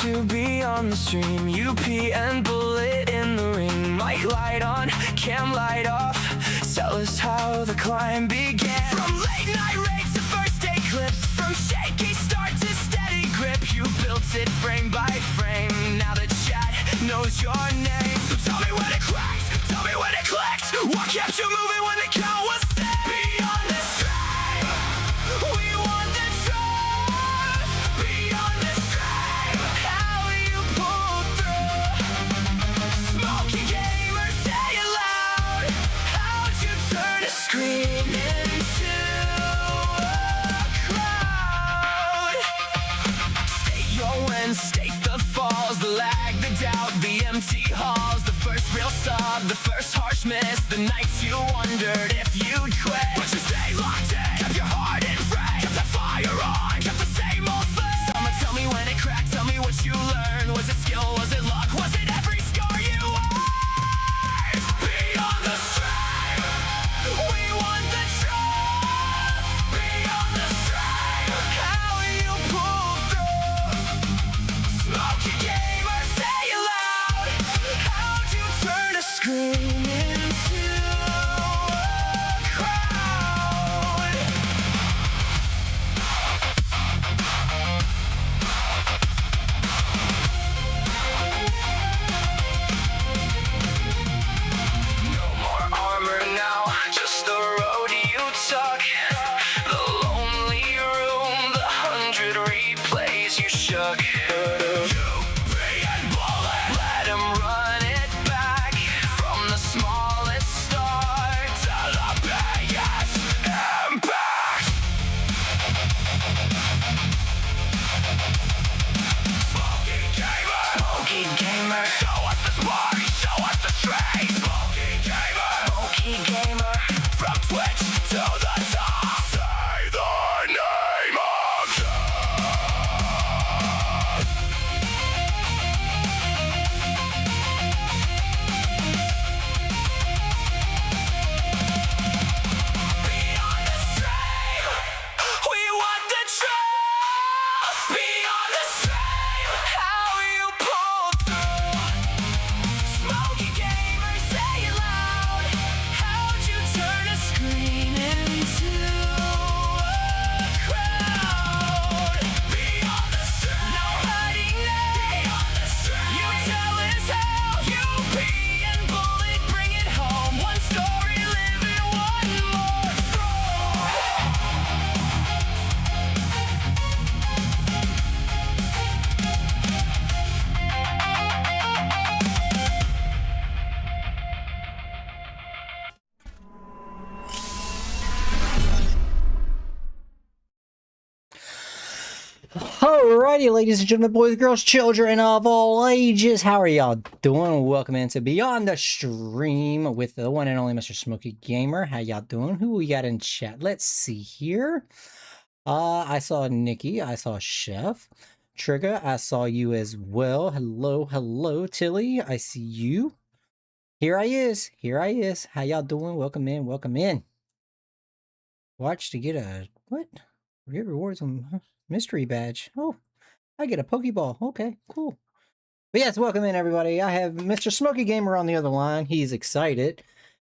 to be on the stream. UP and bullet in the ring. Mic light on, cam light off. Tell us how the climb began. From late night raids to first day clips, from shaky start to steady grip. You built it frame by frame. Now the chat knows your name. So tell me when it cracks, tell me when it clicks. What kept you moving when the count was set? Beyond the stream, we want the truth. Beyond the stream, how do you pull through? SmokeyGamer, say it loud. How'd you turn a screen into a crowd? State your wins, state the falls, the lag, the doubt, the empty halls, the first real sub, the first harsh miss, the nights you wondered if you'd quit. But you stayed locked in, kept your heart in frame, kept the fire on, kept the same old flame. Someone tell me when it cracked, tell me what you learned. Was it skill, was it luck, was it every scar you earned? Beyond the stream, we want the truth. Beyond the stream, how you pull through. SmokeyGamer, say it loud. How'd you turn a scream into a crowd? No more armor now, just the road you took. The lonely room, the 100 replays you shook. And bullet, let him run it back. From the smallest start to the biggest impact. SmokeyGamer, show us the spark, show us the strength. SmokeyGamer, from Twitch to the top. Say the name of Beyond the stream, we want the truth. Beyond the stream, how you pull through. SmokeyGamer, say it loud. How'd you turn a screen into a crowd? Beyond the stream, no hiding now. Beyond the stream, you tell us how. UP and bullet, bring it home. One story, living one more through. Alrighty, ladies and gentlemen, boys, girls, children of all ages, how are y'all doing? Welcome into Beyond the Stream with the one and only Mr. SmokeyGamer. How y'all doing? Who we got in chat? Let's see here. I saw Nikki. I saw Chef. Trigger, I saw you as well. Hello, hello, Tilly. I see you. Here I is. Here I is. How y'all doing? Welcome in. Welcome in. Watch to get a what? Get rewards on mystery badge. Oh, I get a Pokeball. Okay, cool. But yes, welcome in everybody. I have Mr. SmokeyGamer on the other line. He's excited.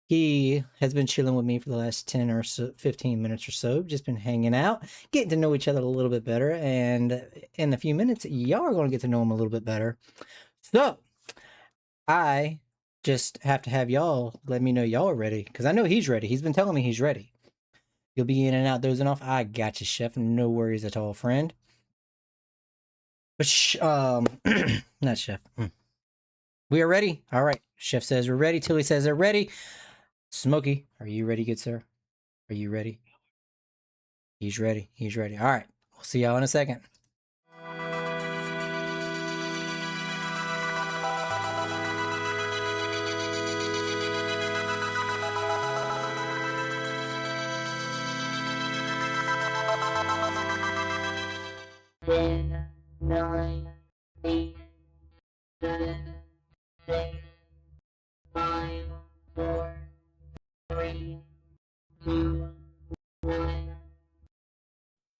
He has been chilling with me for the last 10 or so, 15 minutes or so. Just been hanging out, getting to know each other a little bit better. And in a few minutes, y'all are going to get to know him a little bit better. So, I just have to have y'all let me know y'all are ready. Because I know he's ready. He's been telling me he's ready. You'll be in and out, dozing off. I got you, Chef. No worries at all, friend. But, not Chef. We are ready. All right. Chef says we're ready. Tilly says they're ready. Smokey, are you ready, good sir? Are you ready? He's ready. He's ready. All right. We'll see y'all in a second.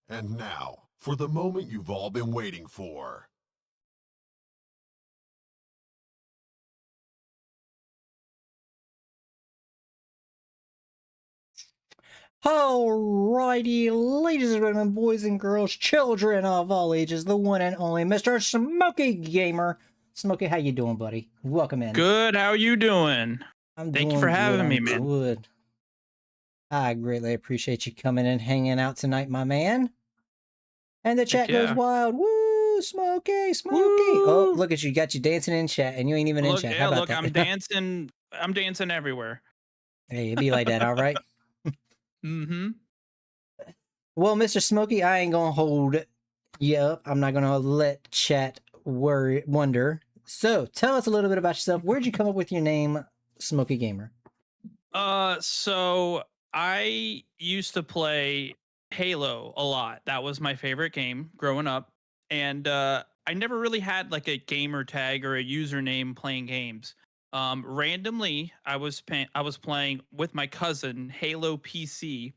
And now, for the moment you've all been waiting for. Alrighty, ladies and gentlemen, boys and girls, children of all ages, the one and only Mr. Smokey Gamer. Smokey, how you doing, buddy? Welcome in. Good. How you doing? I'm Thank you for doing good. having me, I'm man. good. I greatly appreciate you coming and hanging out tonight, my man. And the Heck chat goes yeah. wild. Woo, Smokey, Smokey. Oh, Woo! look at you. Got you dancing in chat, and you ain't even in Look, chat. How yeah, about look, I'm that? dancing. I'm dancing everywhere. Hey, it'd be like that, all right? Mm-hmm. Well, Mr. Smokey, I ain't gonna hold you up. I'm not gonna let chat wonder. So, tell us a little bit about yourself. Where'd you come up with your name, Smokey Gamer? So I used to play Halo a lot. That was my favorite game growing up. And I never really had like a gamer tag or a username playing games. Randomly, I was playing with my cousin Halo PC,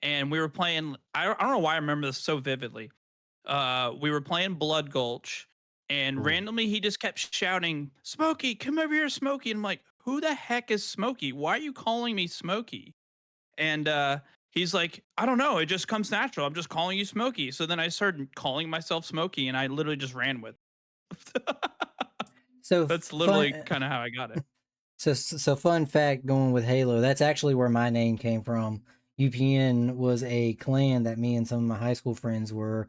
and we were playing. I don't know why I remember this so vividly. We were playing Blood Gulch, and Ooh. randomly he just kept shouting, "Smokey, come over here, Smokey!" And I'm like, "Who the heck is Smokey? Why are you calling me Smokey?" And he's like, "I don't know. It just comes natural. I'm just calling you Smokey." So then I started calling myself Smokey, and I literally just ran with it. So That's literally fun. kind of how I got it. So fun fact, going with Halo. That's actually where my name came from. UPN was a clan that me and some of my high school friends were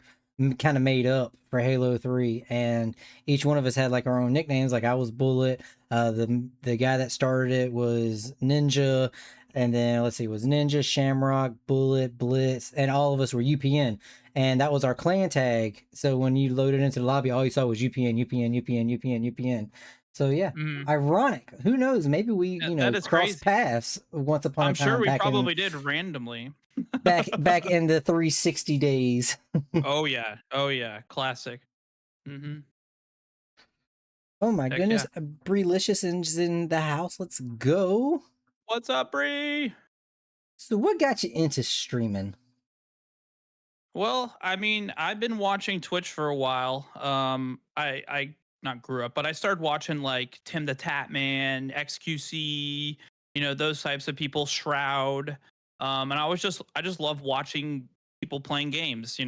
kind of made up for Halo 3, and each one of us had like our own nicknames. Like I was Bullet. The guy that started it was Ninja, and then let's see, it was Ninja, Shamrock, Bullet, Blitz, and all of us were UPN. And that was our clan tag. So when you loaded into the lobby, all you saw was UPN, UPN, UPN, UPN, UPN. So yeah, Mm, ironic. Who knows? Maybe we, that is crossed crazy. paths once upon a I'm sure time we back in probably did randomly. back in the 360 days. Oh yeah. Oh yeah. Classic. Mm-hmm. Oh my Heck goodness, yeah. Breelicious is in the house. Let's go. What's up, Bree? So, what got you into streaming? Well, I mean, I've been watching Twitch for a while. I not grew up, but I started watching like Tim the Tatman, XQC, those types of people, Shroud. And I just love watching people playing games,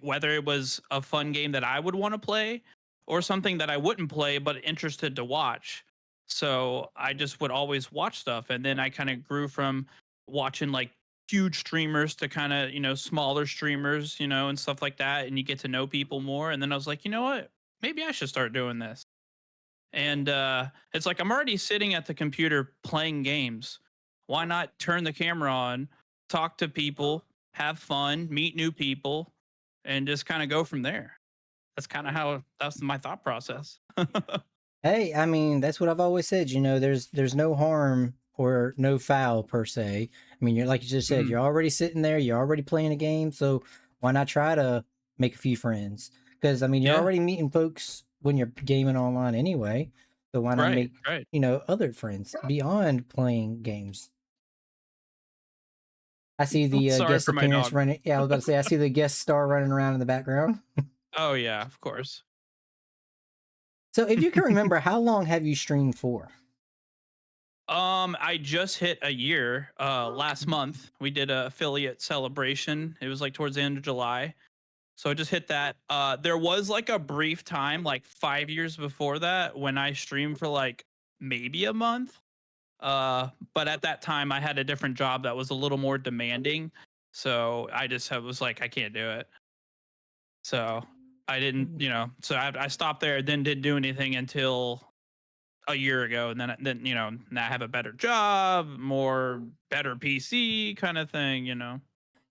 whether it was a fun game that I would want to play or something that I wouldn't play but interested to watch. So I just would always watch stuff, and then I kind of grew from watching like huge streamers to kind of, smaller streamers, and stuff like that. And you get to know people more. And then I was like, you know what? Maybe I should start doing this. And it's like, I'm already sitting at the computer playing games. Why not turn the camera on, talk to people, have fun, meet new people, and just kind of go from there? That's kind of how that's my thought process. Hey, I mean, that's what I've always said. There's no harm or no foul per se. I mean, you're like you just said, Mm, you're already sitting there, you're already playing a game, so why not try to make a few friends? Because I mean, you're yeah, already meeting folks when you're gaming online anyway. So why not right, make, right. other friends beyond playing games? I see the Sorry guest for my appearance dog. running. Yeah, I was about to say, I see the guest star running around in the background. Oh, yeah, of course. So if you can remember, how long have you streamed for? I just hit a year last month. We did a affiliate celebration. It was like towards the end of July. So I just hit that. There was like a brief time, like 5 years before that, when I streamed for like maybe a month. But at that time I had a different job that was a little more demanding. So was like, I can't do it. So I didn't, so I stopped there, then didn't do anything until a year ago, and then now I have a better job, more better PC kind of thing.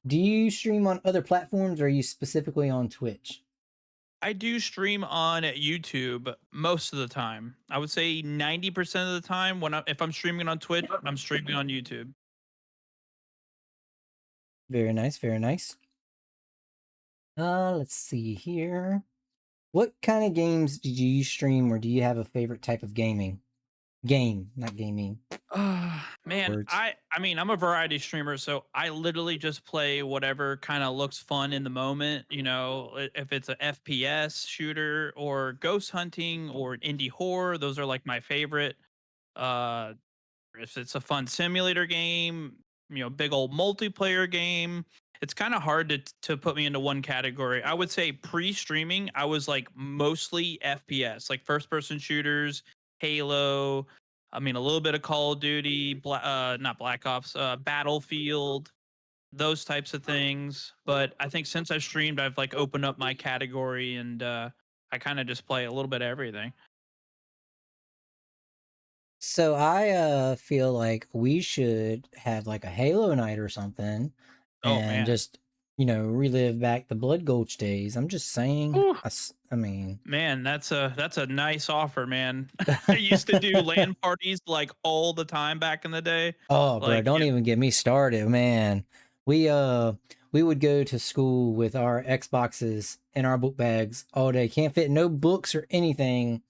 Do you stream on other platforms or are you specifically on Twitch? I do stream on YouTube most of the time. I would say 90% of the time if I'm streaming on Twitch, I'm streaming on YouTube. Very nice, very nice. Let's see here. What kind of games did you stream, or do you have a favorite type of gaming? Game, not gaming. Man, Words. I mean, I'm a variety streamer, so I literally just play whatever kind of looks fun in the moment. If it's a FPS shooter or ghost hunting or indie horror, those are like my favorite. Uh, if it's a fun simulator game, big old multiplayer game. It's kind of hard to put me into one category. I would say pre-streaming, I was like mostly FPS, like first person shooters, Halo, I mean a little bit of Call of Duty, not Black Ops, Battlefield, those types of things. But I think since I've streamed, I've like opened up my category and I kind of just play a little bit of everything. So I feel like we should have like a Halo night or something Oh and man. just, relive back the Blood Gulch days. I'm just saying. Whew. I mean, Man, that's a nice offer, man. I used to do LAN parties like all the time back in the day. oh, bro, Like, don't yeah, even get me started, man. We uh we would go to school with our Xboxes in our book bags all day. Can't fit no books or anything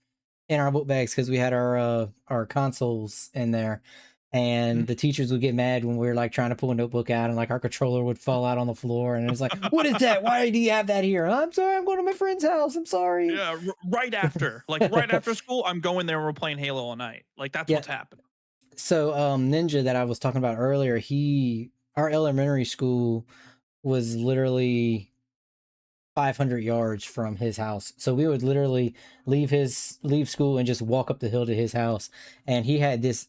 in our book bags because we had our consoles in there. mhm. And the teachers would get mad when we were like trying to pull a notebook out and like our controller would fall out on the floor and it's like, what is that? Why do you have that here? I'm sorry, I'm going to my friend's house. I'm sorry. Yeah, right after, like right after school, I'm going there and we're playing Halo all night. Like that's Yeah. what's happening. So Ninja that I was talking about earlier, our elementary school was literally 500 yards from his house. So we would literally leave school and just walk up the hill to his house. And he had this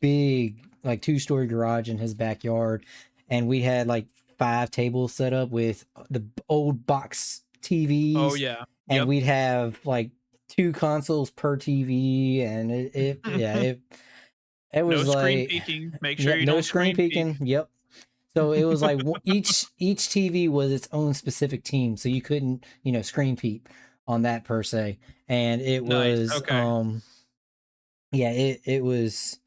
big, like 2-story garage in his backyard. And we had like 5 tables set up with the old box Oh TVs. yeah. And Yep. we'd have like 2 consoles per TV. And it No was screen like, peeking. Make sure yep, you no don't screen screen peek. peeking. Yep. So it was like each TV was its own specific team, so you couldn't screen peep on that per se. And it Nice. was Okay. yeah, it was.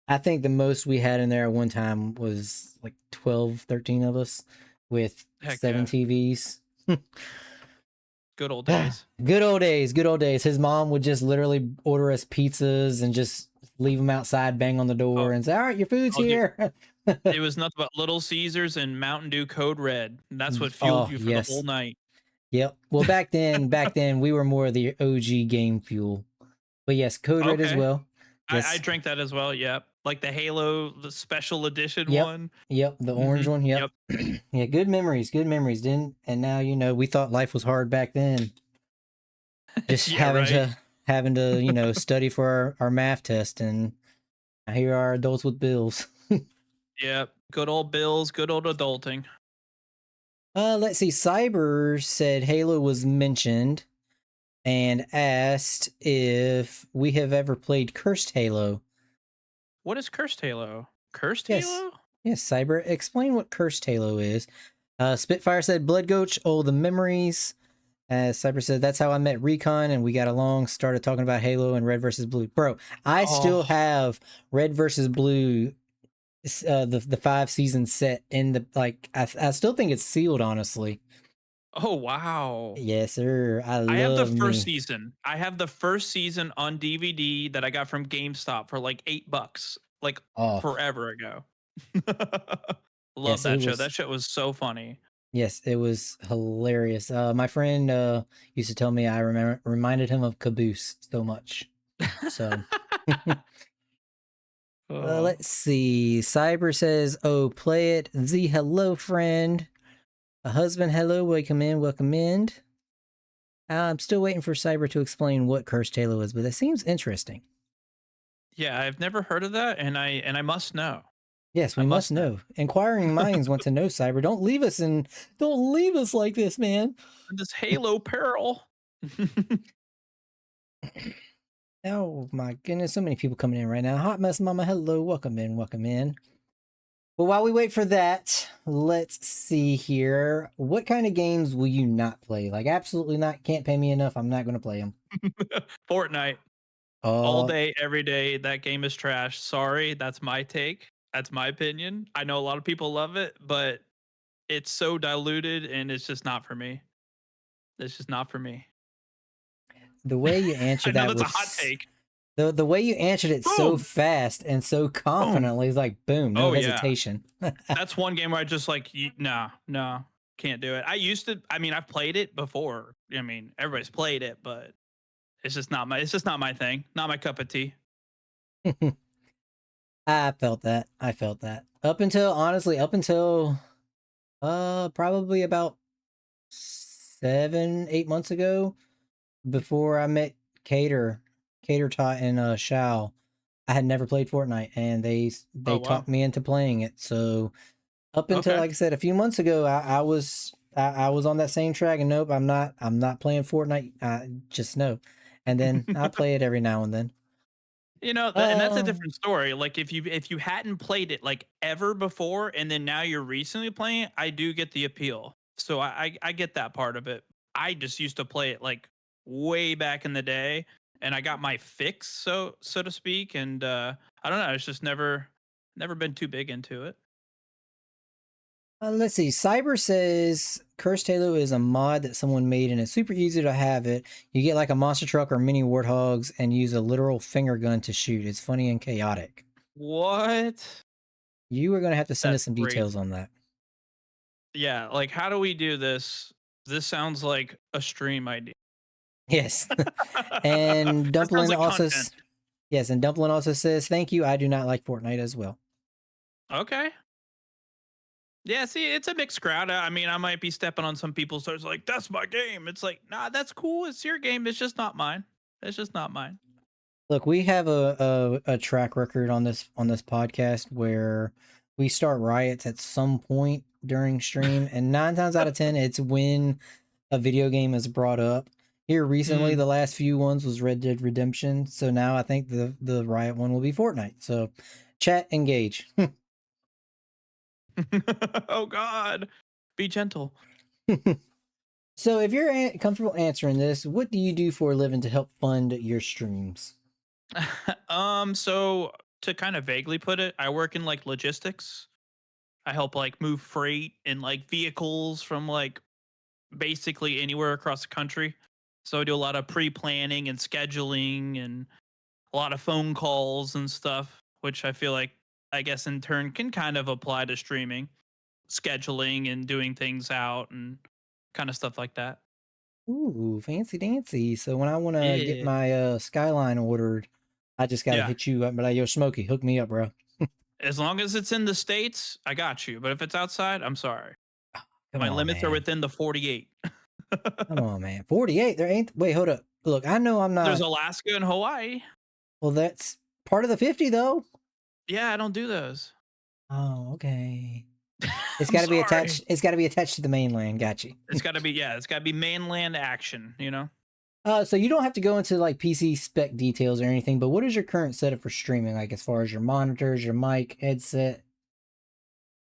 I think the most we had in there at one time was like 12, 13 of us with Heck 7 yeah. TVs. Good old days. Good old days, good old days. His mom would just literally order us pizzas and just leave them outside, bang on the Oh, door, and say, "All right, your food's oh, dude. here." It was nothing but Little Caesars and Mountain Dew Code Red. And that's what fueled Oh you for the whole yes. night. Yep. Well, back then we were more of the OG game fuel. But yes, Code Red as Okay. well. I Yes. drank that as well. Yep. Like the Halo, the special edition Yep. one. Yep. The orange Hmm. one. Yep. Yep. Yeah. Good memories. Good memories. Didn't and now we thought life was hard back then. Just Yeah, right. having to study for our math test, and here are adults with bills. Yep. Good old Bills, good old adulting. Let's see. Cyber said Halo was mentioned and asked if we have ever played Cursed Halo. What is Cursed Halo? Cursed Yes. Halo? Yes, Cyber. Explain what Cursed Halo is. Spitfire said Blood Goach, oh, the memories. Cyber said, that's how I met Recon and we got along, started talking about Halo and Red versus Blue. Bro, I still Oh, have Red versus Blue, the 5-season set in the, like, I still think it's sealed, honestly. oh wow. Yes, sir. I I have the love first me. season. I have the first season on DVD that I got from GameStop for like $8, like Oh, forever ago. Love yes, it that show. was. That shit was so funny. Yes, it was hilarious. My friend used to tell me I reminded him of Caboose so much. So Oh. let's see. Cyber says, "Oh, play it." Z, hello, friend. A husband, hello. Welcome in. Welcome in. I'm still waiting for Cyber to explain what Cursed Halo is, but that seems interesting. Yeah, I've never heard of that, and I must know. Yes, I we must must know. know. Inquiring minds want to know, Cyber. Don't leave us like this, man. This Halo peril. Oh my goodness, so many people coming in right now. Hot Mess Mama, hello. Welcome in. Welcome in. Well, while we wait for that, let's see here. What kind of games will you not play? Like, absolutely not. Can't pay me enough. I'm not going to play them. Fortnite. All Oh, day, every day. That game is trash. Sorry, that's my take. That's my opinion. I know a lot of people love it, but it's so diluted and it's just not for me. It's just not for me. the way you I answered know that that's a with hot take. the way you answered it so Boom. fast and so Boom. confidently is like boom, no Oh yeah. hesitation. That's one game where I just like no, no, can't do it. I used to I mean, I've played it before. I mean, everybody's played it, but it's just not my thing. Not my cup of tea. I felt that. I felt that. Up until honestly, up until probably about 7, 8 months ago, before I met Cater, Cater taught in Shao, I had never played Fortnite, and Oh they wow. talked me into playing it. So up until, Okay. like I said, a few months ago, I was on that same track, and nope, I'm not playing Fortnite. Just no. And then I play it every now and then. And that's a Uh, different story. Like if you hadn't played it like ever before, and then now you're recently playing it, I do get the appeal. So I get that part of it. I just used to play it like way back in the day, and I got my fix, so to speak. And I don't know, it's just never been too big into it. let's see. Cyber says Cursed Halo is a mod that someone made, and it's super easy to have it. You get like a monster truck or mini warthogs and use a literal finger gun to shoot. It's funny and chaotic. What? You are going to have to send That's us some details crazy. on that. Yeah, like how do we do this? This sounds like a stream idea. Yes. And This sounds Dumplin like also content. yes, and Dumplin also says, "Thank you. I do not like Fortnite as well." Okay. Yeah, see, it's a mixed crowd. I mean, I might be stepping on some people's toes like, that's my game. It's like, nah, that's cool. It's your game. It's just not mine. It's just not mine. Look, we have a track record on this podcast where we start riots at some point during stream, and 9 times out of 10, it's when a video game is brought up. Here recently, Mm. the last few ones was Red Dead Redemption, so now I think the riot one will be Fortnite. So, chat, engage. Oh God. Be gentle. So, if you're comfortable answering this, what do you do for a living to help fund your streams? So to kind of vaguely put it, I work in like logistics. I help like move freight and like vehicles from like basically anywhere across the country. So I do a lot of pre-planning and scheduling and a lot of phone calls and stuff, which I feel like I guess in turn can kind of apply to streaming, scheduling and doing things out and kind of stuff like that. Ooh, fancy dancy. So when I want to get Yeah. my Skyline ordered, I just got to Yeah. hit you up and be like, yo, Smokey, hook me up, bro. As long as it's in the States, I got you. But if it's outside, I'm sorry. Come My on, limits are man. within the 48. Come on, man. 48. There ain't. Wait, hold up. Look, I know I'm There's not. Alaska and Hawaii. Well, that's part of the 50, though. Yeah, I don't do those. Oh, okay. It's I'm got to be sorry. attached. It's got to be attached to the mainland. Got you. It's got to be, yeah, it's got to be mainland action, you know? So you don't have to go into like PC spec details or anything, but what is your current setup for streaming? Like as far as your monitors, your mic, headset?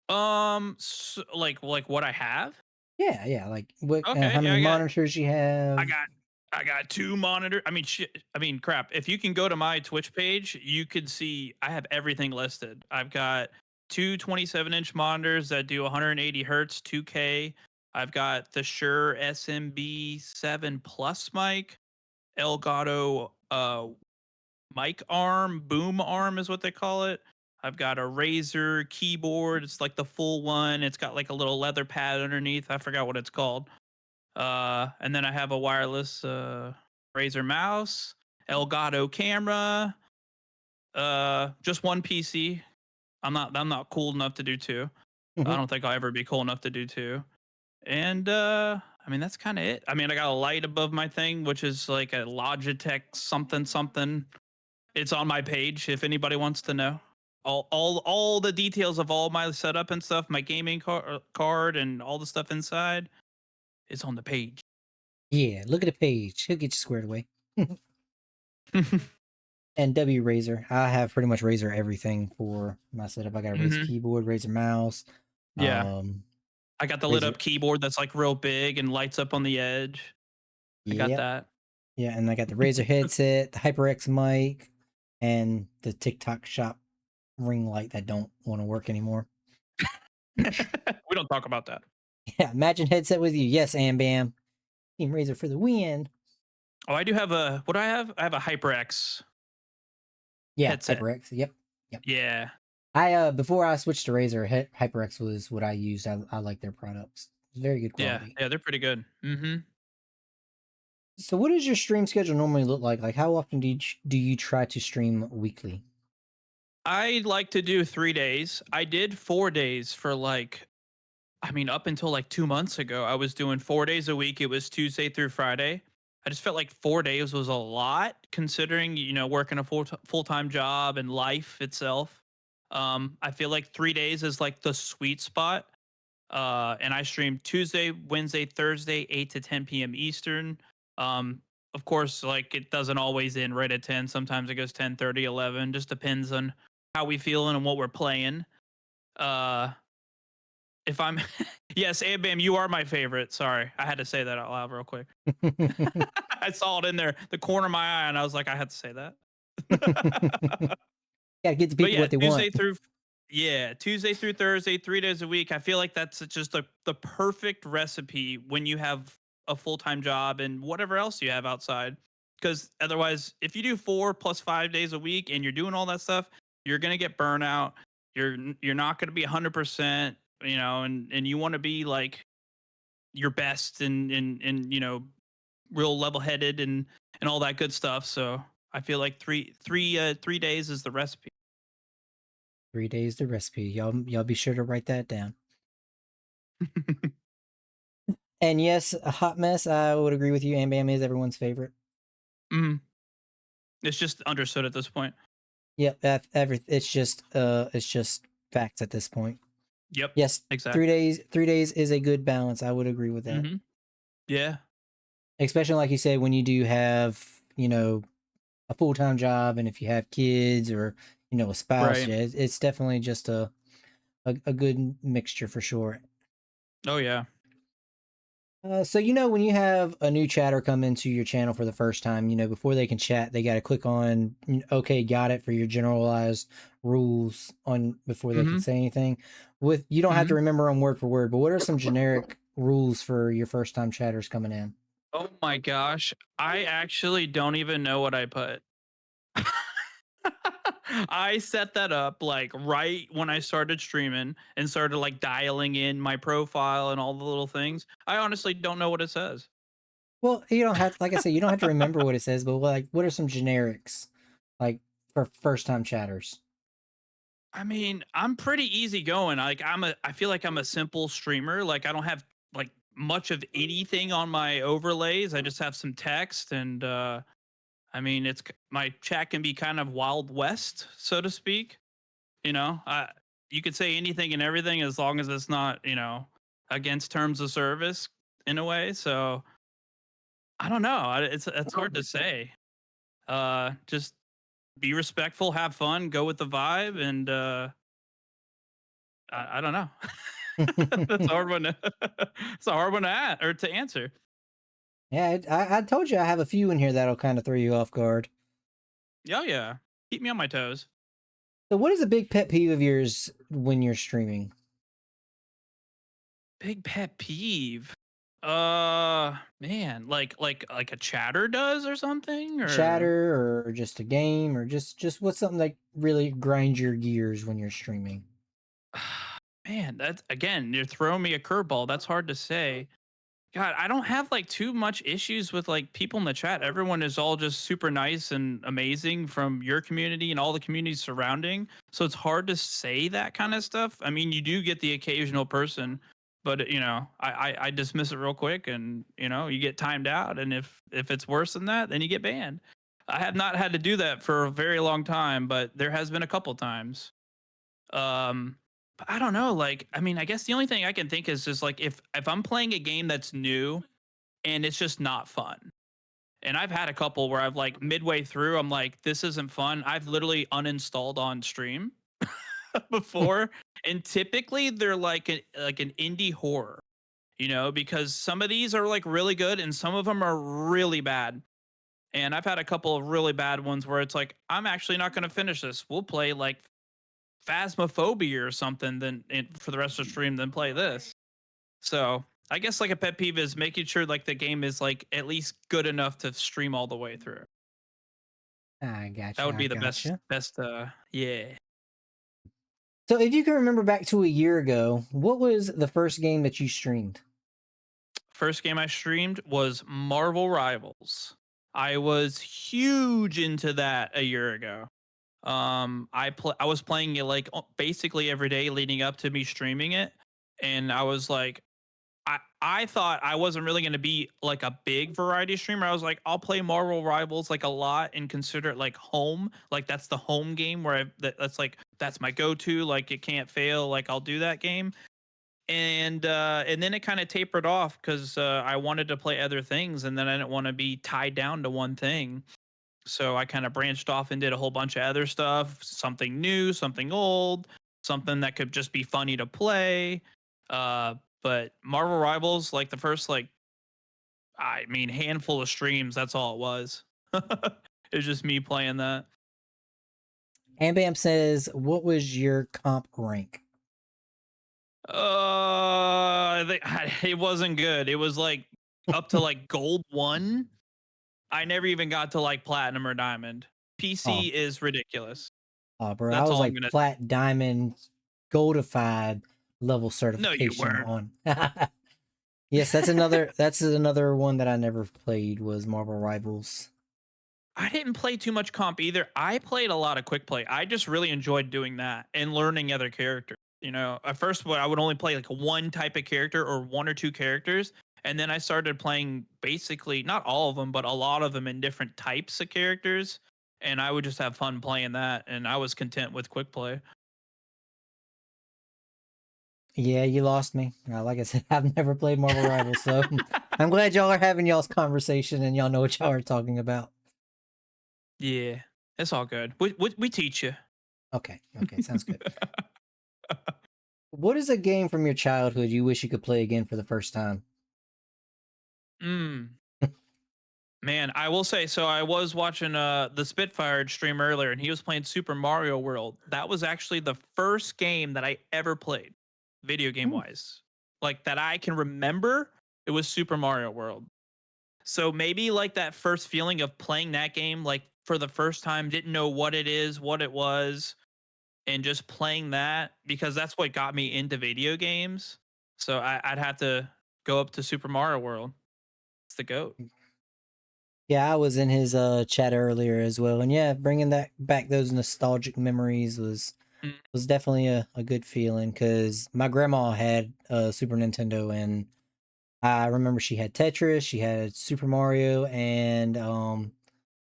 Like what I have? Yeah, yeah. Like what? Okay, How yeah, many monitors you I have? got I got two monitor. I mean, shit. I mean, crap. If you can go to my Twitch page, you could see I have everything listed. I've got two 27-inch monitors that do 180 hertz, 2K. I've got the Shure SMB 7 Plus mic, Elgato mic arm, boom arm is what they call it. I've got a Razer keyboard. It's like the full one. It's got like a little leather pad underneath. I forgot what it's called. And then I have a wireless Razer mouse, Elgato camera, just one PC. I'm not cool enough to do two. I don't think I'll ever be cool enough to do two. And I mean that's kind of it. I mean I got a light above my thing, which is like a Logitech something something. It's on my page if anybody wants to know. All the details of all my setup and stuff, my gaming card and all the stuff inside is on the page. Yeah, look at the page. He'll get you squared away. And W Razer. I have pretty much Razer everything for my setup. I got a Razer Hmm. keyboard, Razer mouse, Yeah. um, I got the lit Razer. up keyboard that's like real big and lights up on the edge. I got Yep. that. Yeah, and I got the Razer headset, the HyperX mic, and the TikTok shop ring light that don't want to work anymore. We don't talk about that. Yeah, imagine headset with you. Yes, and bam. Team Razer for the win. Oh, I do have a what do I have? I have a HyperX Yeah, headset. HyperX. Yep. Yep. Yeah. I before I switched to Razer, HyperX was what I used. I like their products. It's very good Yeah. quality. Yeah, they're pretty good. Hmm. So, what does your stream schedule normally look like? Like, how often do you try to stream weekly? I like to do 3 days. I did 4 days for up until like 2 months ago, I was doing 4 days a week. It was Tuesday through Friday. I just felt like 4 days was a lot considering, working a full-time job and life itself. I feel like 3 days is like the sweet spot. And I stream Tuesday, Wednesday, Thursday, 8 to 10 p.m. Eastern. Um, of course, like it doesn't always end right at 10. Sometimes it goes 10:30, 11. Just depends on how we feeling and what we're playing. Uh, if I'm yes, and Bam, you are my favorite. Sorry, I had to say that out loud real quick. I saw it in there, the corner of my eye, and I was like, I had to say that. Gotta get the But people yeah, what they want. Tuesday through Thursday, 3 days a week. I feel like that's just the perfect recipe when you have a full-time job and whatever else you have outside. Because otherwise, if you do 4 plus 5 days a week and you're doing all that stuff, you're gonna get burnout. You're not gonna be 100%, and you want to be like your best and real level-headed and all that good stuff. So I feel like 3 days is the recipe. 3 days the recipe. Y'all be sure to write that down. And yes, a hot mess. I would agree with you. And Bam is everyone's favorite. Mhm. It's just understood at this point. Yep, it's just facts at this point. Yep, Yes, exactly. 3 days is a good balance. I would agree with that. Mhm. Yeah. Especially like you said, when you do have, a full-time job and if you have kids or, a spouse, Right. yeah, it's definitely just a good mixture for sure. Oh, yeah. So when you have a new chatter come into your channel for the first time, before they can chat, they got to click on okay, got it for your generalized rules on before they can Mhm. say anything. With you don't have to Mhm. remember them word for word, but what are some generic rules for your first time chatters coming in? Oh my gosh. I actually don't even know what I put. I set that up, like, right when I started streaming and started, like, dialing in my profile and all the little things. I honestly don't know what it says. Well, you don't have, like I said, you don't have to remember what it says, but like, what are some generics, like for first time chatters? I mean, I'm pretty easygoing. I feel like I'm a simple streamer. Like I don't have like much of anything on my overlays. I just have some text and I mean, my chat can be kind of wild west, so to speak. You know, you could say anything and everything as long as it's not, against terms of service in a way. So I don't know. It's hard to say. Just be respectful, have fun, go with the vibe, and I don't know. That's a hard one. It's a hard one to answer. Yeah, I told you I have a few in here that'll kind of throw you off guard. Oh yeah, keep me on my toes. So, what is a big pet peeve of yours when you're streaming? Big pet peeve. Man, like a chatter does or something, or Chatter or just a game or just what's something that really grinds your gears when you're streaming? man, that's again, you're throwing me a curveball. That's hard to say. God, I don't have like too much issues with like people in the chat. Everyone is all just super nice and amazing from your community and all the communities surrounding. So it's hard to say that kind of stuff. I mean, you do get the occasional person, but I dismiss it real quick, and you get timed out. And if it's worse than that, then you get banned. I have not had to do that for a very long time, but there has been a couple times. But I don't know. Like, I mean, I guess the only thing I can think is just like if I'm playing a game that's new and it's just not fun. And I've had a couple where I've like midway through, I'm like, this isn't fun. I've literally uninstalled on stream before. And typically they're like an indie horror, because some of these are like really good and some of them are really bad. And I've had a couple of really bad ones where it's like, I'm actually not going to finish this. We'll play like Phasmophobia or something for the rest of the stream, then play this. So I guess like a pet peeve is making sure like the game is like at least good enough to stream all the way through. I That gotcha. would I be the gotcha. best yeah. So, if you can remember back to a year ago, what was the first game that you streamed? First game I streamed was Marvel Rivals. I was huge into that a year ago. I was playing it like basically every day leading up to me streaming it, and I was like, I thought I wasn't really going to be like a big variety streamer. I was like, I'll play Marvel Rivals like a lot and consider it like home. Like that's the home game where that's like that's my go-to. Like it can't fail. Like I'll do that game. And then it kind of tapered off because I wanted to play other things, and then I didn't want to be tied down to one thing. So I kind of branched off and did a whole bunch of other stuff, something new, something old, something that could just be funny to play. Uh, but Marvel Rivals, like the first I mean handful of streams, that's all it was. It was just me playing that. And Bam says, what was your comp rank? It wasn't good. It was like up to like gold 1. I never even got to like platinum or diamond. Oh, PC is ridiculous. bro, I That's was all I'm like gonna. plat, diamond, goldified level No, you certification weren't. on. Yes, that's another one that I never played was Marvel Rivals. I didn't play too much comp either. I played a lot of quick play. I just really enjoyed doing that and learning other characters. You know, at first I would only play like one type of character or one or two characters, and then I started playing basically not all of them, but a lot of them in different types of characters, and I would just have fun playing that, and I was content with quick play. Yeah, you lost me. Like I said, I've never played Marvel Rivals, so I'm glad y'all are having y'all's conversation and y'all know what y'all are talking about. Yeah, it's all good. We teach you. Okay, okay, sounds good. What is a game from your childhood you wish you could play again for the first time? Mm. Man, I will say, so I was watching the Spitfire stream earlier, and he was playing Super Mario World. That was actually the first game that I ever played, video game Hmm. wise, like that I can remember. It was Super Mario World. So maybe like that first feeling of playing that game, like for the first time, didn't know what it is, what it was, and just playing that because that's what got me into video games. So I'd have to go up to Super Mario World. It's the goat. Yeah, I was in his chat earlier as well, and yeah, bringing that back those nostalgic memories Mm, was definitely a good feeling because my grandma had a Super Nintendo, and I remember she had Tetris, she had Super Mario, and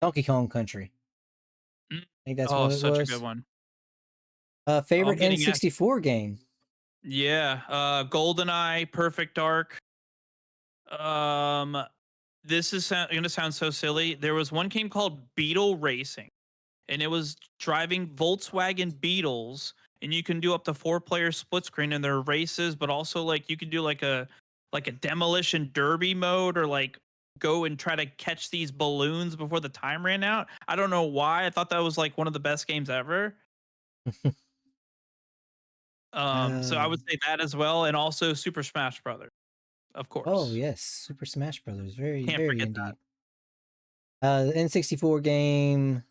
Donkey Kong Country. mm. I think that's Oh, what it such a good was. one. Oh, Favorite I'm getting asked. N64 game. Yeah, GoldenEye, Perfect Dark. Um, this is gonna sound so silly. There was one game called Beetle Racing, and it was driving Volkswagen Beetles, and you can do up to 4 player split screen, and there are races, but also like you could do like a demolition derby mode, or like go and try to catch these balloons before the time ran out. I don't know why. I thought that was like one of the best games ever. So I uh, would say that as well, and also Super Smash Brothers, of oh course. yes, Super Smash Brothers. Very, Can't very forget that. indeed. The N64 game.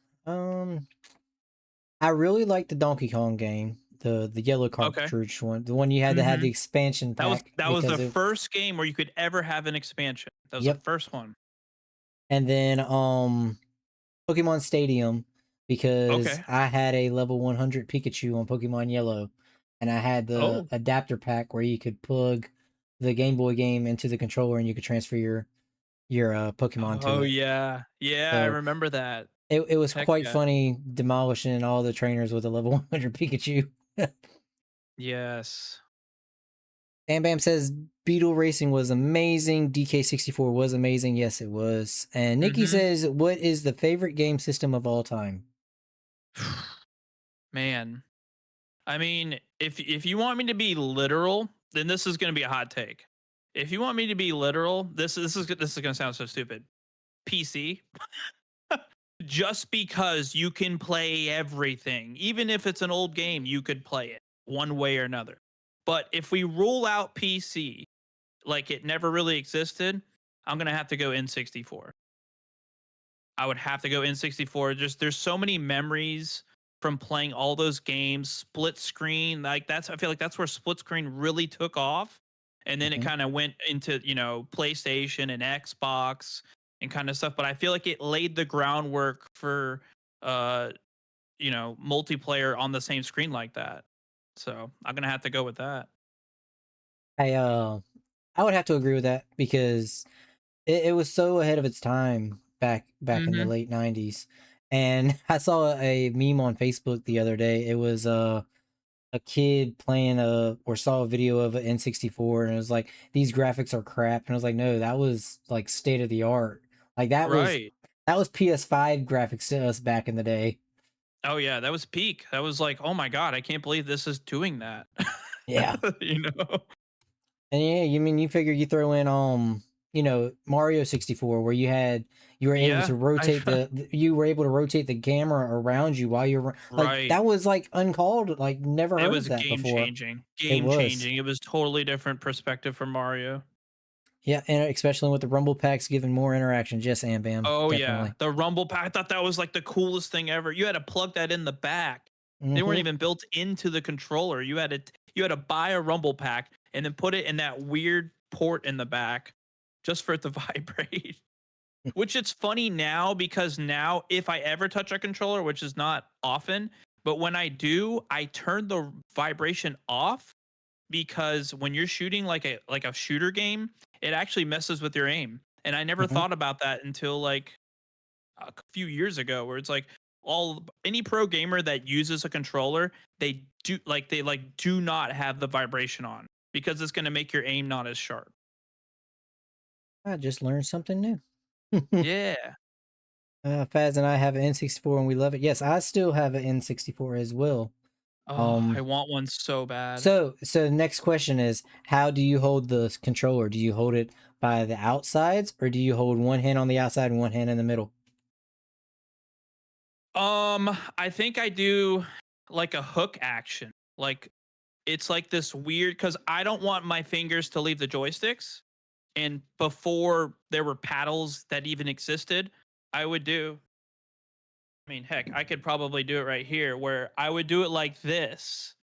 I really like the Donkey Kong game, the yellow Okay. cartridge one, the one you had to have the Mhm. expansion pack That was the because it. first game where you could ever have an expansion. That was the Yep. first one. And then Pokemon Stadium because Okay. I had a level 100 Pikachu on Pokemon Yellow, and I had the Oh. adapter pack where you could plug the Game Boy game into the controller and you could transfer your Pokemon to Oh it. yeah. Yeah, I So remember that. it was Heck quite yeah. funny demolishing all the trainers with a level 100 Pikachu. Yes. Bam Bam says Beetle Racing was amazing. DK64 was amazing. Yes, it was. And Nikki Mhm. says, what is the favorite game system of all time? Man. I mean, if you want me to be literal, then this is going to be a hot take. If you want me to be literal, this is going to sound so stupid. PC. Just because you can play everything, even if it's an old game, you could play it one way or another. But if we rule out PC like it never really existed, I'm going to have to go N64. I would have to go N64. Just there's so many memories from playing all those games, split screen. Like that's I feel like that's where split screen really took off. And then it Mhm. kind of went into, PlayStation and Xbox and kind of stuff. But I feel like it laid the groundwork for uh multiplayer on the same screen like that. So I'm gonna have to go with that. I I would have to agree with that because it was so ahead of its time back in the Hmm. late 90s. And I saw a meme on Facebook the other day. It was a kid playing or saw a video of an N64 and it was like these graphics are crap and I was like no, that was like state of the art. Like Right. that was PS5 graphics to us back in the day. Oh yeah, that was peak. That was like, oh my god, I can't believe this is doing that. Yeah. you know? And yeah, you mean you figure you throw in Mario 64 where you were able Yeah, to rotate you were able to rotate the camera around you while you're like right. that was like uncalled, like never It heard was of that game before. changing. It Game was. changing. It was totally different perspective from Mario. Yeah, and especially with the rumble packs giving more interaction. Yes, and bam, Oh yeah, definitely. the rumble pack. I thought that was like the coolest thing ever. You had to plug that in the back. They weren't Hmm. even built into the controller. You had to buy a rumble pack and then put it in that weird port in the back just for it to vibrate. Which it's funny now because now if I ever touch a controller, which is not often, but when I do, I turn the vibration off because when you're shooting like a shooter game, it actually messes with your aim. And I never Hmm. thought about that until like a few years ago, where it's like any pro gamer that uses a controller, they do not have the vibration on because it's going to make your aim not as sharp. I just learned something new. Yeah. Faz and I have an N64 and we love it. Yes, I still have an N64 as well. Oh, I Um, want one so bad. so the next question is, how do you hold the controller? Do you hold it by the outsides, or do you hold one hand on the outside and one hand in the middle? I think I do like a hook action. Like it's like this weird because I don't want my fingers to leave the joysticks. And before there were paddles that even existed, I would do. I mean, heck, I could probably do it right here, where I would do it like this,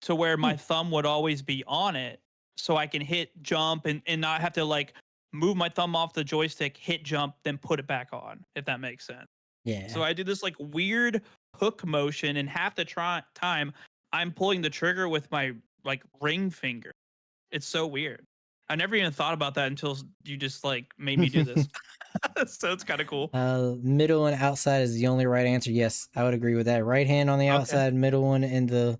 to where Hmm. my thumb would always be on it, so I can hit jump and not have to like move my thumb off the joystick, hit jump, then put it back on. If that makes sense. So Yeah. I do this like weird hook motion, and half the time I'm pulling the trigger with my like ring finger. It's so weird. I never even thought about that until you just like made me do this. So it's kind of cool. Middle and outside is the only right answer. Yes, I would agree with that. Right hand on the Okay. outside, middle one in the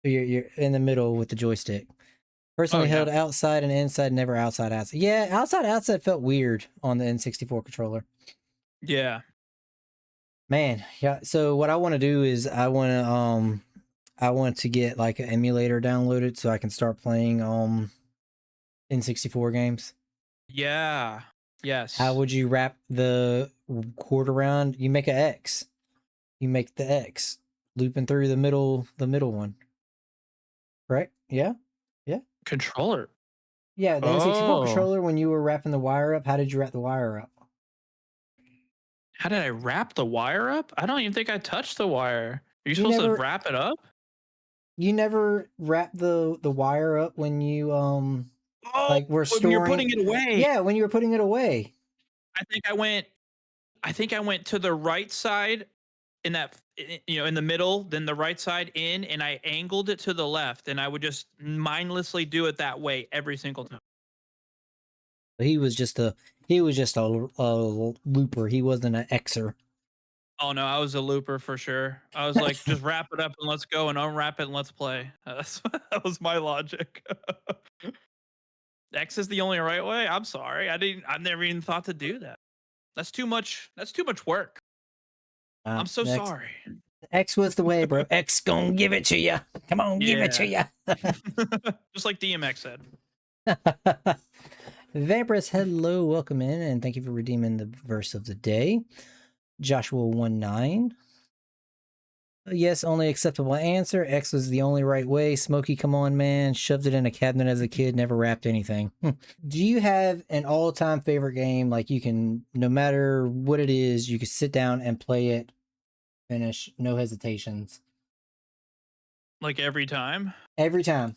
you're in the middle with the joystick. Oh Personally yeah. held outside and inside, never outside outside. Yeah, outside felt weird on the N64 controller. Yeah. Man, yeah. So what I want to do is I want to get like an emulator downloaded so I can start playing N64 games. Yeah. How Yes. would you wrap the cord around? You make an X. You make the X looping through the middle one. Right? Yeah? Yeah. Controller. Yeah, the N64 Oh. controller when you were wrapping the wire up, how did you wrap the wire up? How did I wrap the wire up? I don't even think I touched the wire. Are you You supposed to never wrap it up? you never wrap the wire up when you Oh, like were when you're storing. putting it away. Yeah, when you were putting it away. I think I went to the right side in in the middle, then the right side in, and I angled it to the left, and I would just mindlessly do it that way every single time. He was just a looper. He wasn't an Xer. Oh no, I was a looper for sure. I was like, just wrap it up and let's go, and unwrap it and let's play. That was my logic. X is the only right way. I'm sorry, I've never even thought to do that. That's too much. That's too much work. I'm so X sorry. X was the way, bro. X gonna give it to you. Come on, give it to Yeah. you. Just like DMX said. Vampirus, hello, welcome in, and thank you for redeeming the verse of the day. Joshua 19. Yes, only acceptable answer. X was the only right way. Smokey, come on, man. Shoved it in a cabinet as a kid, never wrapped anything. Do you have an all-time favorite game? Like you can, no matter what it is, you can sit down and play it, finish, no hesitations. Like every time. Every time.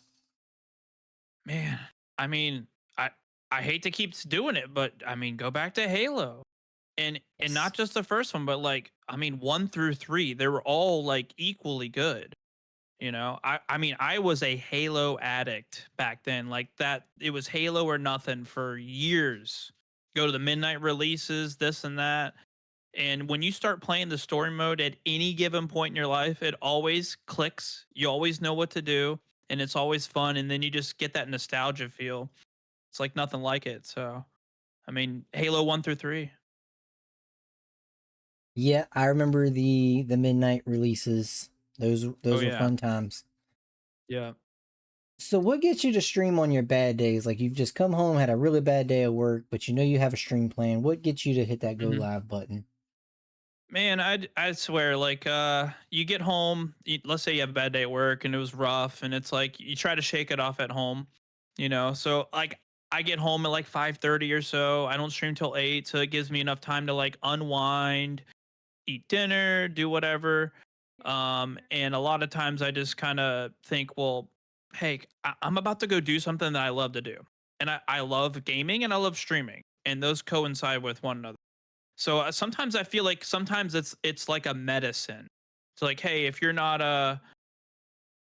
Man, I mean, I I hate to keep doing it, but I mean, go back to Halo. And Yes. not just the first one, but like I mean 1 through 3, they were all like equally good. You know, I mean, I was a Halo addict back then. Like that, it was Halo or nothing for years. Go to the midnight releases, this and that. And when you start playing the story mode at any given point in your life, it always clicks. You always know what to do, and it's always fun. And then you just get that nostalgia feel. It's like nothing like it. So, I mean, Halo 1 through 3. Yeah, I remember the midnight releases. Oh Those were yeah, fun times. yeah. So what gets you to stream on your bad days? Like you've just come home, had a really bad day at work, but you know you have a stream plan. What gets you to hit that go Mhm. live button? Man, I swear, like, you get home, let's say you have a bad day at work and it was rough, and it's like you try to shake it off at home, you know. So like, I get home at like 5:30 or so. I don't stream till 8, so it gives me enough time to like unwind, eat dinner, do whatever. And a lot of times I just kind of think, well, hey, I'm about to go do something that I love to do, and I love gaming and I love streaming, and those coincide with one another. So sometimes I feel like sometimes it's like a medicine. It's like, hey, if you're not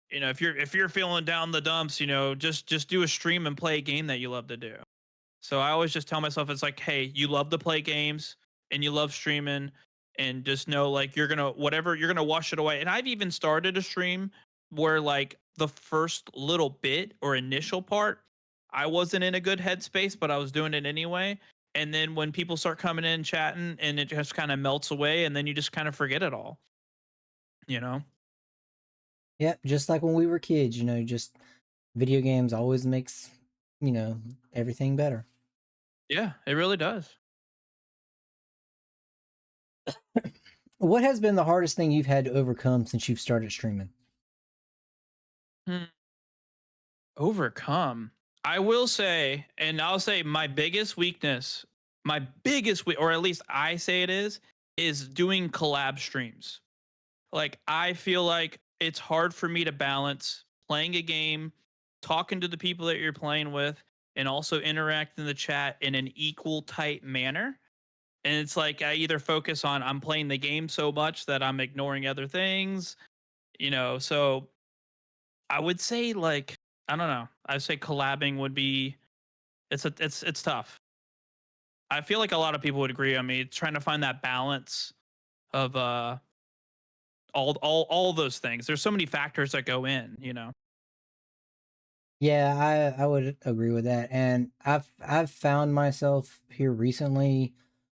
you know, if you're feeling down the dumps, you know, just do a stream and play a game that you love to do. So I always just tell myself it's like, hey, you love to play games and you love streaming, and just know like you're gonna whatever you're gonna wash it away. And I've even started a stream where like the first little bit or initial part, I wasn't in a good headspace, but I was doing it anyway. And then when people start coming in chatting, and it just kind of melts away, and then you just kind of forget it all, you know? Yep, just like when we were kids, just video games always makes, you know, everything better. Yeah, it really does. What has been the hardest thing you've had to overcome since you've started streaming? Hmm. Overcome. I will say, and I'll say my biggest weakness, or at least I say it is doing collab streams. Like, I feel like it's hard for me to balance playing a game, talking to the people that you're playing with, and also interact in the chat in an equal tight manner. And it's like I either focus on I'm playing the game so much that I'm ignoring other things, you know. So I would say like I don't know. I'd say collabing would be it's tough. I feel like a lot of people would agree on me trying to find that balance of all those things. There's so many factors that go in, you know. Yeah, I would agree with that. And I've found myself here recently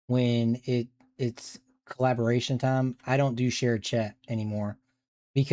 when it's collaboration time, I don't do shared chat anymore.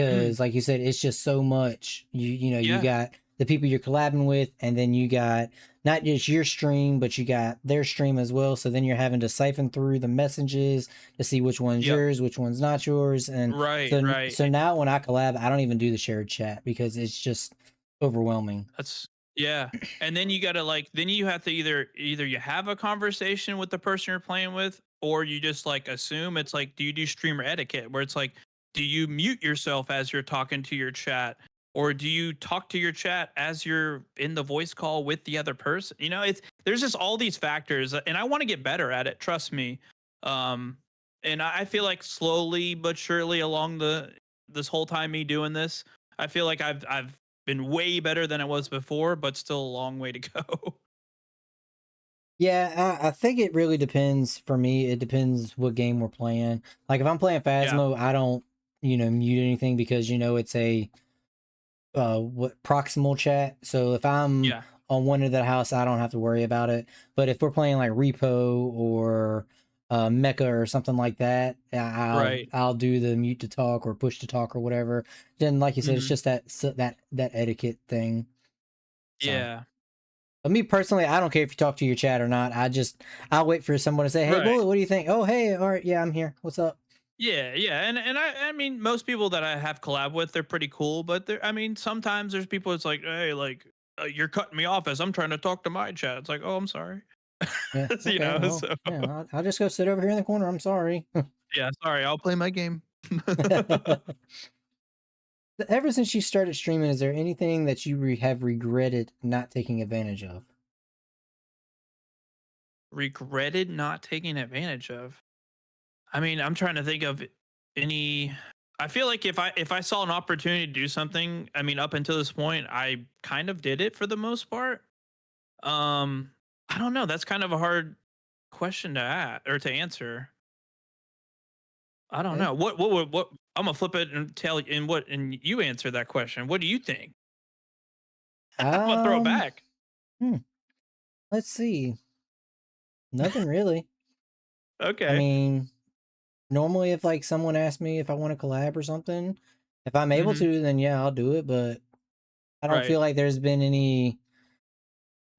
Mm, Because like you said, it's just so much. You yeah. got the people you're collabing with, and then you got not just your stream, but you got their stream as well. So then you're having to siphon through the messages to see which one's Yep. yours, which one's not yours. And Right, so right. so now when I collab, I don't even do the shared chat because it's just overwhelming. That's yeah. And then you gotta like then you have to either you have a conversation with the person you're playing with, or you just like assume it's like, do you do streamer etiquette where it's like, do you mute yourself as you're talking to your chat? Or do you talk to your chat as you're in the voice call with the other person? You know, it's there's just all these factors, and I want to get better at it, trust me. Um and I feel like slowly but surely along this whole time me doing this, I feel like I've been way better than it was before, but still a long way to go. Yeah, I think it really depends for me. It depends what game we're playing. Like if I'm playing Yeah. Phasmo, I don't, mute anything because it's a what proximal chat. So if I'm Yeah. on one end of the house, I don't have to worry about it. But if we're playing like Repo or Mecha or something like that, Right. I'll do the mute to talk or push to talk or whatever. Then, like you said, it's Mhm. just that etiquette thing. So, Yeah. but me personally, I don't care if you talk to your chat or not. I'll wait for someone to say, "Hey, Right. Bullet, what do you think?" Oh, hey, all right, yeah, I'm here. What's up? Yeah, yeah, and I mean most people that I have collab with, they're pretty cool, but there I mean sometimes there's people it's like, hey, like you're cutting me off as I'm trying to talk to my chat. It's like, oh, I'm sorry. Yeah, You okay, know, well, so yeah, I'll just go sit over here in the corner. I'm sorry. yeah, sorry, I'll play my game. Ever since you started streaming, is there anything that you have regretted not taking advantage of? regretted not taking advantage of. I mean, I'm trying to think of any. I feel like if I saw an opportunity to do something, I mean, up until this point, I kind of did it for the most part. Um, I don't know. That's kind of a hard question to ask or to answer. I don't Okay. know. What I'm gonna flip it and tell you and you answer that question. What do you think? I'm gonna throw it Um, back. hmm, let's see. Nothing really. I Okay. mean, normally if like someone asks me if I want to collab or something, if I'm able Mhm. to, then yeah, I'll do it, but I don't Right. feel like there's been any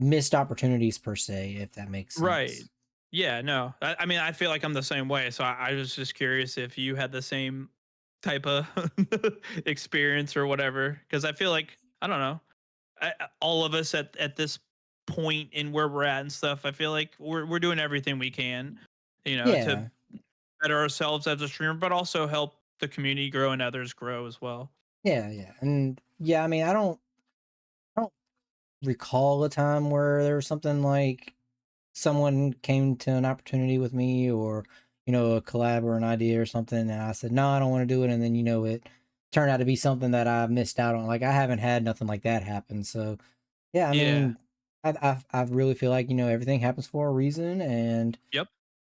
missed opportunities per se, if that makes Right. sense. Yeah, no. I mean, I feel like I'm the same way. So I was just curious if you had the same type of experience or whatever. Because I feel like I don't know. All of us at this point in where we're at and stuff. I feel like we're doing everything we can, to Yeah. better ourselves as a streamer, but also help the community grow and others grow as well. Yeah, yeah. And yeah, I mean, I don't recall a time where there was something like someone came to an opportunity with me or, a collab or an idea or something, and I said, "No, I don't want to do it." And then, it turned out to be something that I missed out on. Like I haven't had nothing like that happen. So yeah, I Yeah. mean, I really feel like, everything happens for a reason. And Yep.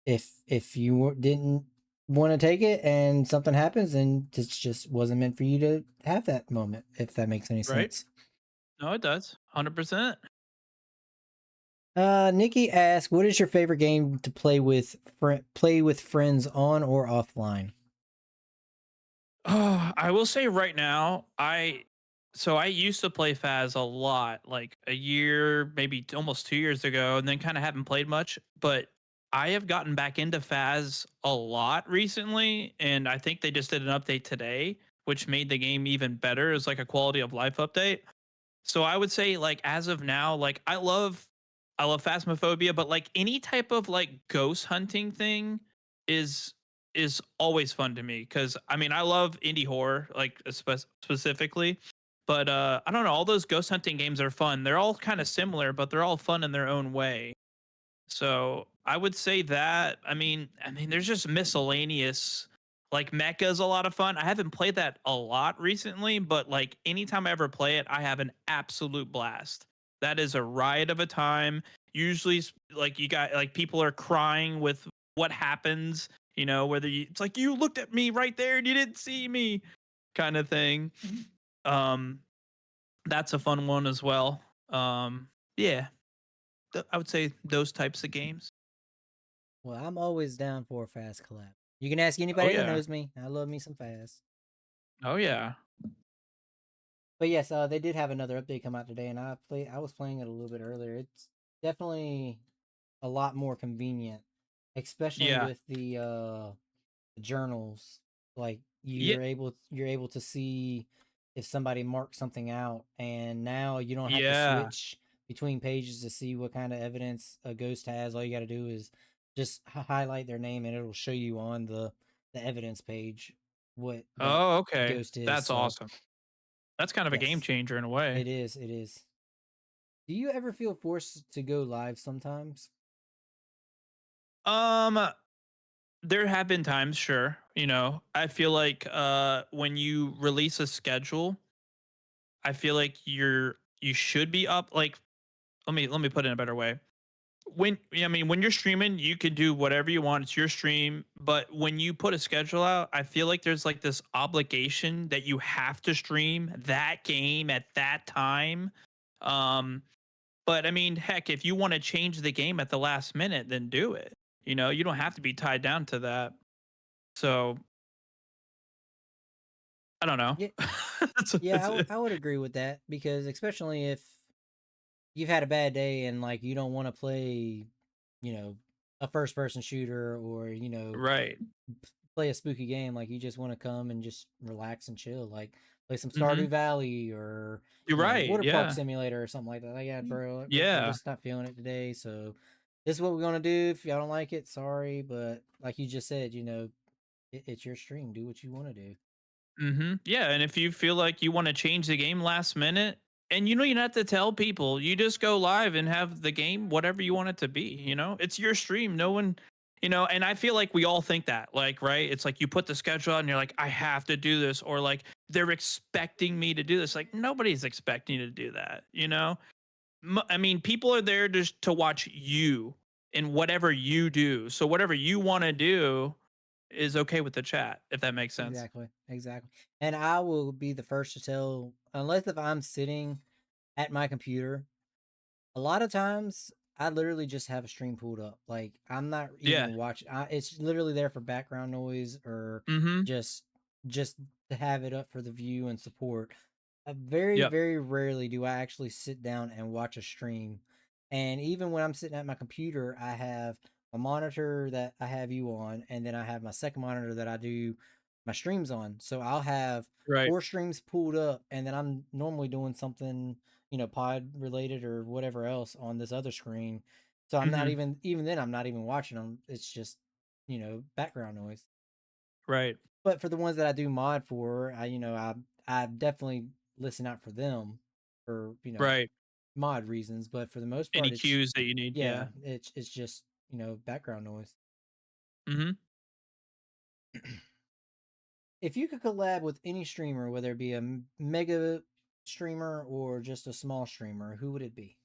if you didn't want to take it and something happens, then it just wasn't meant for you to have that moment, if that makes any Right. sense. No, it does. 100%. Nikki asked, "What is your favorite game to play with friends on or offline?" Oh, I will say right now, I used to play Faz a lot, like a year, maybe almost 2 years ago, and then kind of haven't played much. But I have gotten back into Faz a lot recently, and I think they just did an update today, which made the game even better. It's like a quality of life update. So I would say like as of now, like I love Phasmophobia, but like any type of like ghost hunting thing is is always fun to me cuz I mean I love indie horror like specifically, but I don't know, all those ghost hunting games are fun. They're all kind of similar, but they're all fun in their own way. So I would say that. I mean, there's just miscellaneous. Like Mecha is a lot of fun. I haven't played that a lot recently, but like anytime I ever play it, I have an absolute blast. That is a riot of a time. Usually, like you got like people are crying with what happens. Whether it's like you looked at me right there and you didn't see me, kind of thing. Um, that's a fun one as well. Yeah, I would say those types of games. Well, I'm always down for a fast collab. You can ask Oh anybody that yeah. knows me. I love me some fast. Oh yeah. But yes, they did have another update come out today, and I was playing it a little bit earlier. It's definitely a lot more convenient, especially Yeah. with the journals. Like Yeah. you're able to see if somebody marked something out, and now you don't have to Yeah. switch between pages to see what kind of evidence a ghost has. All you got to do is just highlight their name, and it'll show you on the evidence page what that Oh, okay. ghost is. That's So awesome. That's kind of a game yes, changer in a way. it is. It is. Do you ever feel forced to go live sometimes? Um, there have been times, sure. I feel like when you release a schedule, I feel like you should be up like let me put it in a better way. When you're streaming, you can do whatever you want. It's your stream. But when you put a schedule out, I feel like there's like this obligation that you have to stream that game at that time. Um, but I mean, heck, if you want to change the game at the last minute, then do it. You don't have to be tied down to that. So I don't know. Yeah, that's, yeah, that's it. I would agree with that because especially if you've had a bad day and like you don't want to play, you know, a first person shooter or, Right. play a spooky game, like you just want to come and just relax and chill, like play some Hmm. Stardew Valley or, You're right. Water Park Yeah. Simulator or something like that. Like, yeah, bro, we're Yeah. just not feeling it today. So this is what we're gonna do. If y'all don't like it, sorry, but like you just said, it's your stream. Do what you want to do. Yeah. And if you feel like you want to change the game last minute, And you don't have to tell people. You just go live and have the game whatever you want it to be, you know? It's your stream. No one, and I feel like we all think that, like, right? It's like you put the schedule out and you're like, I have to do this, or like they're expecting me to do this. Like nobody's expecting you to do that, you know? I mean, people are there just to watch you and whatever you do. So whatever you want to do is okay with the chat, if that makes sense. Exactly, exactly. And I will be the first to tell, unless if I'm sitting at my computer, a lot of times I literally just have a stream pulled up. Like I'm not Yeah. even watching. It's literally there for background noise or Mm-hmm. just just to have it up for the view and support. Very, Yep. very rarely do I actually sit down and watch a stream. And even when I'm sitting at my computer, I have a monitor that I have you on, and then I have my second monitor that I do my streams on. So I'll have Right. four streams pulled up, and then I'm normally doing something, pod related or whatever else on this other screen. So I'm not Mm-hmm. even then I'm not even watching them. It's just, background noise. Right. But for the ones that I do mod for, I definitely listen out for them for, Right. mod reasons, but for the most Any part it's cues that you need. yeah, Yeah. it's just, background noise. Mm-hmm. If you could collab with any streamer, whether it be a mega streamer or just a small streamer, who would it be?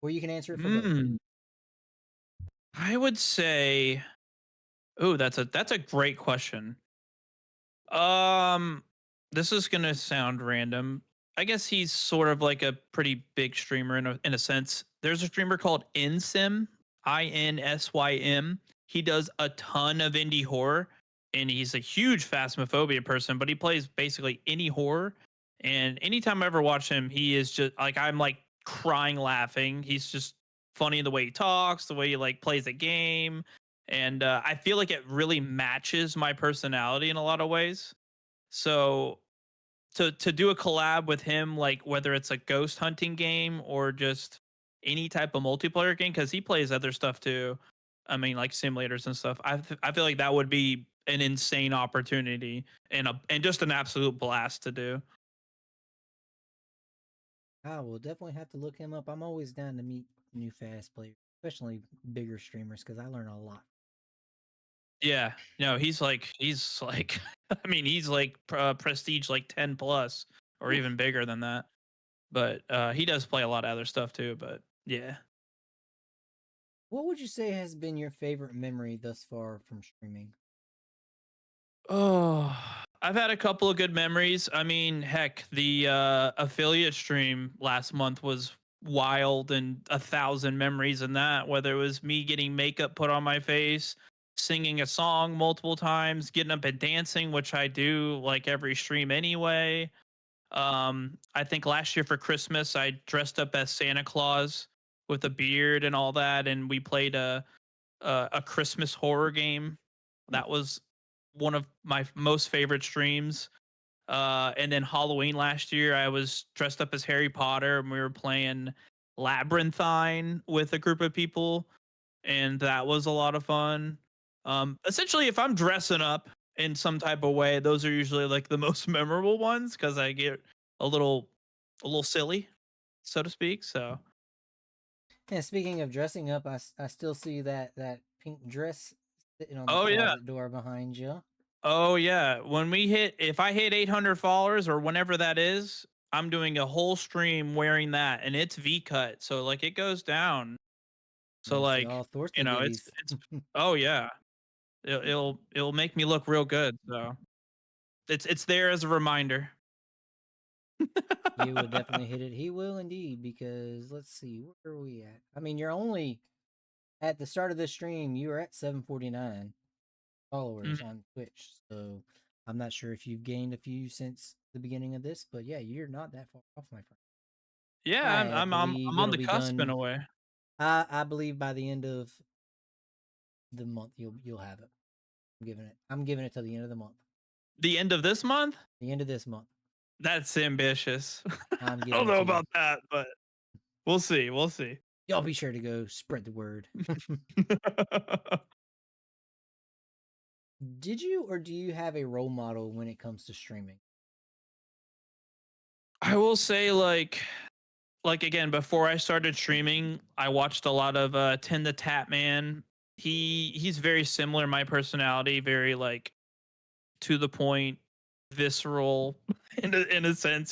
Or you can answer it for both. Mm. I would say, oh, that's a great question. Um, this is gonna sound random. I guess he's sort of like a pretty big streamer in a sense. There's a streamer called Insym, INSYM. He does a ton of indie horror, and he's a huge phasmophobia person. But he plays basically any horror. And anytime I ever watch him, he is just like I'm like crying laughing. He's just funny in the way he talks, the way he like plays a game, and I feel like it really matches my personality in a lot of ways. So to do a collab with him, like whether it's a ghost hunting game or just any type of multiplayer game, because he plays other stuff too. I mean, like simulators and stuff. I feel like that would be an insane opportunity and just an absolute blast to do. I will definitely have to look him up. I'm always down to meet new fast players, especially bigger streamers, because I learn a lot. Yeah, no, he's like I mean, he's like prestige like 10 plus or Oof. even bigger than that. But he does play a lot of other stuff too. But yeah. What would you say has been your favorite memory thus far from streaming? Oh, I've had a couple of good memories. I mean, heck, the affiliate stream last month was wild and 1,000 memories in that, whether it was me getting makeup put on my face, singing a song multiple times, getting up and dancing, which I do like every stream anyway. I think last year for Christmas, I dressed up as Santa Claus with a beard and all that, and we played a Christmas horror game. Hmm. That was one of my most favorite streams. And then Halloween last year, I was dressed up as Harry Potter, and we were playing Labyrinthine with a group of people, and that was a lot of fun. Essentially, if I'm dressing up in some type of way, those are usually like the most memorable ones because I get a little a little silly, so to speak. So, And speaking of dressing up, I still see that pink dress sitting on the oh yeah, closet door behind you. oh yeah. If I hit 800 followers or whenever that is, I'm doing a whole stream wearing that, and it's V cut, so like it goes down. I'm So gonna see like, all sorts of goodies. it's oh yeah, it'll make me look real good. So it's there as a reminder. You will definitely hit it. He will indeed, because let's see, where are we at? I mean, you're only at the start of this stream, you were at 749 Mhm. followers on Twitch. So I'm not sure if you've gained a few since the beginning of this, but yeah, you're not that far off, my friend. Yeah, I believe I'm on it'll the be cusp in done. a way. I believe by the end of the month you'll have it. I'm giving it till the end of the month. The end of this month? The end of this month. That's ambitious. I'm I don't giving it know to you. about that, but we'll see. We'll see. Y'all be sure to go spread the word. Did you or do you have a role model when it comes to streaming? I will say, like, like again, before I started streaming, I watched a lot of Tim the Tap Man. He's very similar my personality, very like to the point, visceral in a sense,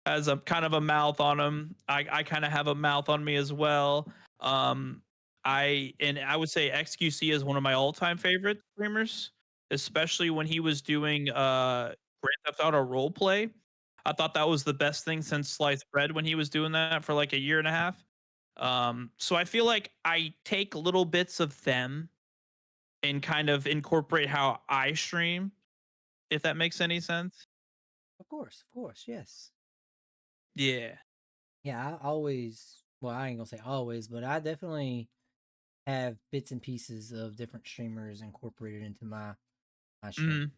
has a kind of a mouth on him. I kind of have a mouth on me as well. Um I would say XQC is one of my all-time favorite streamers, especially when he was doing Grand Theft Auto role play. I thought that was the best thing since sliced bread when he was doing that for like a year and a half. So I feel like I take little bits of them and kind of incorporate how I stream, if that makes any sense. Of course, yes. Yeah. Yeah, I always, well, I ain't gonna say always, but I definitely have bits and pieces of different streamers incorporated into my stream. Mhm.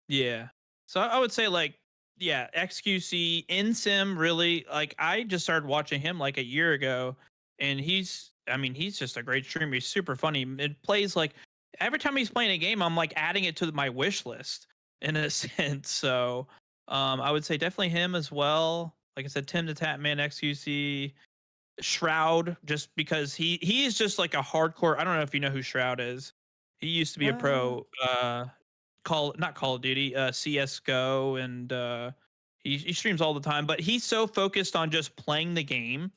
Yeah. So I would say like, yeah, XQC, InSim really like I just started watching him like a year ago, and he's just a great streamer. He's super funny. It plays like every time he's playing a game, I'm like adding it to my wish list in a sense. So I would say definitely him as well. Like I said, Tim the Tatman, XQC, Shroud, just because he is just like a hardcore. I don't know if you know who Shroud is. He used to be a Uh, pro not Call of Duty, CS:GO, and he streams all the time, but he's so focused on just playing the game,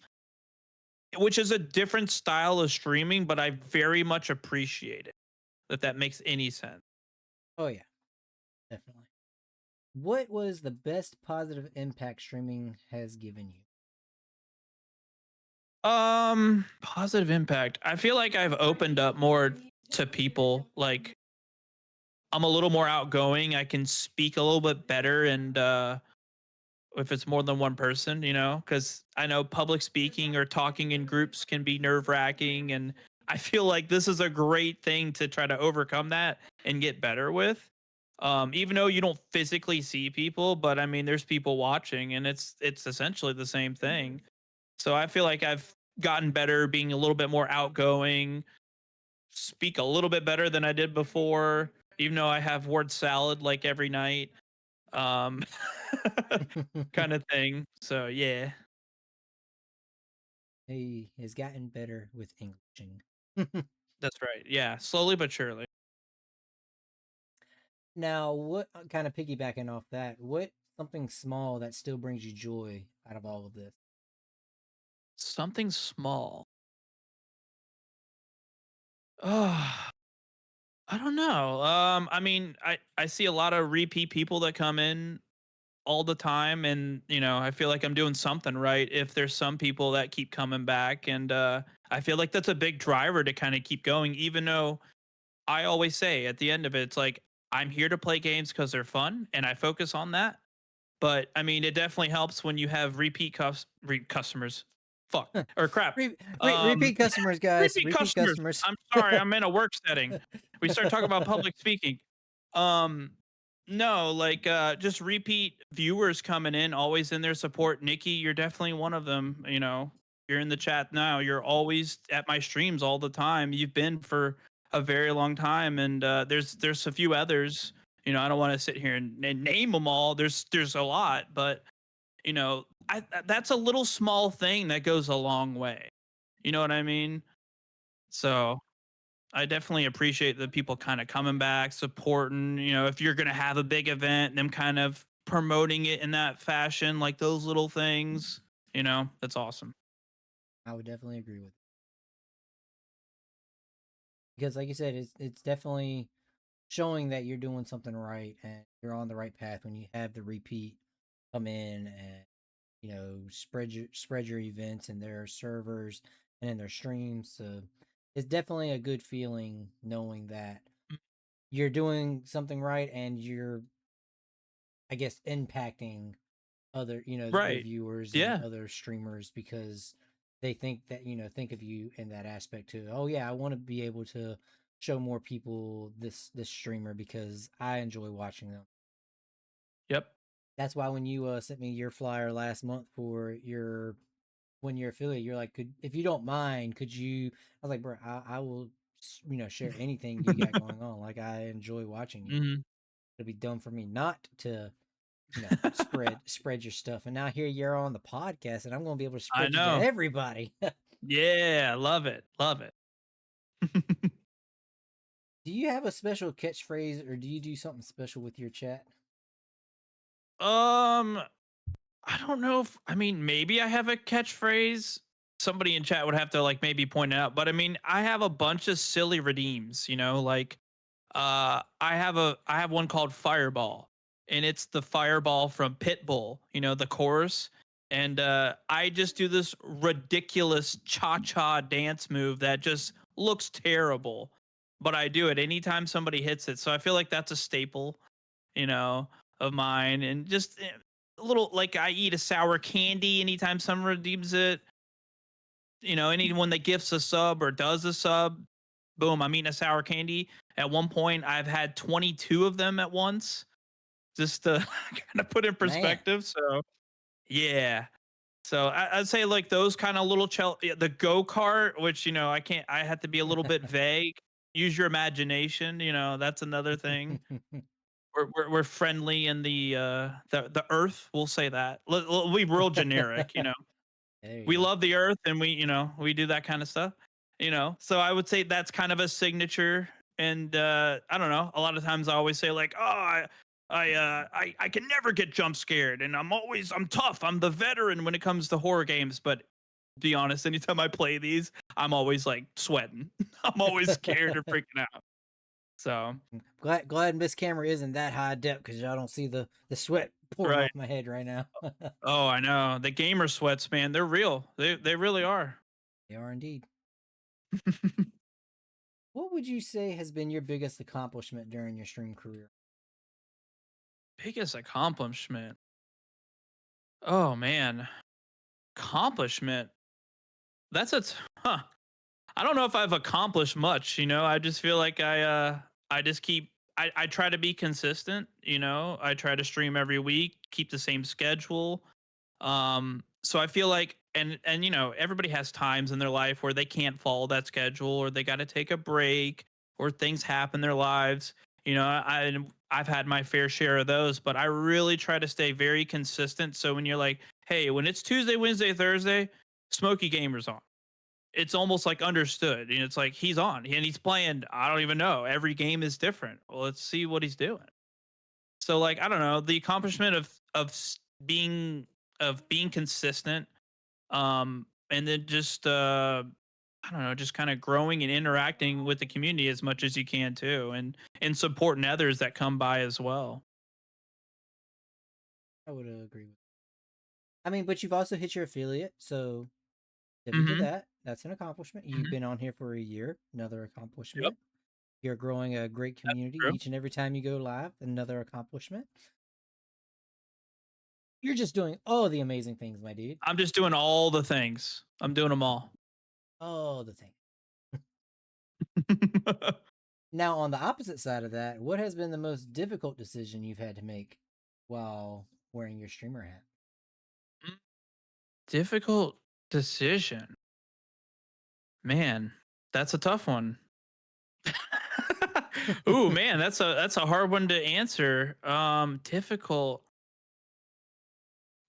which is a different style of streaming, but I very much appreciate it. If that makes any sense. oh yeah, definitely. What was the best positive impact streaming has given you? Positive impact. I feel like I've opened up more to people. Like I'm a little more outgoing. I can speak a little bit better and if it's more than one person, because I know public speaking or talking in groups can be nerve wracking. And I feel like this is a great thing to try to overcome that and get better with. Even though you don't physically see people, but I mean, there's people watching and it's essentially the same thing. So I feel like I've gotten better being a little bit more outgoing, speak a little bit better than I did before, even though I have word salad like every night. Um, kind of thing. So yeah, He has gotten better with Englishing. that's right. Yeah, slowly but surely. Now, what kind of piggybacking off that? What something small that still brings you joy out of all of this? Something small. Oh, I don't know. I mean, I see a lot of repeat people that come in all the time, and I feel like I'm doing something right. If there's some people that keep coming back, and I feel like that's a big driver to kind of keep going, even though I always say at the end of it, it's like I'm here to play games because they're fun, and I focus on that. But I mean, it definitely helps when you have customers. Fuck or crap. Um, Repeat customers, guys. repeat Repeat customers. customers. I'm sorry, I'm in a work setting. We start talking about public speaking. Um, no, like just repeat viewers coming in, always in their support. Nikki, you're definitely one of them. You're in the chat now. You're always at my streams all the time. You've been for a very long time, and there's a few others. I don't want to sit here and name them all. There's a lot, but that's a little small thing that goes a long way. You know what I mean? So I definitely appreciate the people kind of coming back, supporting, if you're going to have a big event, them kind of promoting it in that fashion, like those little things, that's awesome. I would definitely agree with it. Because like you said, it's definitely showing that you're doing something right and you're on the right path when you have the repeat come in and spread your events and their servers and in their streams. So it's definitely a good feeling knowing that Mm. you're doing something right and you're, I guess, impacting other, the Right. viewers and Yeah. other streamers because they think that, think of you in that aspect too. Oh yeah, I want to be able to show more people this streamer because I enjoy watching them. Yep. That's why when you sent me your flyer last month for your when you're affiliate, you're like, could if you don't mind, could you? I was like, bro, I will, share anything you got going on. Like I enjoy watching you. Hmm. It'd be dumb for me not to spread your stuff. And now here you're on the podcast, and I'm going to be able to I spread you to know. everybody. Yeah, love it. Love it. Do you have a special catchphrase, or do you do something special with your chat? um, I don't know if I mean maybe I have a catchphrase. Somebody in chat would have to like maybe point it out, but I mean I have a bunch of silly redeems, like I have one called Fireball, and it's the fireball from Pitbull, the chorus. And I just do this ridiculous cha-cha dance move that just looks terrible, but I do it anytime somebody hits it. So I feel like that's a staple, you know, of mine. And just a little like I eat a sour candy anytime someone redeems it. Anyone that gifts a sub or does a sub, boom, I'm eating a sour candy. At one point, I've had 22 of them at once, just to kind of put in Man, perspective. So, yeah. So I'd say like those kind of little yeah, the go kart, which I can't. I had to be a little bit vague. Use your imagination. That's another thing. We're friendly in the earth. We'll say that. We'll be real generic. there you We go. love the earth, and we do that kind of stuff. So I would say that's kind of a signature. And I don't know, a lot of times I always say like, oh, I can never get jump scared, and I'm tough, I'm the veteran when it comes to horror games. But be honest, anytime I play these, I'm always like sweating. I'm always scared or freaking out. So Glad Miss Camera isn't that high depth, because y'all don't see the sweat pouring right. off my head right now. Oh, I know, the gamer sweats, man, they're real, they really are. They are indeed. What would you say has been your biggest accomplishment during your stream career? Biggest accomplishment, oh man, accomplishment. Huh. I don't know if I've accomplished much, I just feel like I just I try to be consistent, I try to stream every week, keep the same schedule. So I feel like and everybody has times in their life where they can't follow that schedule, or they got to take a break, or things happen in their lives. I've had my fair share of those, but I really try to stay very consistent. So when you're like, hey, when it's Tuesday, Wednesday, Thursday, Smoky Gamer's on, it's almost like understood. And it's like he's on and he's playing. I don't even know. Every game is different. Well, let's see what he's doing. So like I don't know, the accomplishment being being consistent, and then just I don't know, just kind of growing and interacting with the community as much as you can too, and supporting others that come by as well. I would agree with. I mean, but you've also hit your affiliate, so tip you to Mm-hmm. that. That's an accomplishment. You've Mm-hmm. been on here for a year, another Yep, accomplishment. You're growing a great that's community true. each and every time you go live, another accomplishment. You're just doing all the amazing things, my dude. I'm just doing all the things. I'm doing them all. All the things. Now, on the opposite side of that, what has been the most difficult decision you've had to make while wearing your streamer hat? Difficult decision, man. That's a tough one. Ooh, man, that's a hard one to answer. Difficult.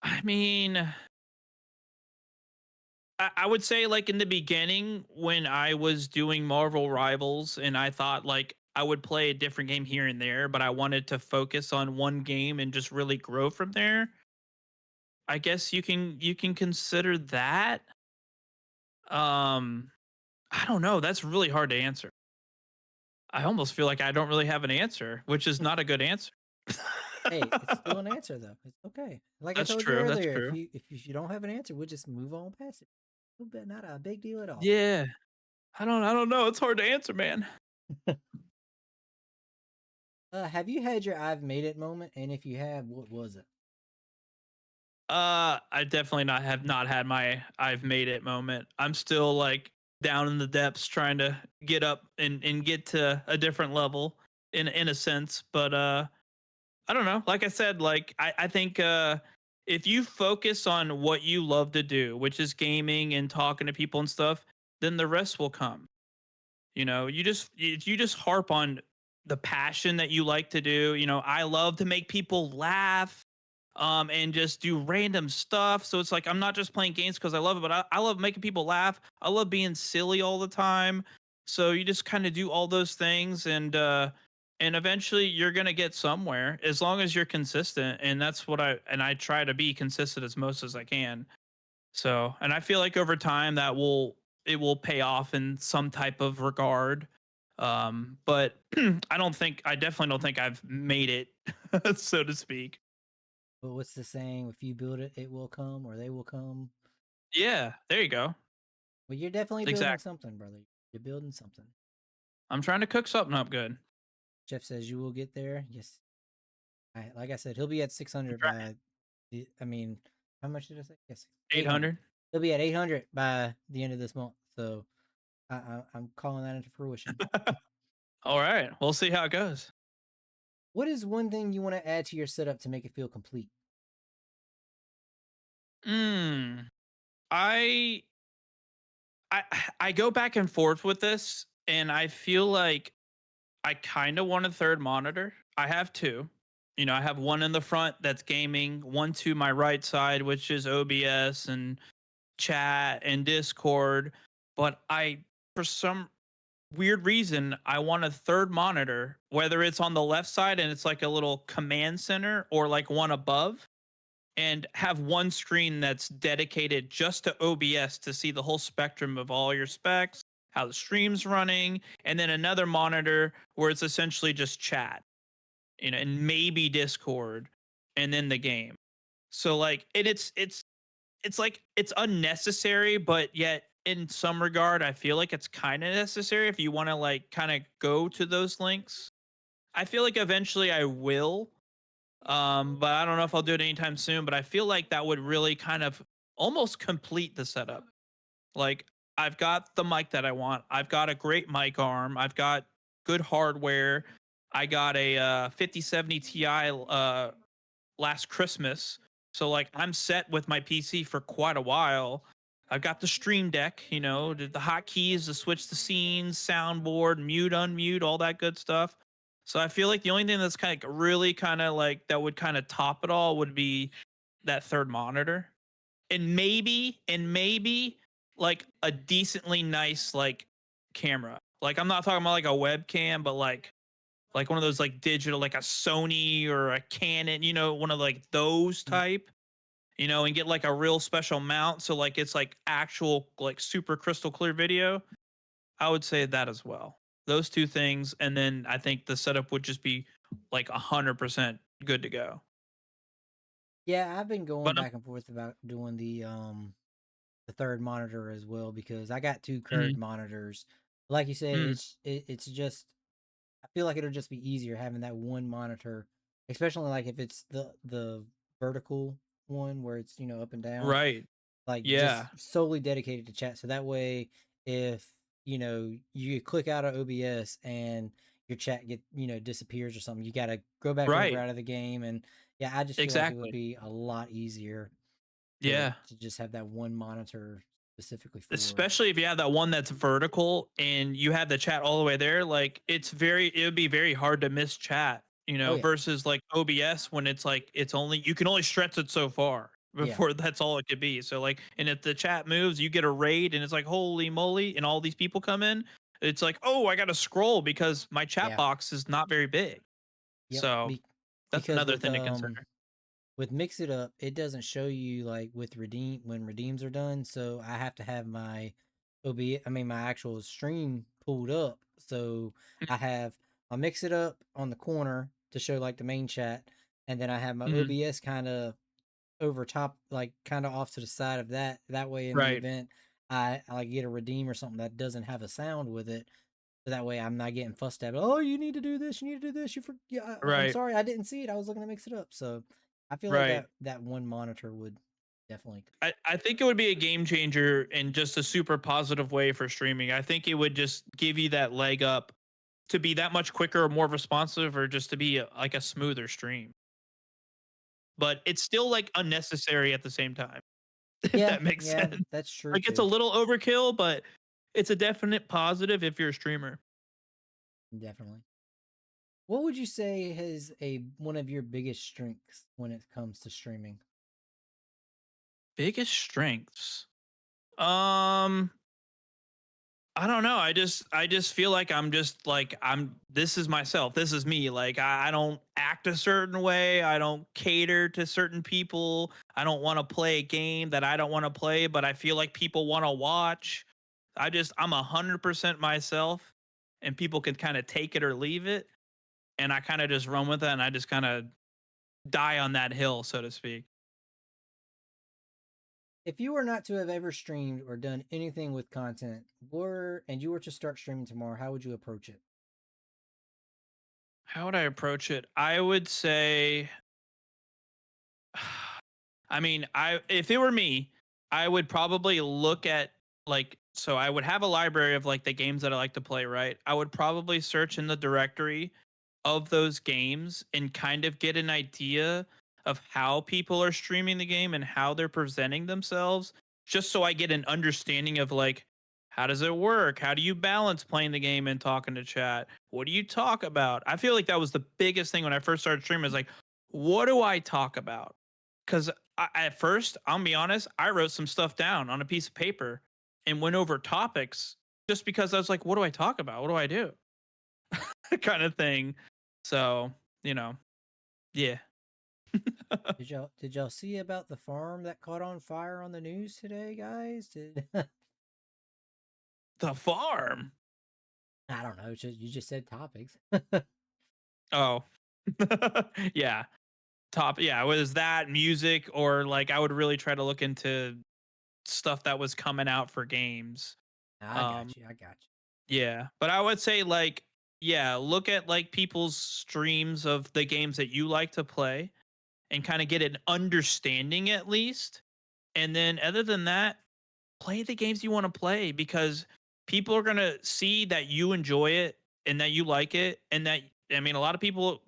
I mean, I would say like in the beginning when I was doing Marvel Rivals, and I thought like I would play a different game here and there, but I wanted to focus on one game and just really grow from there. I guess you can consider that. Um, I don't know. That's really hard to answer. I almost feel like I don't really have an answer, which is not a good answer. Hey, it's still an answer though. It's okay. Like I That's told you true. That's earlier, true. if you don't have an answer, we'll just move on past it. Not a big deal at all. Yeah. I don't know. It's hard to answer, man. Have you had your I've made it moment? And if you have, what was it? I definitely not have not had my I've made it moment. I'm still like down in the depths trying to get up and get to a different level in a sense. But I don't know. Like I said, like I think if you focus on what you love to do, which is gaming and talking to people and stuff, then the rest will come. You just harp on the passion that you like to do. I love to make people laugh. and just do random stuff. So it's like I'm not just playing games because I love it, but I love making people laugh. I love being silly all the time. So you just kind of do all those things, and eventually you're gonna get somewhere as long as you're consistent. And that's what I try to be consistent as most as I can. So, and I feel like over time that will pay off in some type of regard. But I definitely don't think I've made it, so to speak. But what's the saying? If you build it, it will come, or they will come. Yeah, there you go. Well, you're definitely building Exactly. something, brother. You're building something. I'm trying to cook something up good. Jeff says you will get there. Yes. Like I said, he'll be at I'm 600 trying by I mean, how much did I say? Yes, 800. 800. He'll be at 800 by the end of this month. So I'm calling that into fruition. All right, we'll see how it goes. What is one thing you want to add to your setup to make it feel complete? Mm, I I I go back and forth with this, and I feel like I kind of want a third monitor. I have two. I have one in the front that's gaming, one to my right side, which is OBS and chat and Discord. But for some weird reason, I want a third monitor, whether it's on the left side and it's like a little command center or like one above, and have one screen that's dedicated just to OBS to see the whole spectrum of all your specs, how the stream's running, and then another monitor where it's essentially just chat, and maybe Discord, and then the game. So like, and it's like it's unnecessary, but yet in some regard, I feel like it's kind of necessary if you want to like kind of go to those links. I feel like eventually I will, but I don't know if I'll do it anytime soon. But I feel like that would really kind of almost complete the setup. Like I've got the mic that I want. I've got a great mic arm. I've got good hardware. I got a 5070 Ti last Christmas. So like I'm set with my PC for quite a while. I've got the Stream Deck, the hotkeys to switch the scenes, soundboard, mute, unmute, all that good stuff. So I feel like the only thing that's kind of really kind of like that would kind of top it all would be that third monitor. And maybe like a decently nice like camera. Like I'm not talking about like a webcam, but like one of those like digital, like a Sony or a Canon, one of like those Mm. type, and get like a real special mount. So like it's like actual, like super crystal clear video. I would say that as well. Those two things. And then I think the setup would just be like 100% good to go. Yeah, I've been going But back and forth about doing the third monitor as well because I got two curved mm, monitors. Like you said, mm, it's just I feel like it'll just be easier having that one monitor, especially like if it's the vertical one where it's up and down, right. like just Yeah. solely dedicated to chat. So that way, if you click out of OBS and your chat disappears or something, you got to go back over Right. out of the game. And yeah, I just feel like it would Exactly. be a lot easier to Yeah. just have that one monitor specifically for it. Especially if you have that one that's vertical and you have the chat all the way there, like it would be very hard to miss chat, Oh yeah, versus like OBS when it's like you can only stretch it so far yeah, before that's all it could be. So like, and if the chat moves, you get a raid and it's like holy moly, and all these people come in, it's like, oh, I got to scroll because my chat yeah, box is not very big. yep. So that's Because another thing to consider. with Mix It Up, it doesn't show you like with redeem when redeems are done. So I have to have my my actual stream pulled up. So I have my Mix It Up on the corner to show like the main chat, and then I have my Mhm. OBS kind of over top, like kind of off to the side of that. That way, in the Right. event I like get a redeem or something that doesn't have a sound with it, so that way I'm not getting fussed at. Oh, you need to do this. You need to do this. Yeah, I'm Right. sorry, I didn't see it. I was looking to mix it up. So I feel like Right. that one monitor would definitely. I think it would be a game changer in just a super positive way for streaming. I think it would just give you that leg up to be that much quicker or more responsive, or just to be like a smoother stream. But it's still like unnecessary at the same time, if Yeah, that makes yeah, sense. that's true Like it's a too. little overkill, but it's a definite positive if you're a streamer. Definitely. What would you say is a one of your biggest strengths when it comes to streaming? Biggest strengths. Um, I don't know. I just feel like I'm just like this is myself. This is me. Like I don't act a certain way. I don't cater to certain people. I don't want to play a game that I don't want to play, but I feel like people want to watch. I'm 100% myself, and people can kind of take it or leave it. And I kind of just run with it, and I just kind of die on that hill, so to speak. If you were not to have ever streamed or done anything with content, and you were to start streaming tomorrow, how would you approach it? How would I approach it? I would say I mean, I if it were me, I would probably look at like so I would have a library of like the games that I like to play, right? I would probably search in the directory of those games and kind of get an idea of how people are streaming the game and how they're presenting themselves, just so I get an understanding of like how does it work? How do you balance playing the game and talking to chat? What do you talk about? I feel like that was the biggest thing when I first started streaming is like, what do I talk about? Because at first, I'll be honest, I wrote some stuff down on a piece of paper and went over topics just because I was like, what do I talk about? What do I do? Kind of thing. So, you know, yeah. Did y'all see about the farm that caught on fire on the news today, guys? Did The farm. I don't know, you just said topics. Oh, yeah. Top. Yeah. Was that music or like I would really try to look into stuff that was coming out for games. I Um, got you. I got you. yeah. But I would say like, yeah, look at like people's streams of the games that you like to play and kind of get an understanding at least. And then other than that, play the games you want to play because people are going to see that you enjoy it and that you like it and that I mean a lot of people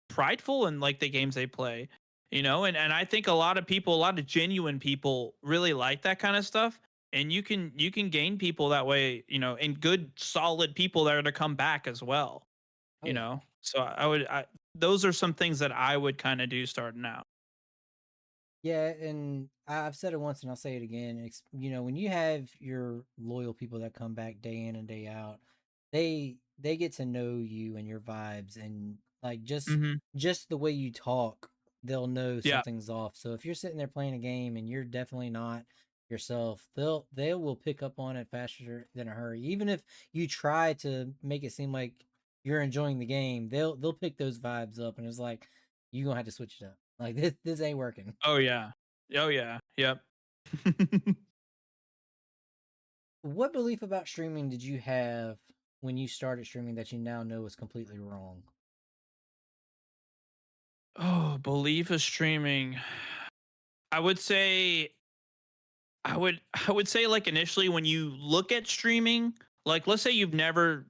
prideful in like the games they play, you know, and I think a lot of people, a lot of genuine people really like that kind of stuff and you can gain people that way, you know, and good solid people that are to come back as well, Oh you yeah. know. So I those are some things that I would kind of do starting out. Yeah, and I've said it once and I'll say it again. When you have your loyal people that come back day in and day out, they get to know you and your vibes and like Mhm. just the way you talk, they'll know Yeah. something's off. So if you're sitting there playing a game and you're definitely not yourself, they will pick up on it faster than a hurry. Even if you try to make it seem like you're enjoying the game, they'll pick those vibes up and it's like you're gonna have to switch it up. Like this ain't working. Oh yeah. Oh yeah. Yep. What belief about streaming did you have when you started streaming that you now know is completely wrong? Oh, belief of streaming. I would say I would say like initially when you look at streaming, like let's say you've never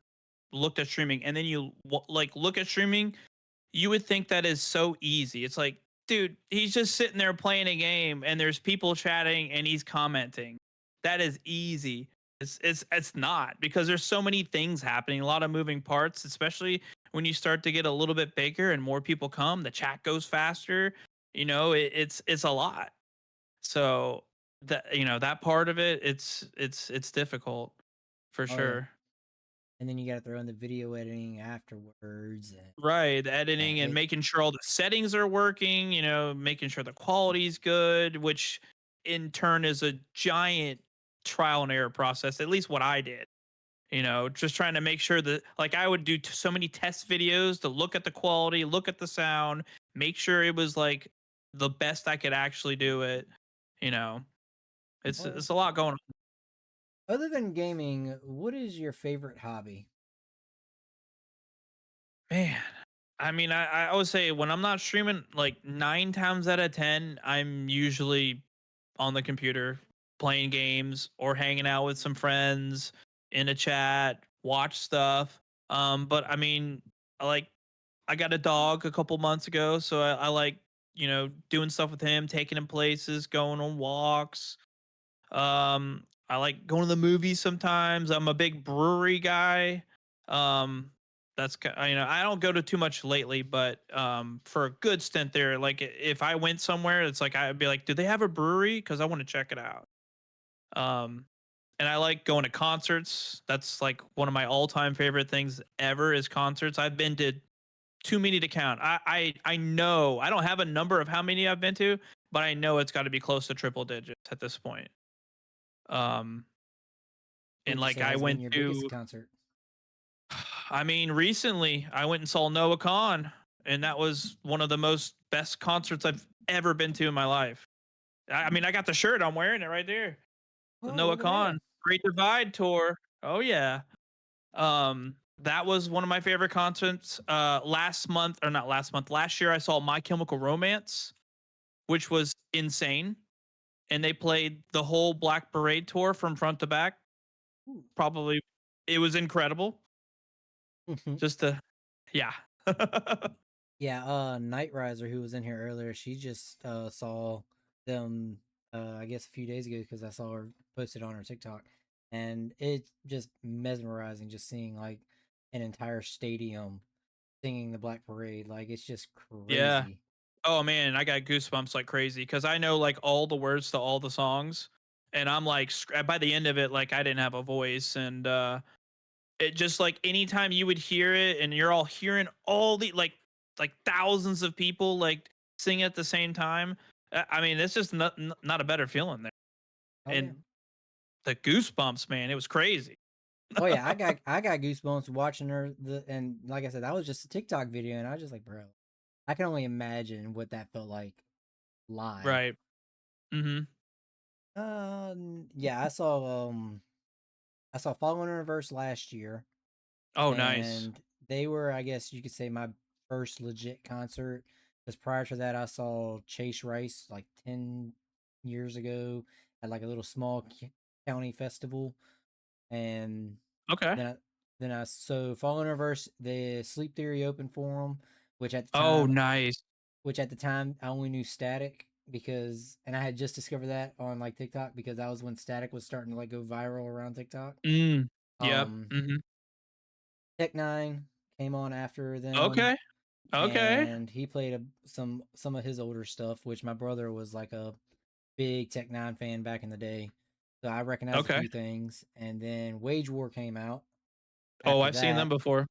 looked at streaming and then you like look at streaming, you would think that is so easy. It's like, dude, he's just sitting there playing a game and there's people chatting and he's commenting. That is easy. It's not because there's so many things happening, a lot of moving parts, especially when you start to get a little bit bigger and more people come, the chat goes faster. You know, it's a lot. So that you know that part of it, it's difficult for Oh yeah. sure. And then you got to throw in the video editing afterwards. And Right, the yeah, editing and making sure all the settings are working, you know, making sure the quality's good, which in turn is a giant trial and error process. At least what I did, you know, just trying to make sure that like I would do so many test videos to look at the quality, look at the sound, make sure it was like the best I could actually do it. You know, it's oh, yeah. it's a lot going on. Other than gaming, what is your favorite hobby? Man, I mean, I would say when I'm not streaming, like 9 times out of 10, I'm usually on the computer playing games or hanging out with some friends in a chat, watch stuff. But I mean, I like I got a dog a couple months ago, so I like doing stuff with him, taking him places, going on walks. I like going to the movies sometimes. I'm a big brewery guy. Um, I don't go to too much lately, but for a good stint there, like if I went somewhere, it's like I'd be like, do they have a brewery? Because I want to check it out. Um, and I like going to concerts. That's like one of my all-time favorite things ever is concerts. I've been to too many to count. I know I don't have a number of how many I've been to, but I know it's got to be close to triple digits at this point. Um, Who and would you like say I has been went your biggest to, concert? I mean, recently I went and saw Noah Khan, and that was one of the most best concerts I've ever been to in my life. I mean, I got the shirt. I'm wearing it right there. The Oh, Noah look at that. Khan Great Divide tour. Oh yeah. That was one of my favorite concerts. Last month, or not last month, last year I saw My Chemical Romance, which was insane. And they played the whole Black Parade tour from front to back. Ooh. Probably it was incredible. Just to yeah. Yeah, Night Riser, who was in here earlier, she just saw them I guess a few days ago because I saw her posted on her TikTok. And it's just mesmerizing just seeing like an entire stadium singing the Black Parade. Like it's just Yeah. crazy. Oh man, I got goosebumps like crazy because I know like all the words to all the songs, and I'm like by the end of it, like I didn't have a voice, and it just like anytime you would hear it, and you're all hearing all the like thousands of people like sing at the same time. I mean, it's just not a better feeling there, Oh yeah. and the goosebumps, man, it was crazy. Oh yeah, I got goosebumps watching her and like I said, that was just a TikTok video and I was just like, bro, I can only imagine what that felt like live. Right. Mm-hmm. Yeah, I saw Fallen Universe last year, Oh, nice. and they were, I guess you could say, my first legit concert. Because prior to that, I saw Chase Rice like 10 years ago at like a little small county festival, and Okay. then I, so Fallen Universe, the Sleep Theory opened for them, which at the Oh, time nice. I only knew Static because, and I had just discovered that on like TikTok because that was when Static was starting to like go viral around TikTok. Mm. Yep. Um, Mm-hmm. Tech Nine came on after them, Okay. Okay. and he played some of his older stuff, which my brother was like a big Tech Nine fan back in the day, so I recognized a Okay. few things. And then Wage War came out Oh, after I've seen them that. before.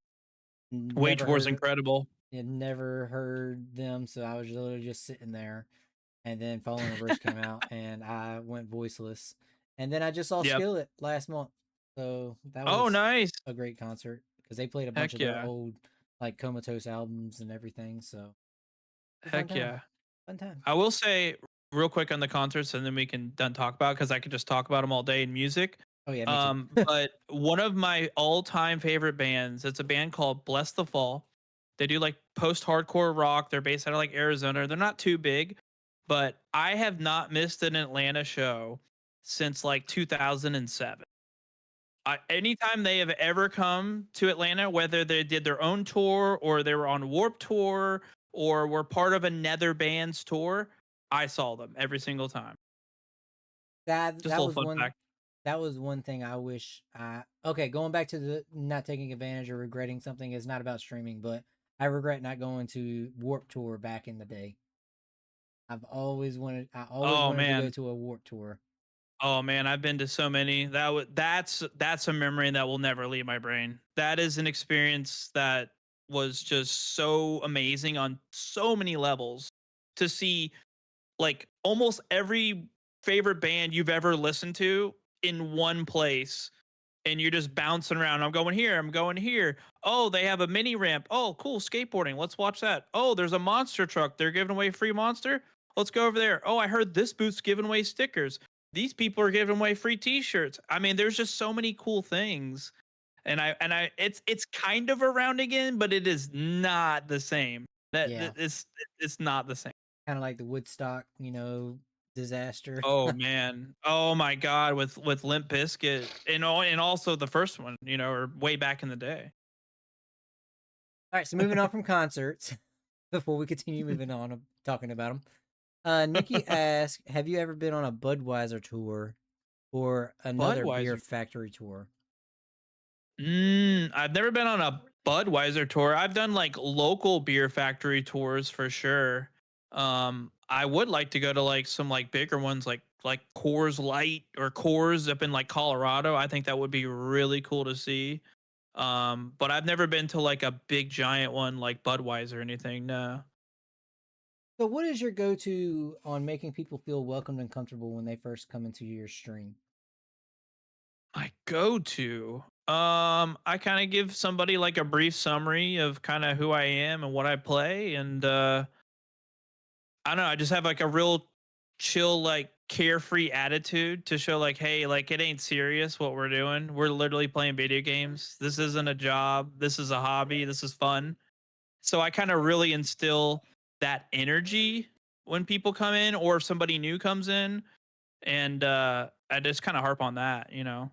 Wage Never War's heard incredible. had never heard them, so I was literally just sitting there. And then Fallen Reverse came out, and I went voiceless. And then I just saw Yep. Skillet last month, so that Oh, was nice. a great concert because they played a bunch Heck of their yeah. old like Comatose albums and everything. So a fun Heck time, yeah. fun time. I will say real quick on the concerts, and then we can done talk about because I could just talk about them all day in music. Oh yeah, me too. But one of my all-time favorite bands, it's a band called Bless the Fall. They do like post-hardcore rock. They're based out of like Arizona. They're not too big, but I have not missed an Atlanta show since like 2007. Anytime they have ever come to Atlanta, whether they did their own tour or they were on Warp Tour or were part of another band's tour, I saw them every single time. that Just a that little was fun one fact. that was one thing I wish I okay, going back to the not taking advantage or regretting something is not about streaming, but I regret not going to Warp Tour back in the day. I always Oh wanted to go man. to a Warp Tour. Oh man, I've been to so many. That's a memory that will never leave my brain. That is an experience that was just so amazing on so many levels to see like almost every favorite band you've ever listened to in one place, and you're just bouncing around. I'm going here, I'm going here. Oh, they have a mini ramp. Oh, cool, skateboarding. Let's watch that. Oh, there's a monster truck. They're giving away free monster. Let's go over there. Oh, I heard this booth's giving away stickers. These people are giving away free t-shirts. I mean, there's just so many cool things. And I it's kind of around again, but it is not the same. Yeah, It's not the same. kind of like the Woodstock, disaster. Oh man. Oh my god, with Limp Bizkit and also the first one, or way back in the day. All right, so moving on from concerts, before we continue moving on talking about them, Nikki asked, "Have you ever been on a Budweiser tour or another beer Budweiser. factory tour?" I've never been on a Budweiser tour. I've done like local beer factory tours for sure. I would like to go to like some like bigger ones like Coors Light or Coors up in like Colorado. I think that would be really cool to see. But I've never been to like a big giant one like Budweiser or anything. No. So, what is your go-to on making people feel welcomed and comfortable when they first come into your stream? My go-to. I kind of give somebody like a brief summary of kind of who I am and what I play, and I don't know. I just have like a real chill, like carefree attitude to show like, hey, like it ain't serious what we're doing. We're literally playing video games. This isn't a job. This is a hobby. This is fun. So I kind of really instill that energy when people come in or if somebody new comes in, and I just kind of harp on that, you know.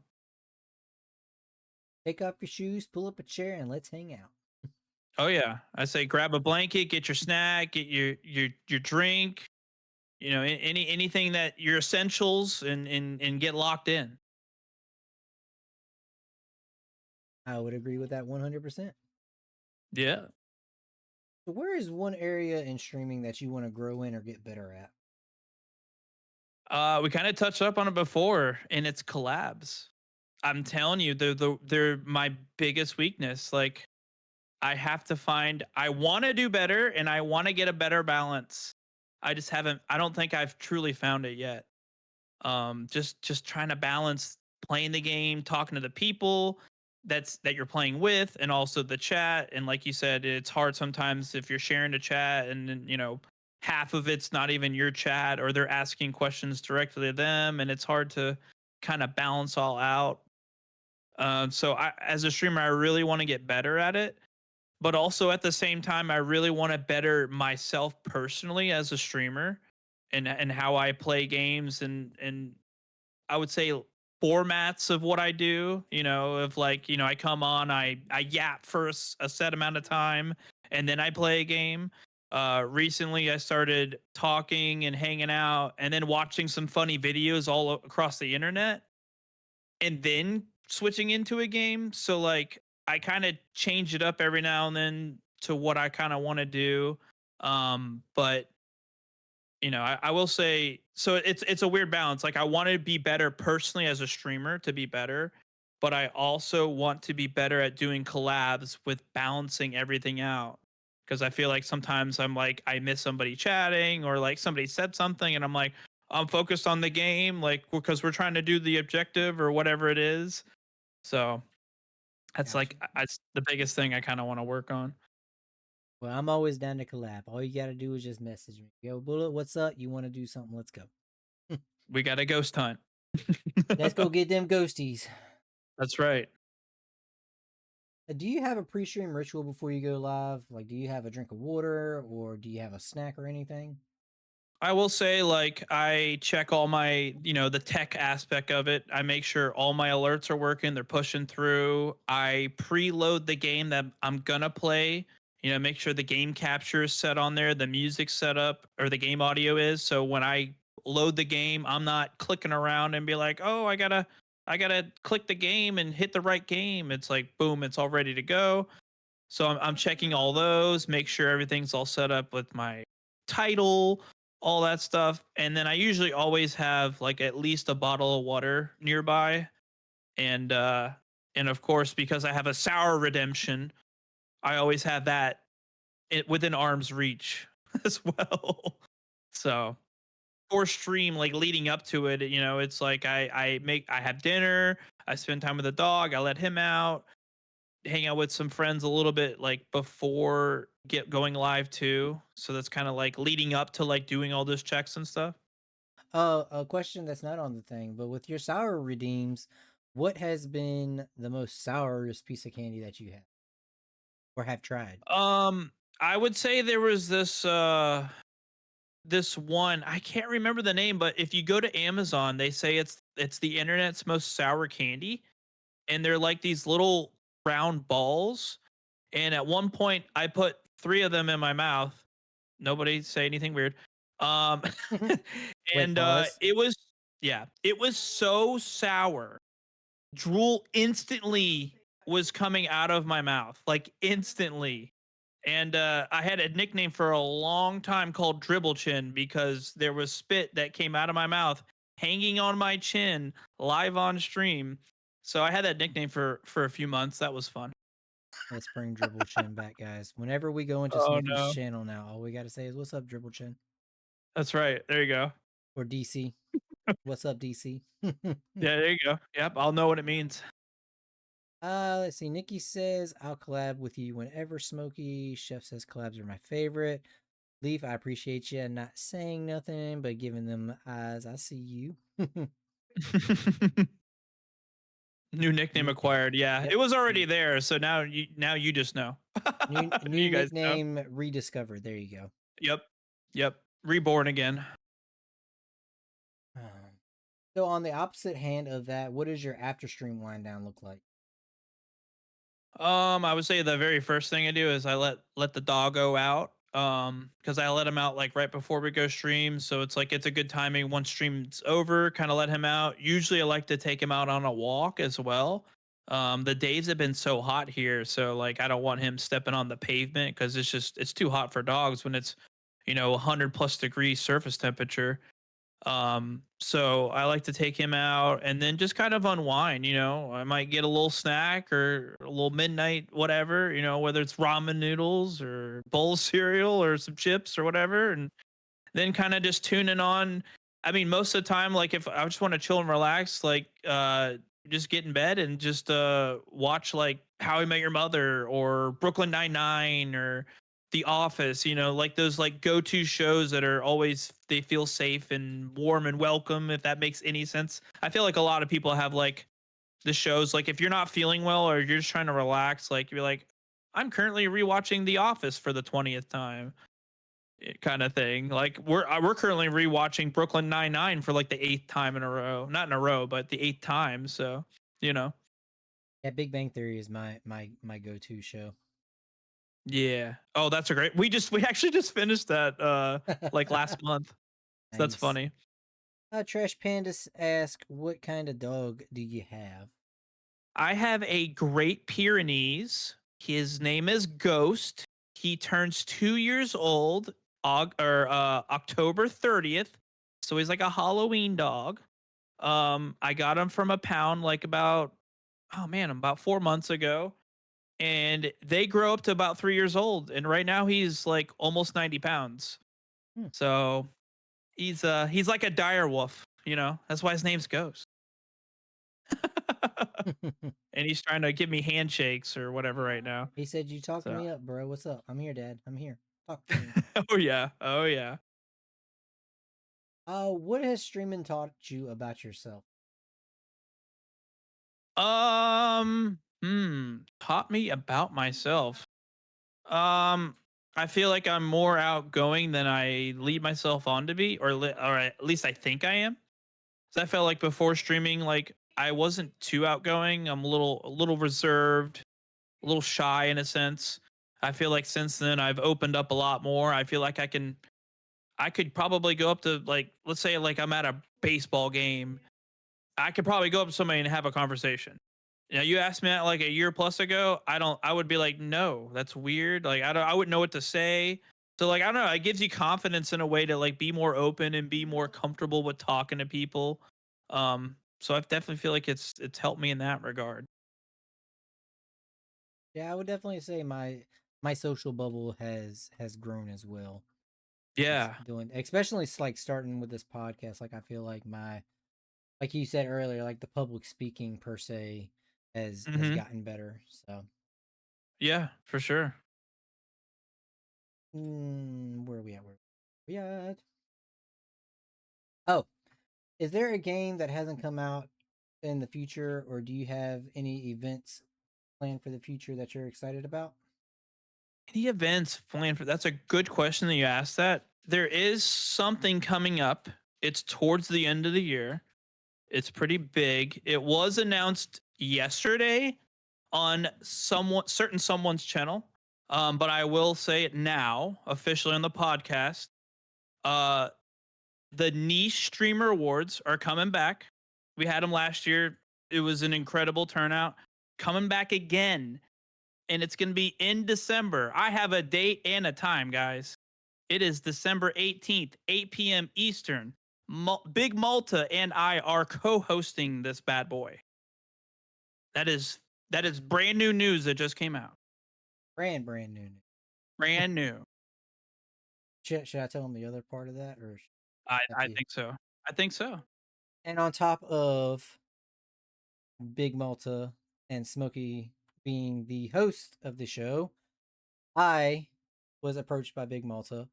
Take off your shoes, pull up a chair, and let's hang out. Oh yeah, I say grab a blanket, get your snack, get your drink, you know, anything that your essentials, and get locked in. I would agree with that 100%. Yeah. So, where is one area in streaming that you want to grow in or get better at? We kind of touched up on it before, and it's collabs. I'm telling you, they're my biggest weakness. Like I have to find. I want to do better, and I want to get a better balance. I just haven't. I don't think I've truly found it yet. Just trying to balance playing the game, talking to the people that you're playing with, and also the chat. And like you said, it's hard sometimes if you're sharing the chat and then, you know, half of it's not even your chat or they're asking questions directly to them, and it's hard to kind of balance all out. So I, as a streamer, I really want to get better at it, but also at the same time, I really want to better myself personally as a streamer, and how I play games, and I would say formats of what I do, you know, of like, you know, I come on, I yap for a set amount of time and then I play a game. Recently I started talking and hanging out and then watching some funny videos all across the internet and then switching into a game. So like I kind of change it up every now and then to what I kind of want to do. But you know, I will say so it's a weird balance. Like I want to be better personally as a streamer to be better, but I also want to be better at doing collabs with balancing everything out. Because I feel like sometimes I'm like I miss somebody chatting or like somebody said something and I'm like I'm focused on the game like because we're trying to do the objective or whatever it is. So that's Gotcha. like that's the biggest thing I kind of want to work on. Well, I'm always down to collab. All you got to do is just message me. Yo, Bullet, what's up? You want to do something? Let's go. We got a ghost hunt. Let's go get them ghosties. That's right. Do you have a pre-stream ritual before you go live? Like, do you have a drink of water or do you have a snack or anything? I will say, like, I check all my, you know, the tech aspect of it. I make sure all my alerts are working, they're pushing through. I preload the game that I'm gonna play, you know, make sure the game capture is set on there, the music set up, or the game audio is. So when I load the game, I'm not clicking around and be like, oh, I gotta click the game and hit the right game. It's like, boom, it's all ready to go. So I'm checking all those, make sure everything's all set up with my title, all that stuff. And then I usually always have like at least a bottle of water nearby. And and of course, because I have a sour redemption, I always have that within arm's reach as well. So for stream, like leading up to it, you know, it's like I have dinner, I spend time with the dog, I let him out, hang out with some friends a little bit like before get going live too. So that's kind of like leading up to like doing all those checks and stuff. A question that's not on the thing, but with your sour redeems, what has been the most sourest piece of candy that you have or have tried? Um, I would say there was this one, I can't remember the name, but if you go to Amazon, they say it's the internet's most sour candy, and they're like these little round balls. And at one point, I put three of them in my mouth. Nobody say anything weird. Um, Wait, and pause. it was yeah, it was so sour. Drool instantly was coming out of my mouth like instantly. And I had a nickname for a long time called Dribble Chin because there was spit that came out of my mouth hanging on my chin live on stream. So I had that nickname for a few months. That was fun. Let's bring Dribble Chin back, guys. Whenever we go into Oh Smokey's no. channel now, all we got to say is, "What's up, Dribble Chin?" That's right. There you go. Or DC. "What's up, DC?" Yeah, there you go. Yep, I'll know what it means. Let's see. Nikki says, "I'll collab with you whenever." Smokey Chef says, "Collabs are my favorite." Leaf, I appreciate you not saying nothing, but giving them eyes. I see you. New nickname New, acquired. Yeah, yep. it was already there. So now you just know. New You guys know. nickname rediscovered. There you go. Yep. Yep. Reborn again. So on the opposite hand of that, what does your after stream wind down look like? I would say the very first thing I do is I let the doggo out. Because I let him out like right before we go stream, so it's like it's a good timing. Once stream's over, kind of let him out. Usually, I like to take him out on a walk as well. The days have been so hot here, so like I don't want him stepping on the pavement because it's too hot for dogs when it's 100 plus degrees surface temperature. So I like to take him out and then just kind of unwind. I might get a little snack or a little midnight, whatever, whether it's ramen noodles or bowl of cereal or some chips or whatever. And then kind of just tuning on. I mean, most of the time, like if I just want to chill and relax, like just get in bed and just watch like How I Met Your Mother or Brooklyn Nine-Nine or The Office, like those like go-to shows that are always they feel safe and warm and welcome, if that makes any sense. I feel like a lot of people have like the shows like if you're not feeling well or you're just trying to relax, like you're like, I'm currently rewatching The Office for the 20th time kind of thing. Like we're currently rewatching Brooklyn Nine-Nine for like the eighth time in a row. Not in a row, but the eighth time. So, you know. Yeah, Big Bang Theory is my go-to show. Yeah. Oh, that's a great. We actually just finished that like last month. So that's Nice. funny. Trash Pandas ask, "What kind of dog do you have?" I have a Great Pyrenees. His name is Ghost. He turns 2 years old October 30th. So he's like a Halloween dog. I got him from a pound like about 4 months ago. And they grow up to about 3 years old. And right now he's like almost 90 pounds. Hmm. So he's like a dire wolf, That's why his name's Ghost. And he's trying to give me handshakes or whatever right now. He said, "You talking So me up, bro. What's up? I'm here, Dad. I'm here. Talk to me." oh yeah. Oh yeah. What has streaming taught you about yourself? Taught me about myself. Um, I feel like I'm more outgoing than I lead myself on to be, or at least I think I am. So I felt like before streaming, like I wasn't too outgoing. I'm a little reserved, a little shy in a sense. I feel like since then I've opened up a lot more. I feel like I could probably go up to like, let's say like I'm at a baseball game. I could probably go up to somebody and have a conversation. You asked me that like a year plus ago. I would be like, no, that's weird. Like, I wouldn't know what to say. So like, I don't know. It gives you confidence in a way to like be more open and be more comfortable with talking to people. So I definitely feel like it's helped me in that regard. Yeah, I would definitely say my social bubble has grown as well. It's Yeah. doing, especially like starting with this podcast. Like I feel like like you said earlier, like the public speaking per se has Mm-hmm. gotten better. So, Yeah, for sure. where are we at? Where are we at? Oh, is there a game that hasn't come out in the future, or do you have any events planned for the future that you're excited about? Any events planned for that's a good question that you asked that. There is something coming up. It's towards the end of the year. It's pretty big. It was announced yesterday on someone's channel. But I will say it now, officially on the podcast. Uh the niche streamer awards are coming back. We had them last year. It was an incredible turnout. coming back again, and it's gonna be in December. I have a date and a time, guys. It is December 18th, 8 p.m. Eastern. Big Malta and I are co-hosting this bad boy. That is that is brand new news that just came out. Brand new. Brand new. Should I tell him the other part of that, or I think so. I think so. and on top of Big Malta and Smokey being the host of the show, I was approached by Big Malta.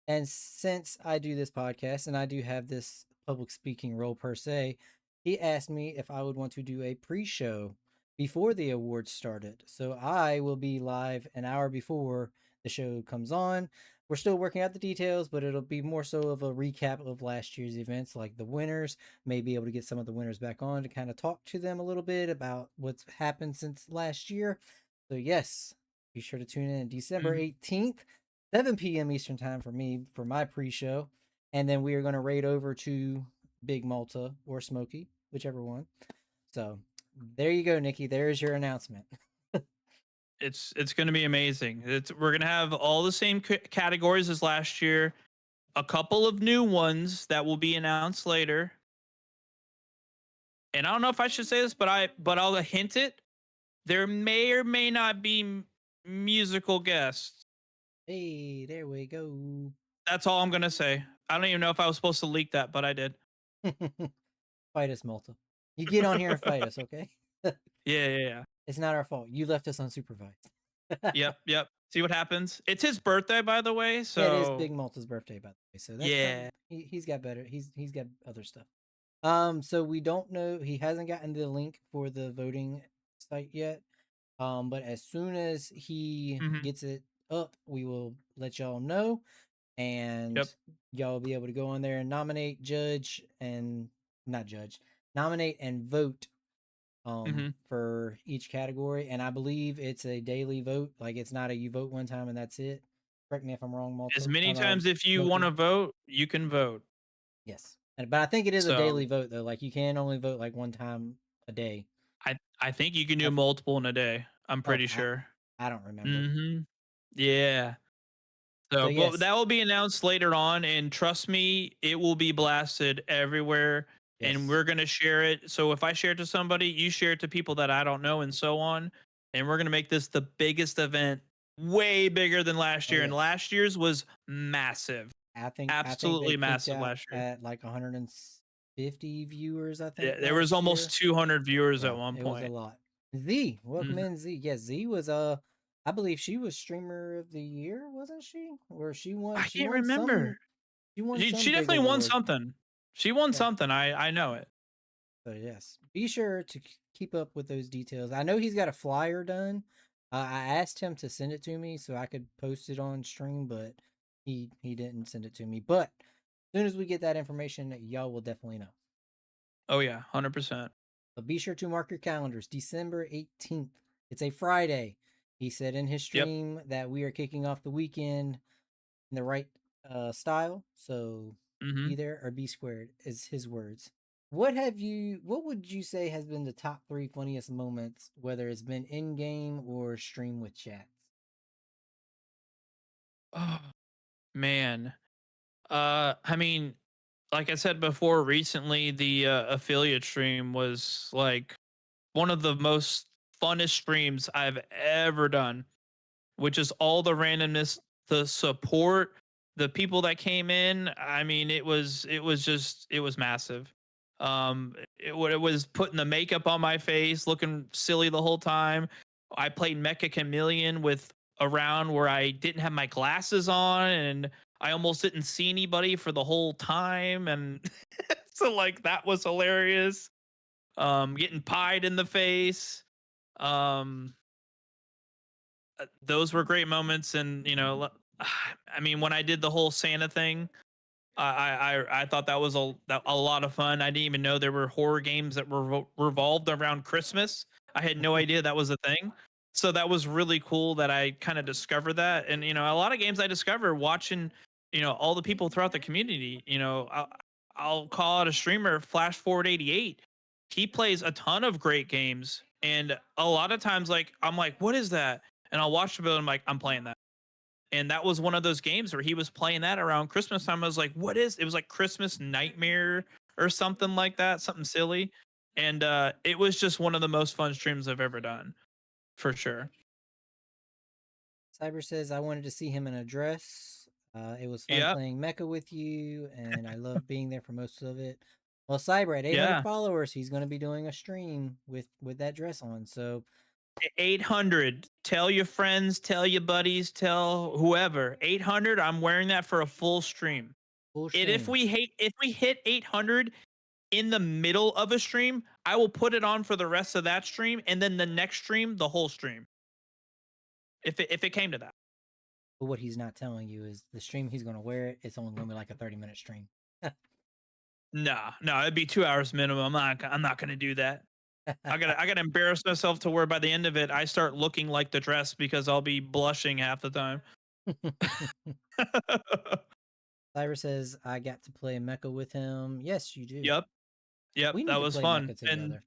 And since I do this podcast and I do have this public speaking role per se, he asked me if I would want to do a pre show before the awards started. So I will be live an hour before the show comes on. We're still working out the details, but it'll be more so of a recap of last year's events, like the winners. May be able to get some of the winners back on to kind of talk to them a little bit about what's happened since last year. So, yes, be sure to tune in December Mhm. 18th. 7 p.m. Eastern time for me for my pre-show, and then we are going to raid over to Big Malta or Smokey, whichever one. So there you go, Nikki. There's your announcement. It's going to be amazing. We're going to have all the same categories as last year. A couple of new ones that will be announced later. And I don't know if I should say this, but I'll hint it. There may or may not be musical guests. Hey, there we go. That's all I'm going to say. I don't even know if I was supposed to leak that, but I did. Fight us, Malta. You get on here and fight us, okay? Yeah. It's not our fault. You left us unsupervised. Yep. See what happens? It's his birthday, by the way. Yeah, it is So Big Malta's birthday, by the way. So that's yeah. he's got better. He's got other stuff. So we don't know. He hasn't gotten the link for the voting site yet. But as soon as he Mhm. gets it up, we will let y'all know, and Yep. y'all will be able to go on there and nominate, nominate and vote Mhm. for each category. And I believe it's a daily vote. Like it's not a you vote one time and that's it. Correct me if I'm wrong, As Malta. many times if you want Smokey. to vote, you can vote. Yes. But I think it is a So daily vote though. Like you can only vote like one time a day. I think you can do If, multiple in a day. I'm pretty okay, sure. I don't remember. Mhm. Yeah. So So, but yes, that will be announced later on, and trust me, it will be blasted everywhere, and yes. we're gonna share it. So if I share it to somebody, you share it to people that I don't know, and so on. And we're gonna make this the biggest event, way bigger than last Oh year. And yes. last year's was massive, I think they absolutely peaked massive out last year. at like 150 viewers, I think, There was last almost year. 200 viewers at Yeah, one it was a point. lot. Z, welcome Mhm. in, Z. Yes, Z was I believe she was streamer of the year, wasn't she? Or I she can't won remember. some She big definitely won award. something. She won Yeah. something. I know it. So yes, be sure to keep up with those details. I know he's got a flyer done. I asked him to send it to me so I could post it on stream, but he didn't send it to me. But as soon as we get that information, y'all will definitely know. Oh yeah, 100%. But be sure to mark your calendars. December 18th. It's a Friday. He said in his Yep. stream that we are kicking off the weekend in the right style. So be Mhm. there or be squared is his words. What would you say has been the top 3 funniest moments, whether it's been in game or stream with chats? Oh, man. I mean, like I said before, recently the affiliate stream was like one of the most funnest streams I've ever done, which is all the randomness, the support, the people that came in. I mean, it was massive. It was putting the makeup on my face, looking silly the whole time. I played Mecha Chameleon with a round where I didn't have my glasses on and I almost didn't see anybody for the whole time, and so like that was hilarious. Getting pied in the face. Um, those were great moments, and I mean, when I did the whole Santa thing, I thought that was a lot of fun. I didn't even know there were horror games that were revolved around Christmas. I had no idea that was a thing. So that was really cool that I kind of discovered that. And a lot of games I discovered watching, all the people throughout the community. I'll call out a streamer, Flash Forward 88. He plays a ton of great games, And a lot of times, like I'm like, what is that? And I'll watch the bill and I'm like, I'm playing that. And that was one of those games where he was playing that around Christmas time. I was like, what is it? Was like Christmas Nightmare or something like that, something silly. And it was just one of the most fun streams I've ever done, for sure. Cyber says, I wanted to see him in a dress. It was fun Yep. playing Mecha with you, and I loved being there for most of it. Well, Cyber at 800 Yeah. followers, he's going to be doing a stream with that dress on. So 800. Tell your friends, tell your buddies, tell whoever. 800. I'm wearing that for a full stream. full And stream. if we hit 800 in the middle of a stream, I will put it on for the rest of that stream, and then the next stream, the whole stream. If it came to that. But what he's not telling you is the stream he's going to wear it. It's only going to be like a 30-minute stream. Nah, no, it'd be 2 hours minimum. I'm not gonna do that. I gotta embarrass myself to where by the end of it, I start looking like the dress because I'll be blushing half the time. Cyber says, I got to play Mecha with him. Yes, you do. Yep, yep, We that need to was play fun, Mecha together.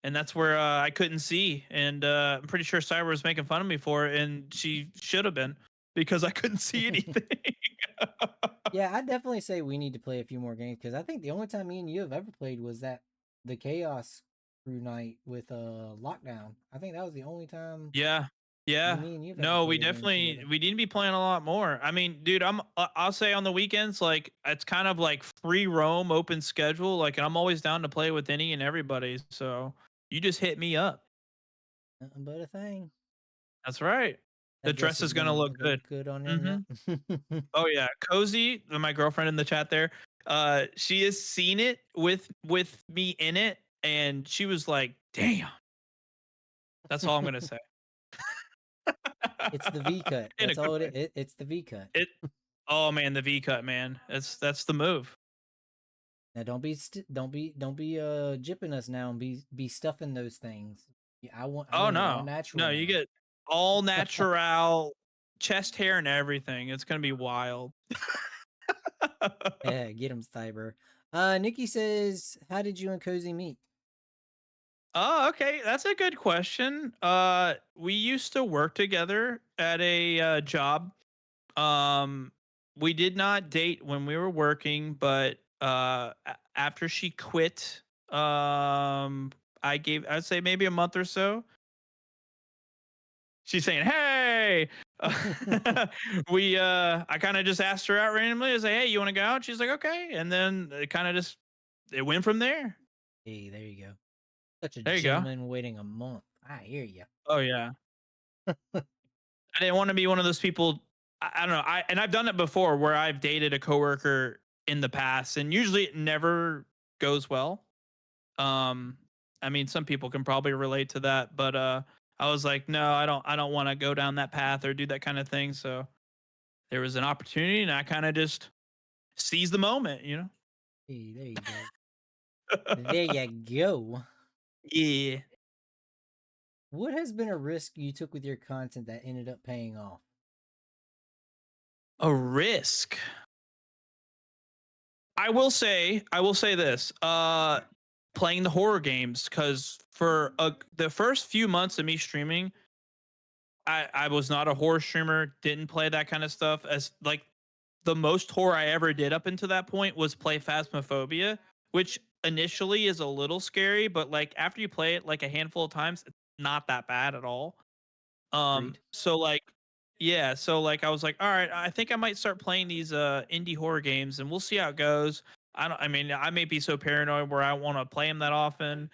and that's where I couldn't see, and I'm pretty sure Cyber was making fun of me for it, and she should have been because I couldn't see anything. Yeah, I definitely say we need to play a few more games because I think the only time me and you have ever played was the Chaos Crew night with Lockdown. I think that was the only time Yeah. Yeah. me and you've ever No, we played a game definitely together. we need to be playing a lot more. I mean, dude, I'll say on the weekends like it's kind of like free roam, open schedule. Like I'm always down to play with any and everybody. So you just hit me up. Nothing but a thing. That's right. The That dress dress is is gonna gonna look look good. good on him. Hmm. Yep. Oh yeah, Cozy, my girlfriend in the chat there. She has seen it with me in it, and she was like, "Damn." That's all I'm gonna say. It's the V cut. In a That's good all way. it's the V cut. It. Oh man, the V cut, man. That's the move. Now don't be jipping us now and be stuffing those things. Yeah, I Oh want it all no, natural no, you now. get all natural chest hair and everything. It's gonna be wild. Yeah, get him, Cyber. Nikki says, how did you and Cozy meet? Oh, okay, that's a good question. We used to work together at a job. Um, we did not date when we were working, but after she quit, I'd say maybe a month or so. She's saying, "Hey," we I kind of just asked her out randomly. I was like, "Hey, you want to go out?" She's like, "Okay," and then it kind of just it went from there. Hey, there you go. Such a There you go. gentleman waiting a month. I hear you. Oh yeah. I didn't want to be one of those people. I don't know. I've done it before where I've dated a coworker in the past, and usually it never goes well. Um, I mean, some people can probably relate to that, but I was like, no, I don't want to go down that path or do that kind of thing. So there was an opportunity, and I kind of just seized the moment, you know. Hey, there you go. There you go. Yeah. What has been a risk you took with your content that ended up paying off? A risk. I will say this. Playing the horror games cuz for the first few months of me streaming, I was not a horror streamer, didn't play that kind of stuff as like the most horror I ever did up until that point was play Phasmophobia, which initially is a little scary, but like after you play it like a handful of times, it's not that bad at all. Agreed. So like yeah, so like I was like, all right, I think I might start playing these indie horror games and we'll see how it goes. I mean, I may be so paranoid where I want to play them that often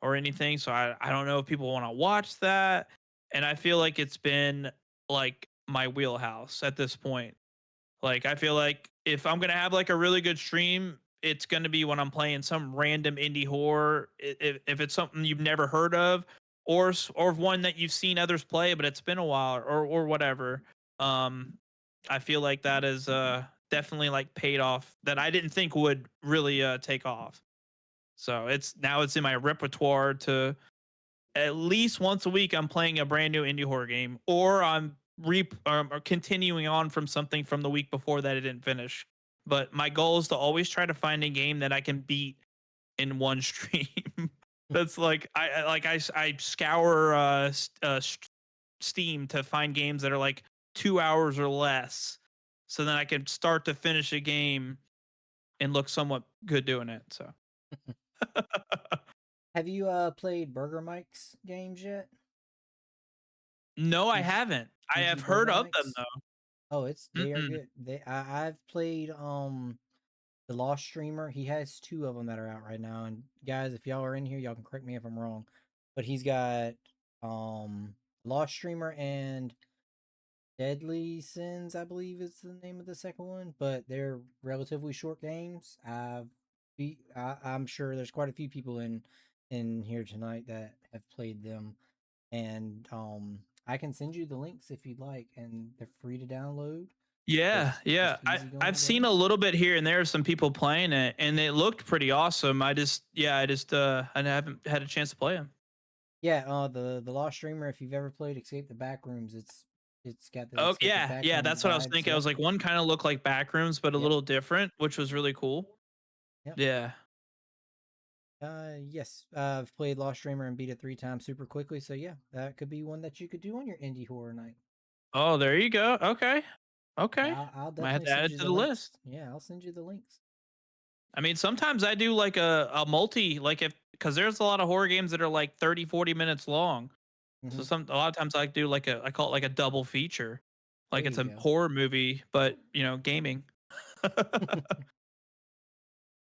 or anything, so I don't know if people want to watch that. And I feel like it's been like my wheelhouse at this point. Like I feel like if I'm gonna have like a really good stream, it's gonna be when I'm playing some random indie horror. If it's something you've never heard of, or one that you've seen others play, but it's been a while, or whatever. Um, I feel like that is definitely like paid off that I didn't think would really take off. So it's in my repertoire to at least once a week I'm playing a brand new indie horror game, or I'm or continuing on from something from the week before that I didn't finish. But my goal is to always try to find a game that I can beat in one stream. That's like I scour Steam to find games that are like 2 hours or less, so then I can start to finish a game and look somewhat good doing it. So Have you played Burger Mike's games yet? no, I PG, haven't. I have heard Burger of them Mike's? though. Oh, they are Mm-mm. good. I've played the Lost Streamer. He has two of them that are out right now. And guys, if y'all are in here, y'all can correct me if I'm wrong. But he's got um Lost Streamer and Deadly Sins, I believe is the name of the second one. But they're relatively short games. I'm sure there's quite a few people in here tonight that have played them. And I can send you the links if you'd like, and they're free to download. Yeah, Just yeah. I've easygoing seen a games. little bit here and there of some people playing it, and it looked pretty awesome. I haven't had a chance to play them. Yeah, the Lost Streamer. If you've ever played Escape the Backrooms, it's got the Oh Escape the yeah, yeah. Backrooms That's what I was vibes. thinking. I was Yep, like, one kind of looked like Backrooms, but a yep, little different, which was really cool. yep. Yeah. Yes. I've played Lost Streamer and beat it 3 times super quickly. So yeah, that could be one that you could do on your indie horror night. Oh, there you go. Okay. Yeah, Okay. I'll Might have definitely to add send it you to the the links. list. Yeah, I'll send you the links. I mean, sometimes I do like a multi, like if, because there's a lot of horror games that are like 30, 40 minutes long. So Hmm. a lot of times I do like I call it like a double feature. There Like it's you a go. horror movie, but gaming.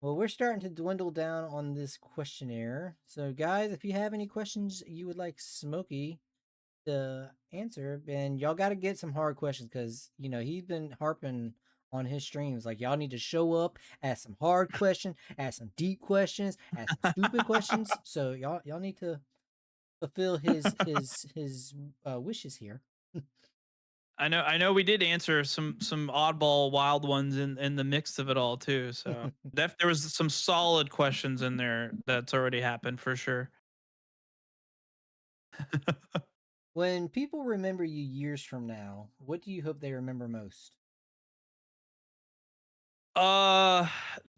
Well, we're starting to dwindle down on this questionnaire. So, guys, if you have any questions you would like Smokey to answer, and y'all got to get some hard questions because he's been harping on his streams like y'all need to show up, ask some hard questions, ask some deep questions, ask some stupid questions. So y'all need to fulfill his wishes here. I know we did answer some oddball wild ones in the mix of it all too. So there was some solid questions in there that's already happened for sure. When people remember you years from now, what do you hope they remember most? Uh,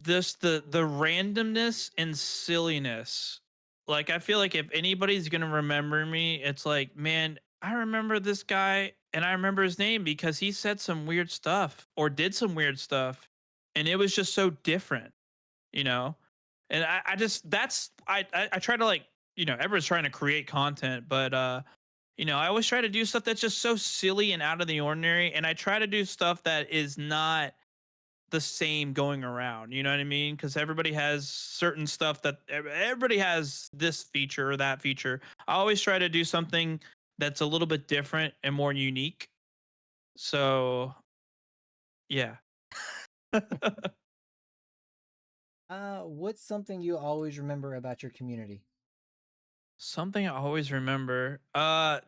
this the randomness and silliness. Like I feel like if anybody's gonna remember me, it's like, man, I remember this guy and I remember his name because he said some weird stuff or did some weird stuff, and it was just so different, you know. And I just I try to like everyone's trying to create content, but I always try to do stuff that's just so silly and out of the ordinary, and I try to do stuff that is not the same going around. You know what I mean? Because everybody has certain stuff that everybody has this feature or that feature. I always try to do something that's a little bit different and more unique. So yeah. What's something you always remember about your community? Something I always remember.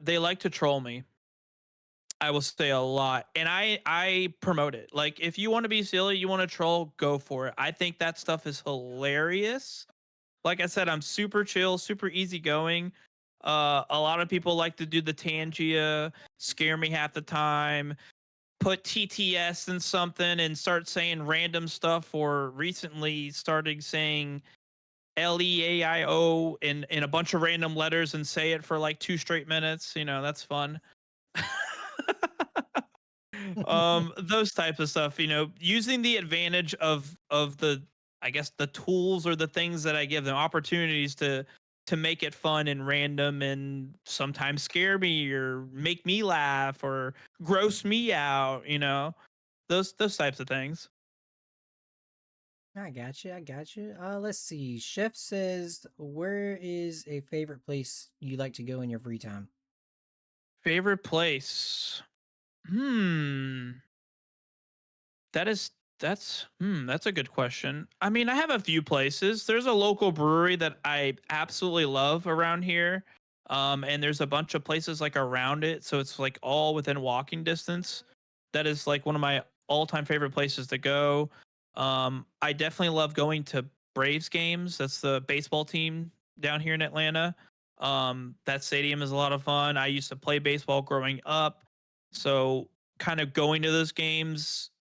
They like to troll me. I will say a lot, and I promote it. Like, if you want to be silly, you want to troll, go for it. I think that stuff is hilarious. Like I said, I'm super chill, super easygoing. A lot of people like to do the Tangia, scare me half the time, put TTS in something and start saying random stuff, or recently started saying LEAIO in a bunch of random letters and say it for like 2 straight minutes. That's fun. Those types of stuff, using the advantage of the, I guess, the tools or the things that I give them, opportunities to make it fun and random and sometimes scare me or make me laugh or gross me out, those types of things. I got you. I got you. Let's see. Chef says, "Where is a favorite place you like to go in your free time?" Favorite place. Hmm. That is that's a good question. I mean, I have a few places. There's a local brewery that I absolutely love around here. And there's a bunch of places like around it, so it's like all within walking distance. That is like one of my all-time favorite places to go. I definitely love going to Braves games. That's the baseball team down here in Atlanta. That stadium is a lot of fun. I used to play baseball growing up, so kind of going to those games,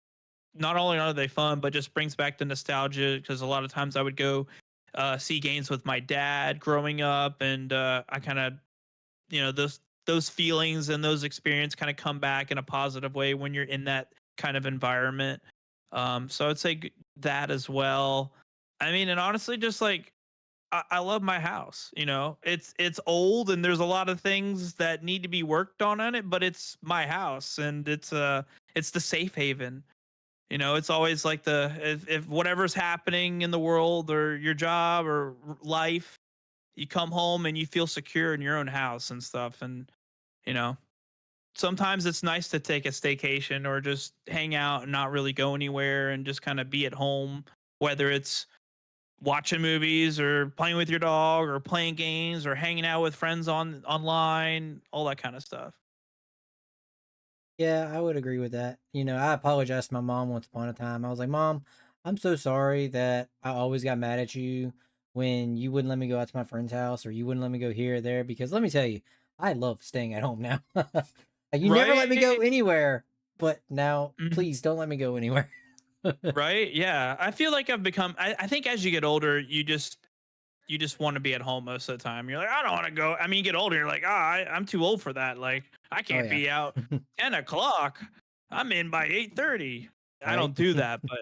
not only are they fun, but just brings back the nostalgia because a lot of times I would go see games with my dad growing up, and I kind of, those feelings and those experience kind of come back in a positive way when you're in that kind of environment. So I'd say that as well. I mean, and honestly, just like I love my house. It's old and there's a lot of things that need to be worked on it, but it's my house and it's the safe haven. It's always like if whatever's happening in the world or your job or life, you come home and you feel secure in your own house and stuff. And you know, sometimes it's nice to take a staycation or just hang out and not really go anywhere and just kind of be at home, whether it's watching movies or playing with your dog or playing games or hanging out with friends online, all that kind of stuff. Yeah, I would agree with that. I apologized to my mom once upon a time. I was like, Mom, I'm so sorry that I always got mad at you when you wouldn't let me go out to my friend's house or you wouldn't let me go here or there because let me tell you, I love staying at home now. Like, you never let me go Right? anywhere, but now Mhm. please don't let me go anywhere. Right? Yeah. I feel like I've become I think as you get older, you just want to be at home most of the time. You're like, I don't want to go. I mean, you get older, you're like, I'm too old for that. Like, I Oh can't yeah. be out 10 o'clock. I'm in by 8:30. I Right? don't do that, but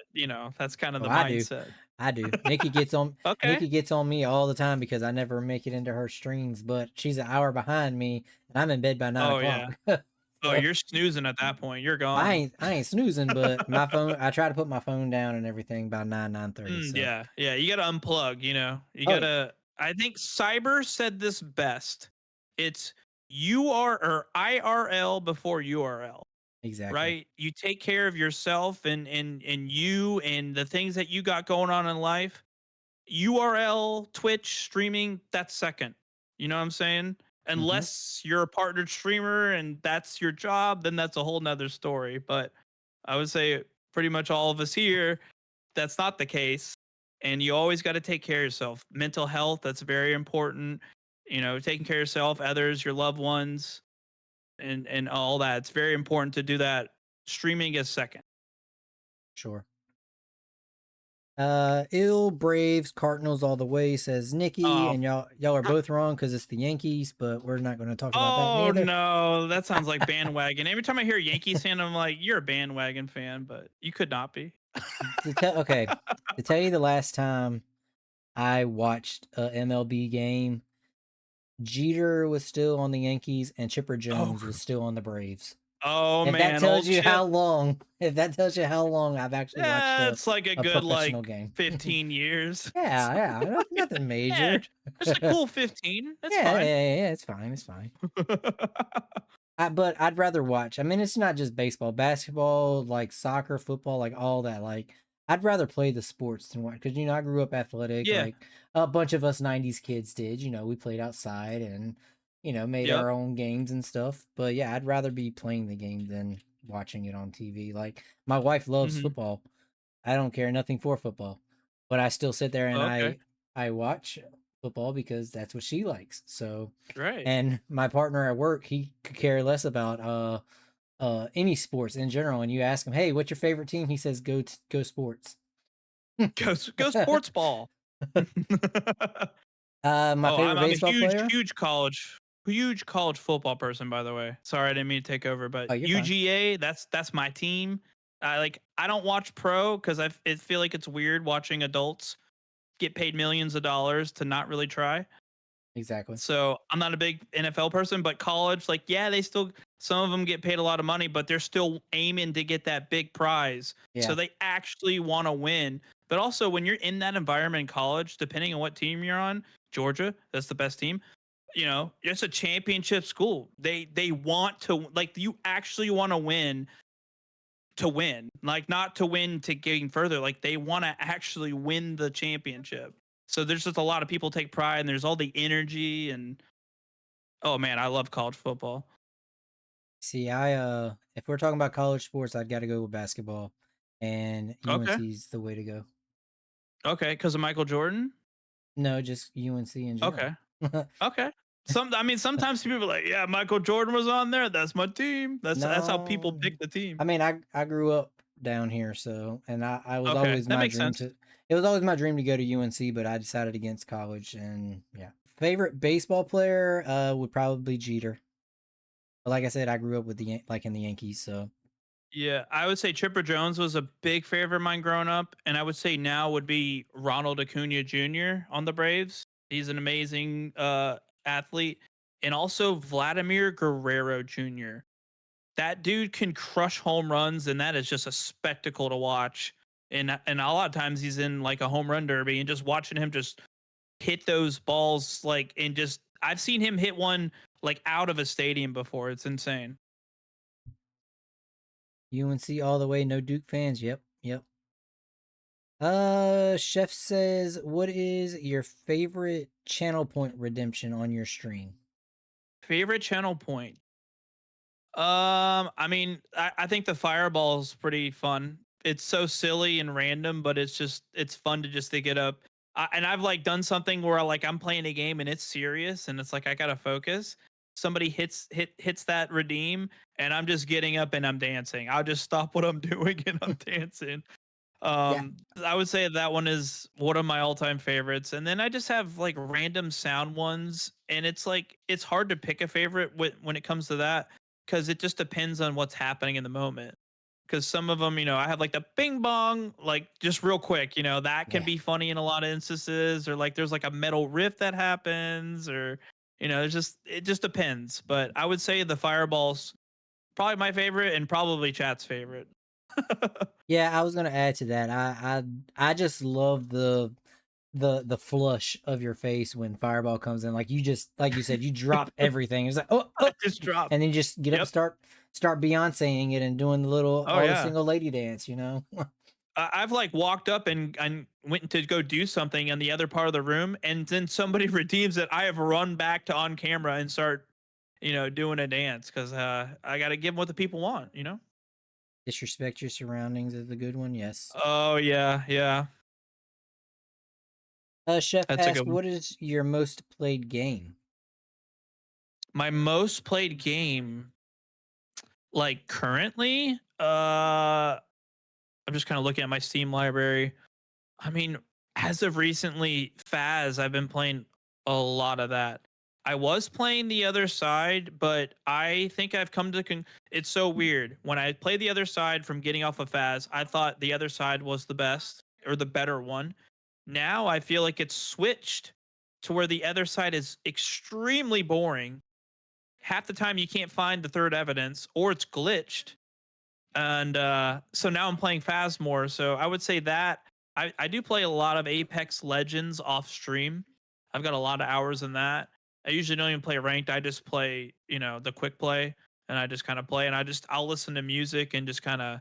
that's kind of Oh, the I do. mindset. I do. Nikki gets on Okay. Nikki gets on me all the time because I never make it into her streams, but she's an hour behind me and I'm in bed by nine Oh yeah. o'clock. Oh, So you're snoozing at that point. You're I gone. ain't I ain't snoozing, but my phone I try to put my phone down and everything by 9:30. So Yeah, yeah. You got to unplug. You oh got yeah, to. I think Cyber said this best. It's UR or IRL before URL. exactly. Right? You take care of yourself and you and the things that you got going on in life. URL, Twitch, streaming, that's second. You know what I'm saying? Hmm. Unless you're a partnered streamer and that's your job, then that's a whole nother story. But I would say pretty much all of us here, that's not the case. And you always got to take care of yourself. Mental health, that's very important. Taking care of yourself, others, your loved ones, and all that. It's very important to do that. Streaming is second. Sure. Ill Braves Cardinals all the way says Nikki, Oh, and y'all are both wrong because it's the Yankees, but we're not going to talk about that oh neither. no, that sounds like bandwagon. Every time I hear Yankees fan, I'm like, you're a bandwagon fan, but you could not be. Okay, to tell you the last time I watched a MLB game, Jeter was still on the Yankees and Chipper Oh, Jones was still on the Braves. oh If that man, tells old you how Chip. long, if that tells you how long I've actually watched Yeah, it's like a a good professional like game. 15 years. Yeah, nothing Yeah, major. just a cool 15. It's Yeah, fine. yeah, it's fine, it's fine. But I'd rather watch. I mean, it's not just baseball, basketball, like soccer, football, like all that. Like, I'd rather play the sports than watch because I grew up athletic, Yeah. like a bunch of us '90s kids did. We played outside and made Yep. our own games and stuff. But yeah, I'd rather be playing the game than watching it on TV. Like, my wife loves Hmm. football. I don't care nothing for football, but I still sit there and Okay. I watch football because that's what she likes. So, Right. and my partner at work, he could care less about any sports in general. And you ask him, "Hey, what's your favorite team?" He says, "Go Sports." Go sports ball. My Oh, favorite I'm a baseball player. huge college football person, by the way. Sorry, I didn't mean to take over, but Oh, you're fine. UGA, that's my team. I don't watch pro because I feel like it's weird watching adults get paid millions of dollars to not really try. Exactly. So I'm not a big NFL person, but college, like, yeah, they still some of them get paid a lot of money, but they're still aiming to get that big prize. So Yeah. they actually want to win. But also when you're in that environment in college, depending on what team you're on, Georgia, that's the best team. It's a championship school. They want to, like, you actually want to win, like not to win to gain further. Like they want to actually win the championship. So there's just a lot of people take pride, and there's all the energy, and oh man, I love college football. See, if we're talking about college sports, I'd got to go with basketball, and Okay, UNC's the way to go. okay, because of Michael Jordan. No, just UNC in general. Okay, okay. I mean, sometimes people are like, yeah, Michael Jordan was on there. That's my team. That's how people No, pick the team. I mean, I grew up down here, so and I was Okay, always that my makes dream sense. to. It was always my dream to go to UNC, but I decided against college, and yeah. Favorite baseball player would probably Jeter. But like I said, I grew up with like in the Yankees, so Yeah, I would say Chipper Jones was a big favorite of mine growing up, and I would say now would be Ronald Acuna Jr. on the Braves. He's an amazing athlete, and also Vladimir Guerrero Jr. That dude can crush home runs, and that is just a spectacle to watch. And a lot of times he's in like a home run derby, and just watching him just hit those balls like and just I've seen him hit one like out of a stadium before. It's insane. UNC all the way. No Duke fans. Yep, yep. Chef says, what is your favorite channel point redemption on your stream? Favorite channel point. I mean, I think the fireball's pretty fun. It's so silly and random, but it's fun to just to get up. And I've like done something where like I'm playing a game and it's serious and it's like I gotta focus. Somebody hits that redeem and I'm just getting up and I'm dancing. I'll just stop what I'm doing and I'm dancing. Yeah, I would say that one is one of my all-time favorites. And then I just have like random sound ones, and it's like it's hard to pick a favorite when it comes to that because it just depends on what's happening in the moment. Because some of them, I have like the bing bong, like just real quick, that can yeah. be funny in a lot of instances, or like there's like a metal riff that happens, or it just depends. But I would say the fireball's probably my favorite and probably chat's favorite. Yeah, I was gonna add to that. I just love the flush of your face when Fireball comes in. Like you just like you said, you drop everything. It's like I oh, just dropped. and then you just get up and Yep. start Beyonceing it and doing the little Oh all the yeah. single lady dance. You know. I've like walked up and went to go do something in the other part of the room, and then somebody redeems it. I have run back to on camera and start, doing a dance because I got to give them what the people want. Disrespect your surroundings is a good one. Yes. Oh yeah, yeah, Chef that's a asked, good one. what is your most played game? My most played game, like currently, I'm just kind of looking at my Steam library. I mean, as of recently, Faz, I've been playing a lot of that. I was playing the other side, but I think I've come to it's so weird. When I played the other side from getting off of Faz, I thought the other side was the best or the better one. Now I feel like it's switched to where the other side is extremely boring. Half the time you can't find the third evidence or it's glitched, and so now I'm playing Phasmore. More. So I would say that I do play a lot of Apex Legends off stream. I've got a lot of hours in that. I usually don't even play ranked. I just play, the quick play, and I just kind of play, and I'll listen to music and just kind of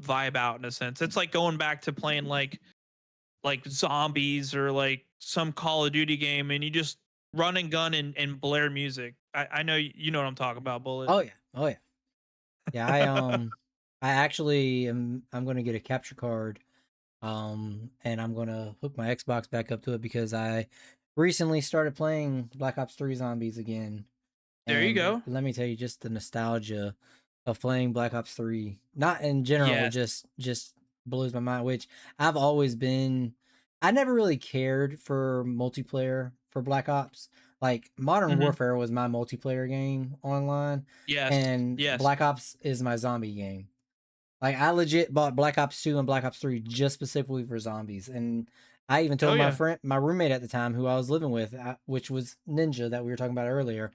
vibe out in a sense. It's like going back to playing like zombies or like some Call of Duty game, and you just run and gun and blare music. I know you know what I'm talking about, Bullet. Oh yeah, oh yeah, yeah. I actually I'm gonna get a capture card, and I'm gonna hook my Xbox back up to it because I recently started playing Black Ops 3 Zombies again. There you And go. let me tell you, just the nostalgia of playing Black Ops 3, not in general, but Yes. just blows my mind. Which I've always been, I never really cared for multiplayer for Black Ops. Like Modern Hmm. Warfare was my multiplayer game online, Yes. and Yes. Black Ops is my zombie game. Like I legit bought Black Ops 2 and Black Ops 3 just specifically for zombies. And I even Oh told yeah. my roommate at the time who I was living with, which was Ninja that we were talking about earlier.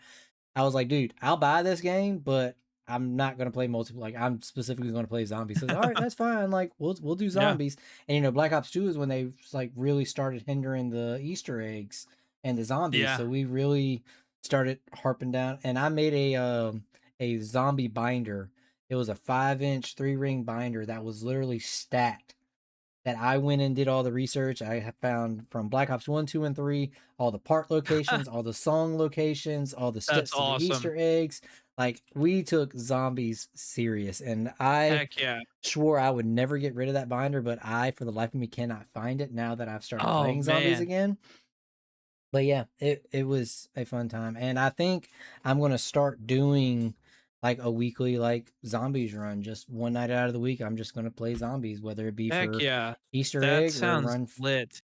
I was like, dude, I'll buy this game, but I'm not gonna play multiple. Like, I'm specifically gonna play zombies. So, all right, that's fine. Like, we'll do Yeah. zombies. And Black Ops 2 is when they like really started hindering the Easter eggs and the zombies. Yeah. So we really started harping down. And I made a zombie binder. It was a 5-inch 3-ring binder that was literally stacked, that I went and did all the research. I have found from Black Ops 1, 2, and 3, all the part locations, all the song locations, all the That's steps to the awesome. Easter eggs. Like, we took zombies serious. And I Heck yeah. swore I would never get rid of that binder, but I, for the life of me, cannot find it now that I've started Oh playing zombies man. again. But yeah, it was a fun time. And I think I'm going to start doing like a weekly like zombies run. Just one night out of the week, I'm just gonna play zombies, whether it be Heck for yeah. Easter That egg or sounds run. lit.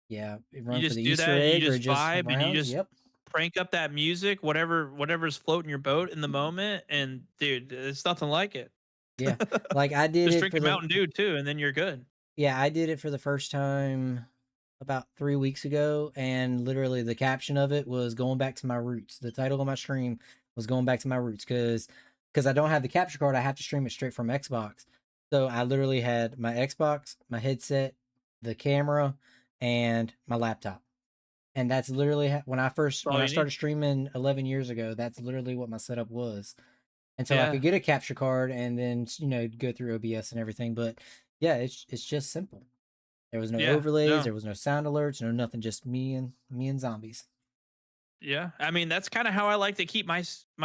Yeah, You run for just the do Easter that, you egg or just just vibe, and you rounds. just Yep. crank up that music, whatever's floating your boat in the moment, and dude, it's nothing like it. Yeah. Like I did Just it drink for a the Mountain Dew too, and then you're good. Yeah, I did it for the first time about 3 weeks ago, and literally the caption of it was going back to my roots. The title of my stream was going back to my roots because I don't have the capture card. I have to stream it straight from Xbox. So I literally had my Xbox, my headset, the camera, and my laptop. And that's literally That's when all I you need. started streaming 11 years ago. That's literally what my setup was. And so I Yeah, could get a capture card and then go through OBS and everything. But yeah, it's just simple. There was no yeah, overlays, no, there was no sound alerts, no nothing, just me and zombies. yeah. I mean, that's kind of how I like to keep my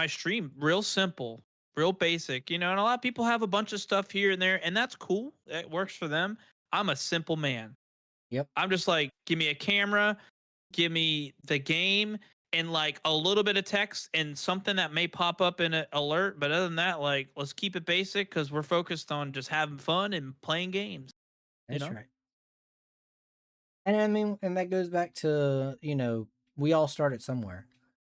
stream real simple, real basic, you know. And a lot of people have a bunch of stuff here and there, and that's cool. It works for them. I'm a simple man. Yep, I'm just like, give me a camera, give me the game, and like a little bit of text and something that may pop up in an alert. But other than that, like, let's keep it basic because we're focused on just having fun and playing games. You that's know? right. And I mean, and that goes back to, we all started somewhere.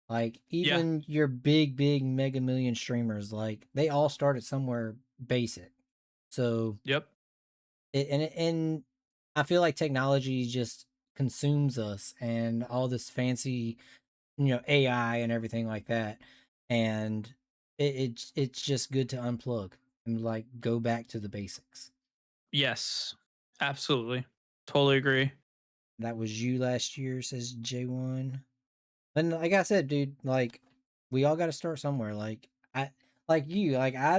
Like Yeah. even your big mega million streamers, like they all started somewhere basic. So Yep. and I feel like technology just consumes us and all this fancy, AI and everything like that. And it's just good to unplug and like go back to the basics. Yes. Absolutely. Totally agree. That was you last year, says J1. And like I said, dude, like we all got to start somewhere. Like I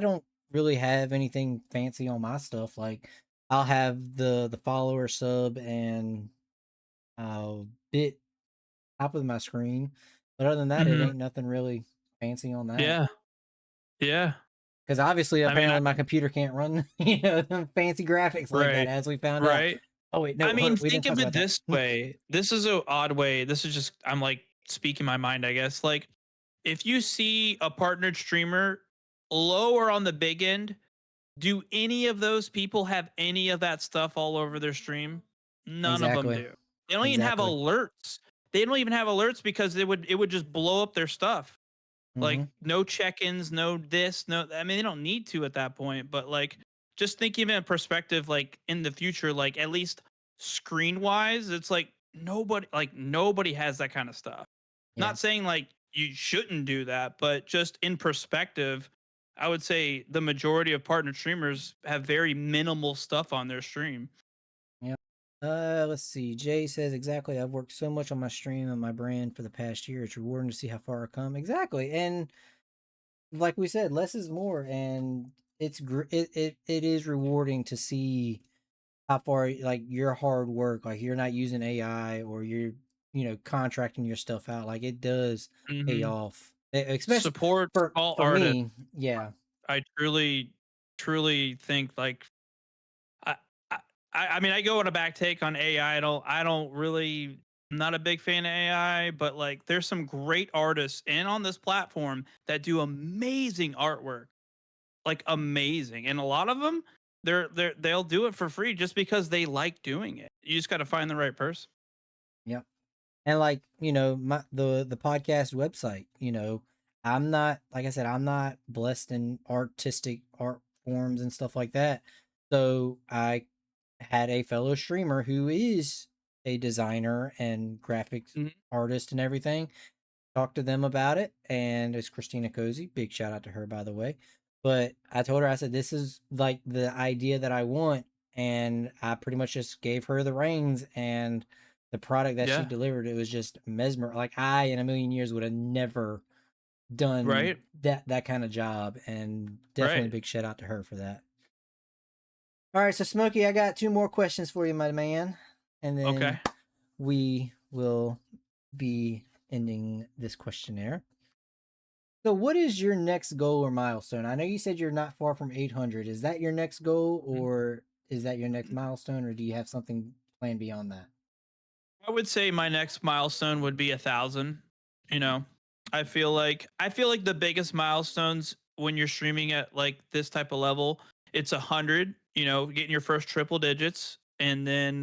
don't really have anything fancy on my stuff. Like I'll have the follower sub and bit top of my screen, but other than that, it Hmm. ain't nothing really fancy on that. Yeah. Yeah. Because obviously, I mean, apparently, my computer can't run them fancy graphics like that, right. as we found out. Right. Oh wait, I no, hold mean, on, we didn't think talk of about it that. this way. This is a odd way. This is just I'm like speaking my mind, I guess. Like if you see a partnered streamer low or on the big end, do any of those people have any of that stuff all over their stream? None of them Exactly, do. They don't even have exactly. alerts. They don't even have alerts because it would just blow up their stuff. Like Hmm. no check-ins, no this, no. I mean, they don't need to at that point, but like just thinking in perspective, like in the future, like at least screen-wise, it's like nobody has that kind of stuff. Yeah, Not saying like you shouldn't do that, but just in perspective, I would say the majority of partner streamers have very minimal stuff on their stream. yeah. Let's see. Jay says exactly. I've worked so much on my stream and my brand for the past year. It's rewarding to see how far I've come. Exactly, and like we said, less is more, and it is rewarding to see how far like your hard work, like you're not using AI or you're contracting your stuff out, like it does pay Hmm. off. Especially Support for small for artists. me, yeah. I truly think like I, I I mean I go on a back take on AI. I don't really I'm not a big fan of AI, but like there's some great artists and on this platform that do amazing artwork, like amazing, and a lot of them they'll do it for free just because they like doing it. You just got to find the right person. Yep. And like, my the podcast website, I'm not, like I said, I'm not blessed in artistic art forms and stuff like that. So I had a fellow streamer who is a designer and graphics Mhm. artist and everything. Talked to them about it, and it's Christina Cozy. Big shout out to her, by the way. But I told her, I said, this is like the idea that I want. And I pretty much just gave her the reins, and the product that she Yeah, delivered, it was just mesmer. Like I, in a million years, would have never done right, that kind of job. And definitely right. big shout out to her for that. All right, so Smokey, I got two more questions for you, my man. And then Okay. we will be ending this questionnaire. So, what is your next goal or milestone? I know you said you're not far from 800. Is that your next goal, or is that your next milestone, or do you have something planned beyond that? I would say my next milestone would be 1,000. You know, I feel like the biggest milestones when you're streaming at like this type of level, it's 100, getting your first triple digits, and then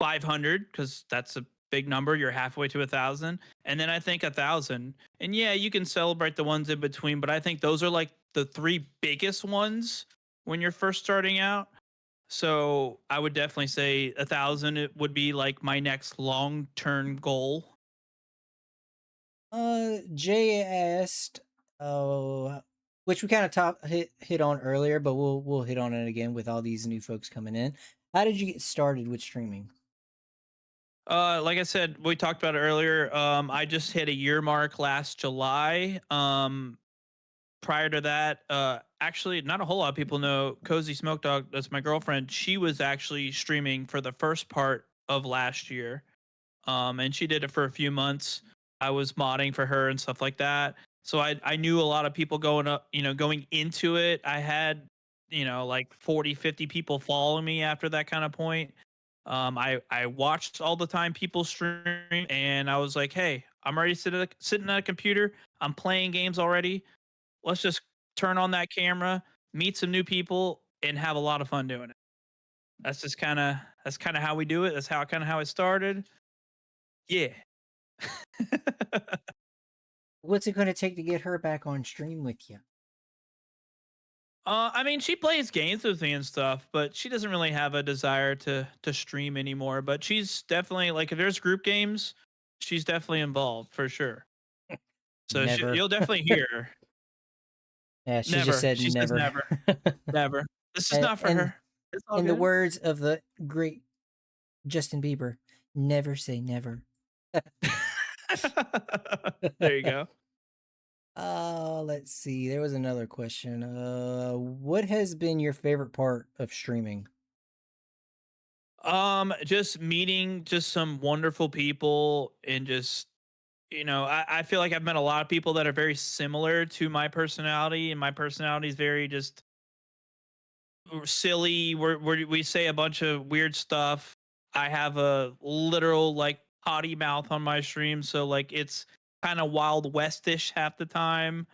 500 because that's a big number. You're halfway to 1,000, and then I think 1,000. And yeah, you can celebrate the ones in between, but I think those are like the three biggest ones when you're first starting out. So I would definitely say 1,000 it would be like my next long term goal. Jay asked, which we kind of hit on earlier, but we'll hit on it again with all these new folks coming in. How did you get started with streaming? Like I said, we talked about it earlier. I just hit a year mark last July. Prior to that, actually, not a whole lot of people know Cozy Smoke Dog. That's my girlfriend. She was actually streaming for the first part of last year. And she did it for a few months. I was modding for her and stuff like that. So I knew a lot of people going into it. I had, like 40, 50 people follow me after that kind of point. I watched all the time people stream, and I was like, hey, I'm already sitting at a computer. I'm playing games already. Let's just turn on that camera, meet some new people, and have a lot of fun doing it. That's kind of how we do it. That's how it started. Yeah. What's it going to take to get her back on stream with you? I mean, she plays games with me and stuff, but she doesn't really have a desire to stream anymore. But she's definitely like, if there's group games, she's definitely involved for sure. So Never. you'll definitely hear her. Yeah, she just Never. said She says never. never. Never. This is And not for her. It's all in the good. words of the great Justin Bieber, never say never. There you go. Let's see. There was another question. What has been your favorite part of streaming? Just meeting just some wonderful people, and just I feel like I've met a lot of people that are very similar to my personality, and my personality is very just silly. We say a bunch of weird stuff. I have a literal like potty mouth on my stream, so like it's kind of wild westish half the time.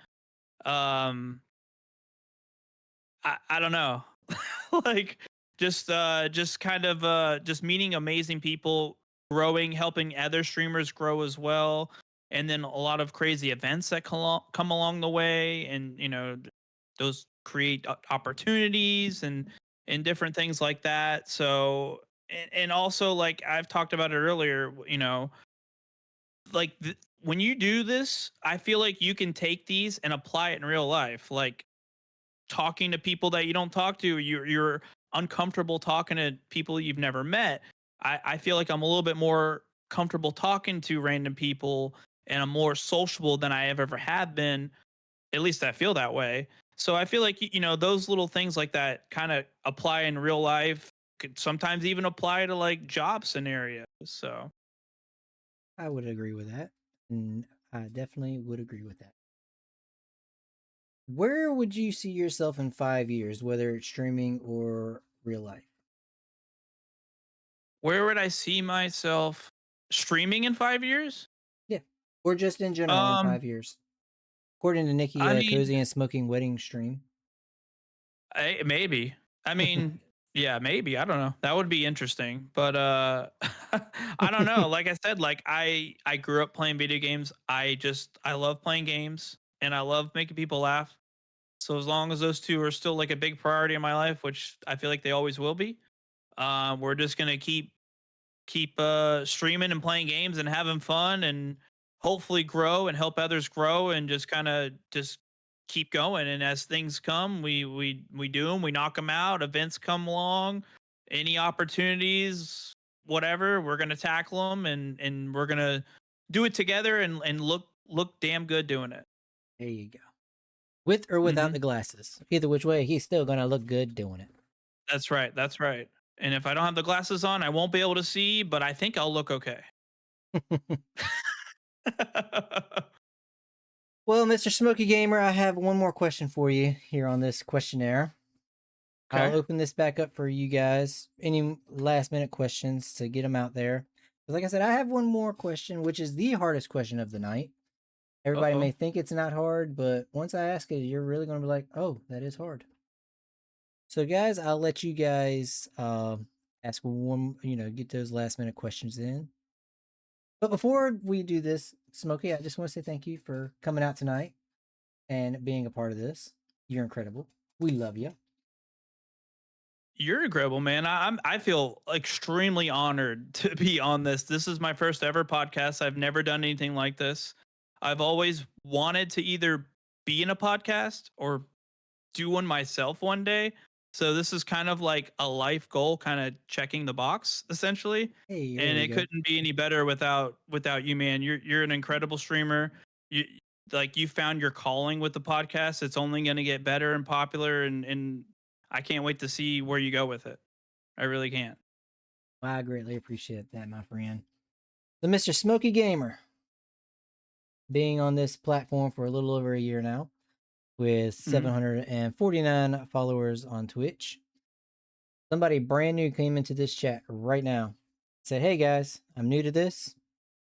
Um, I don't know. Like just kind of just meeting amazing people, growing, helping other streamers grow as well, and then a lot of crazy events that come along the way, and those create opportunities and different things like that. So and also, like I've talked about it earlier, like when you do this, I feel like you can take these and apply it in real life, like talking to people that you don't talk to. You're uncomfortable talking to people you've never met. I feel like I'm a little bit more comfortable talking to random people, and I'm more sociable than I have ever have been. At least I feel that way. So I feel like those little things like that kind of apply in real life. Could sometimes even apply to like job scenarios. So I would agree with that. And I definitely would agree with that. Where would you see yourself in 5 years, whether it's streaming or real life? where would I see myself streaming in 5 years? Yeah. Or just in general in Um, 5 years. According to Nikki I mean, Cozy and Smoking Wedding Stream. Maybe. I mean, yeah, maybe. I don't know. That would be interesting. But I don't know. Like I said, like I grew up playing video games. I love playing games, and I love making people laugh. So as long as those two are still like a big priority in my life, which I feel like they always will be, we're just gonna keep streaming and playing games and having fun, and hopefully grow and help others grow, and just kind of just keep going. And as things come, we do them, we knock them out. Events come along, any opportunities, whatever, we're gonna tackle them, and we're gonna do it together, and look damn good doing it. There you go. With or without Hmm. the glasses. Either which way, he's still going to look good doing it. That's right. That's right. And if I don't have the glasses on, I won't be able to see, but I think I'll look okay. Well, Mr. Smoky Gamer, I have one more question for you here on this questionnaire. I'll Okay. open this back up for you guys. Any last minute questions to get them out there? But like I said, I have one more question, which is the hardest question of the night. Everybody may Uh-oh. think it's not hard, but once I ask it, you're really going to be like, oh, that is hard. So, guys, I'll let you guys ask one, get those last minute questions in. But before we do this, Smokey, I just want to say thank you for coming out tonight and being a part of this. You're incredible. We love you. You're incredible, man. I feel extremely honored to be on this. This is my first ever podcast. I've never done anything like this. I've always wanted to either be in a podcast or do one myself one day. So this is kind of like a life goal, kind of checking the box essentially. Hey, there And we it go. couldn't be any better without you, man. You're an incredible streamer. You you found your calling with the podcast. It's only going to get better and popular, and I can't wait to see where you go with it. I really can't. Well, I greatly appreciate that, my friend. So, Mr. Smokey Gamer, being on this platform for a little over a year now, with Mhm. 749 followers on Twitch. Somebody brand new came into this chat right now. Said, hey guys, I'm new to this.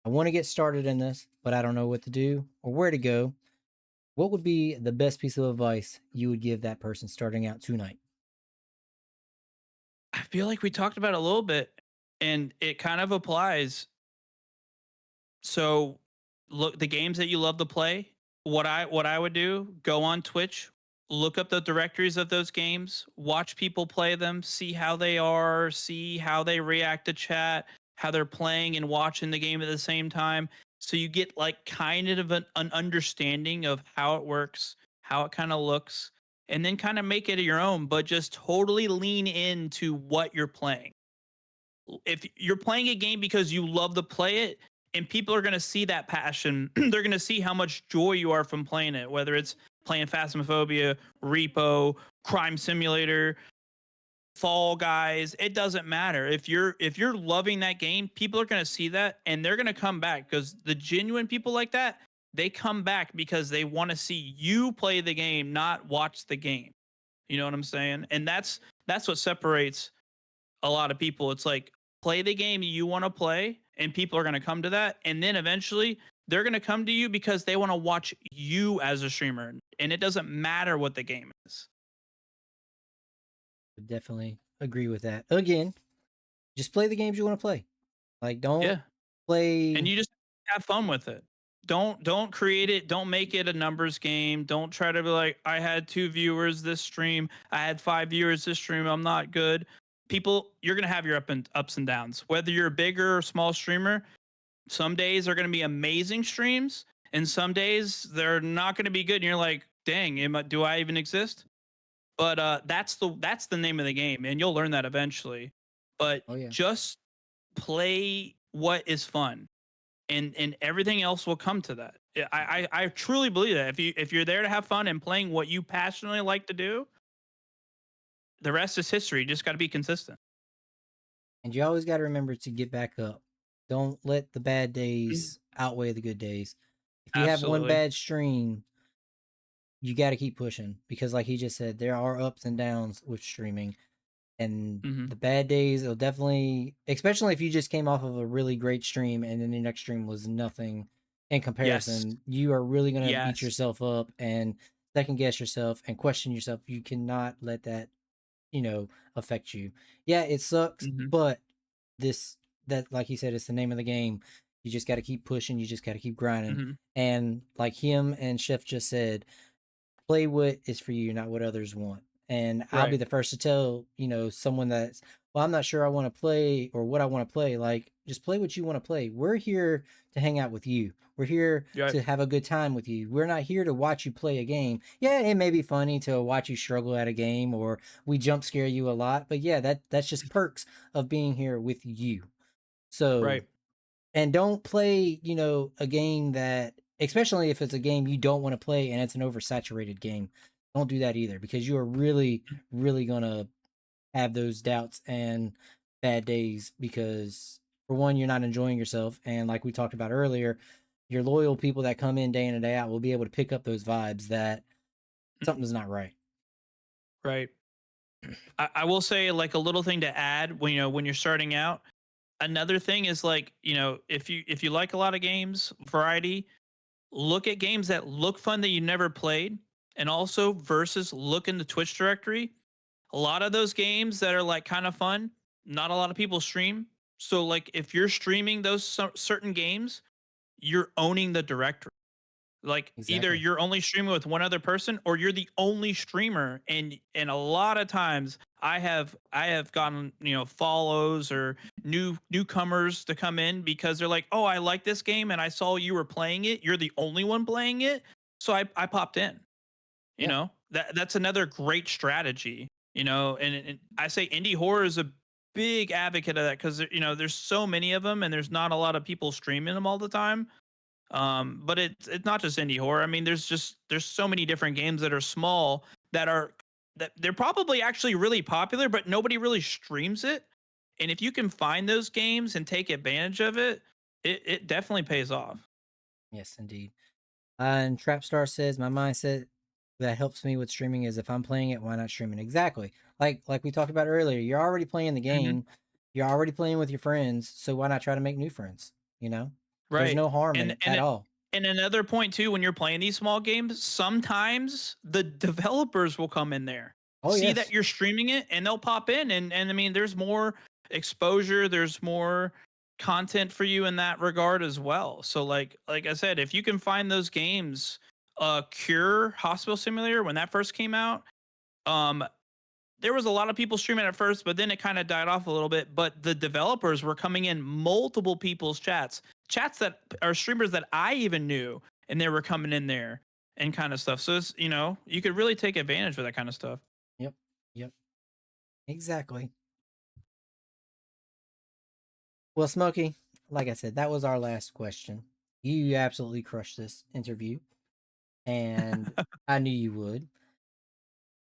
I want to get started in this, but I don't know what to do or where to go. What would be the best piece of advice you would give that person starting out tonight? I feel like we talked about it a little bit, and it kind of applies. So, look, the games that you love to play. What I would do: go on Twitch, look up the directories of those games, watch people play them, see how they are, see how they react to chat, how they're playing and watching the game at the same time. So you get like kind of an understanding of how it works, how it kind of looks, and then kind of make it your own, but just totally lean into what you're playing. If you're playing a game because you love to play it, and people are going to see that passion, they're going to see how much joy you are from playing it, whether it's playing Phasmophobia, Repo, Crime Simulator, Fall Guys. It doesn't matter. If you're loving that game, people are going to see that and they're going to come back, because the genuine people like that, they come back because they want to see you play the game, not watch the game. You know what I'm saying? And that's what separates a lot of people. It's like, play the game you want to play, and people are going to come to that. And then eventually they're going to come to you because they want to watch you as a streamer. And it doesn't matter what the game is. I definitely agree with that. Again, just play the games you want to play. Like, don't Yeah. And play. you just have fun with it. Don't create it. Don't make it a numbers game. Don't try to be like, I had 2 viewers this stream. I had 5 viewers this stream. I'm not good. People, you're gonna have your ups and downs. Whether you're a bigger or small streamer, some days are going to be amazing streams, and some days they're not going to be good. And you're like, dang, do I even exist? But that's the name of the game, and you'll learn that eventually. But Oh, yeah. just play what is fun, and everything else will come to that. I truly believe that if you're there to have fun and playing what you passionately like to do, the rest is history. You just got to be consistent. And you always got to remember to get back up. Don't let the bad Mhm. days outweigh the good days. If you have one Absolutely. bad stream, you got to keep pushing because, like he just said, there are ups and downs with streaming. And Hmm. the bad days will definitely, especially if you just came off of a really great stream and then the next stream was nothing in Yes. comparison, you are really going to beat Yes. yourself up and second guess yourself and question yourself. You cannot let that, affect you. Yeah, it sucks, Hmm. but this, that, like he said, it's the name of the game. You just got to keep pushing. You just got to keep grinding. Hmm. And like him and Chef just said, play what is for you, not what others want. And I'll be Right. the first to tell, someone that's, well, I'm not sure I want to play or what I want to play. Like, just play what you want to play. We're here to hang out with you. We're here Right. to have a good time with you. We're not here to watch you play a game. Yeah, it may be funny to watch you struggle at a game or we jump scare you a lot, but yeah, that's just perks of being here with you. So, Right. and don't play, a game that, especially if it's a game you don't want to play and it's an oversaturated game. Don't do that either because you are really, really going to have those doubts and bad days because, for one, you're not enjoying yourself. And like we talked about earlier, your loyal people that come in and day out will be able to pick up those vibes that Mhm. something's not right. Right. I will say, like, a little thing to add when when you're starting out. Another thing is, like, if you like a lot of games, variety, look at games that look fun that you never played, and also versus look in the Twitch directory. A lot of those games that are like kind of fun, not a lot of people stream. So like if you're streaming those certain games, you're owning the directory. Like either Exactly. you're only streaming with one other person or you're the only streamer, and a lot of times I have gotten, follows or newcomers to come in because they're like, "Oh, I like this game and I saw you were playing it. You're the only one playing it." So I popped in. Yeah. That's another great strategy, and I say indie horror is a big advocate of that because there's so many of them and there's not a lot of people streaming them all the time. But it's not just indie horror. I mean, there's so many different games that are small that they're probably actually really popular, but nobody really streams it. And if you can find those games and take advantage of it, it definitely pays off. Yes, indeed. And Trapstar says my mindset that helps me with streaming is if I'm playing it, why not stream it? Exactly. Like we talked about earlier, you're already playing the Hmm. game, you're already playing with your friends, so why not try to make new friends? You know, there's Right. no harm in And it and at it, all. and another point too, when you're playing these small games, sometimes the developers will come in there, Oh see that yes. you're streaming it, and they'll pop in, and I mean, there's more exposure, there's more content for you in that regard as well. So like I said, if you can find those games, Cure Hospital Simulator when that first came out, um there was a lot of people streaming at first, but then it kind of died off a little bit. But the developers were coming in multiple people's chats that are streamers that I even knew, and they were coming in there and kind of stuff. So it's, you could really take advantage of that kind of stuff. Yep. Yep. Exactly. Well, Smokey, like I said, that was our last question. You absolutely crushed this interview, and I knew you would.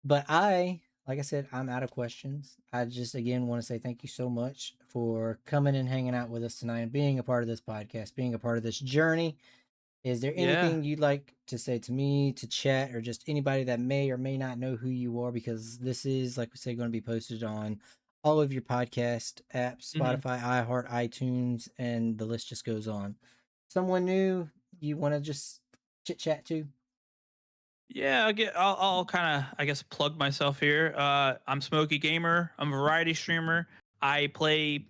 But like I said, I'm out of questions. I just again want to say thank you so much for coming and hanging out with us tonight and being a part of this podcast, being a part of this journey. Is there Yeah. anything you'd like to say to me, to chat, or just anybody that may or may not know who you are? Because this is, like we say, going to be posted on all of your podcast apps, Hmm. Spotify, iHeart, iTunes, and the list just goes on. Someone new you want to just chit chat to? Yeah, I'll kind of, I guess, plug myself here. I'm Smokey Gamer. I'm a variety streamer. I play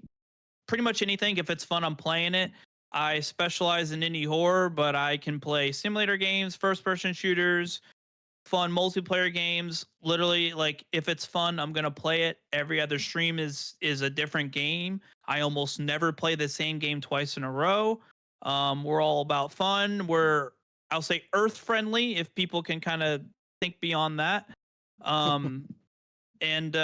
pretty much anything. If it's fun, I'm playing it. I specialize in indie horror, but I can play simulator games, first person shooters, fun multiplayer games. Literally, like if it's fun, I'm gonna play it. Every other stream is a different game. I almost never play the same game twice in a row. We're all about fun. I'll say earth friendly if people can kind of think beyond that. Um, and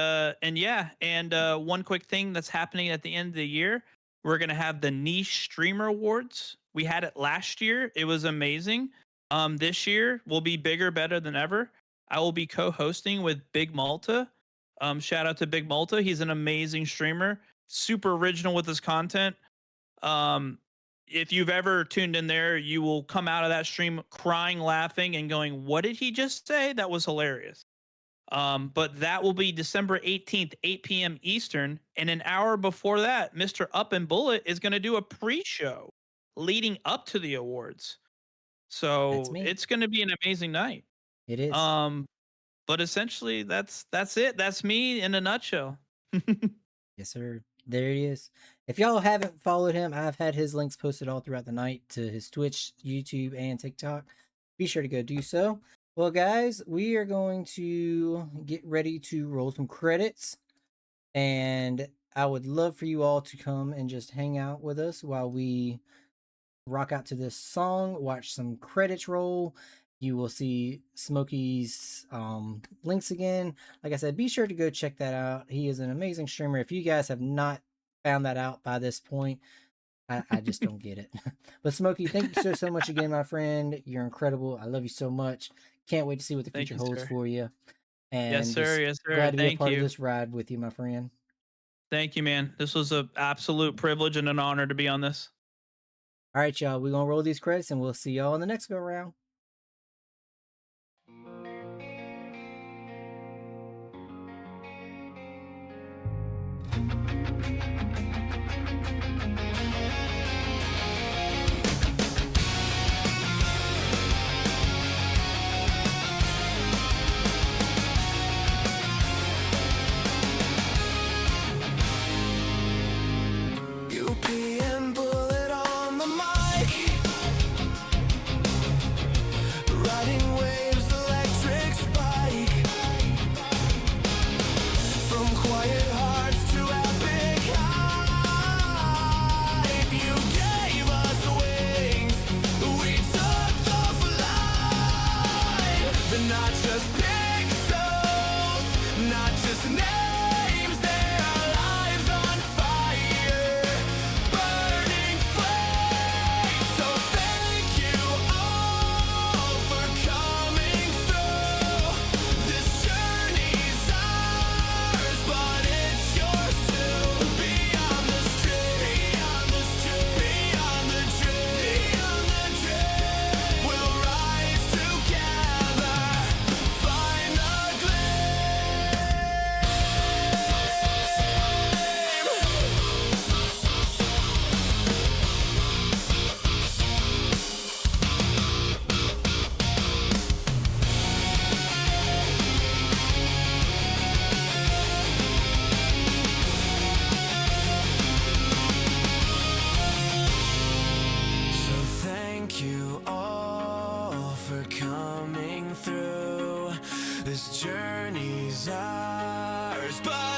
yeah, and one quick thing that's happening at the end of the year, we're gonna have the niche streamer awards. We had it last year, it was amazing. This year will be bigger, better than ever. I will be co-hosting with Big Malta. Shout out to Big Malta, he's an amazing streamer, super original with his content. um if you've ever tuned in there, you will come out of that stream crying, laughing, and going, what did he just say? That was hilarious. But that will be December 18th, 8 p.m. Eastern. And an hour before that, Mr. Up and Bullet is going to do a pre show leading up to the awards. That's So me. it's going to be an amazing night. It is. Um, but essentially, that's it. That's me in a nutshell. Yes, sir. There he is. If y'all haven't followed him, I've had his links posted all throughout the night to his Twitch, YouTube, and TikTok. Be sure to go do so. Well, guys, we are going to get ready to roll some credits. And I would love for you all to come and just hang out with us while we rock out to this song, watch some credits roll. You will see Smokey's links again. Like I said, be sure to go check that out. He is an amazing streamer. If you guys have not found that out by this point, I just don't get it. But Smokey, thank you so much again, my friend. You're incredible. I love you so much. Can't wait to see what the Thank future you, holds sir. for you. Yes, And sir. just Yes, sir. glad to be a Thank part of you. this ride with you, my friend. Thank you, man. This was an absolute privilege and an honor to be on this. All right, y'all. We're going to roll these credits and we'll see y'all in the next go round. pixels, not just names. Their lives on fire, burning flames. So thank you all for coming through. This journey's ours, but it's yours too. Beyond the street, beyond the street, beyond the dream, beyond the dream. We'll rise together, find the gleam. So thank you all for coming through. This journey's ours, but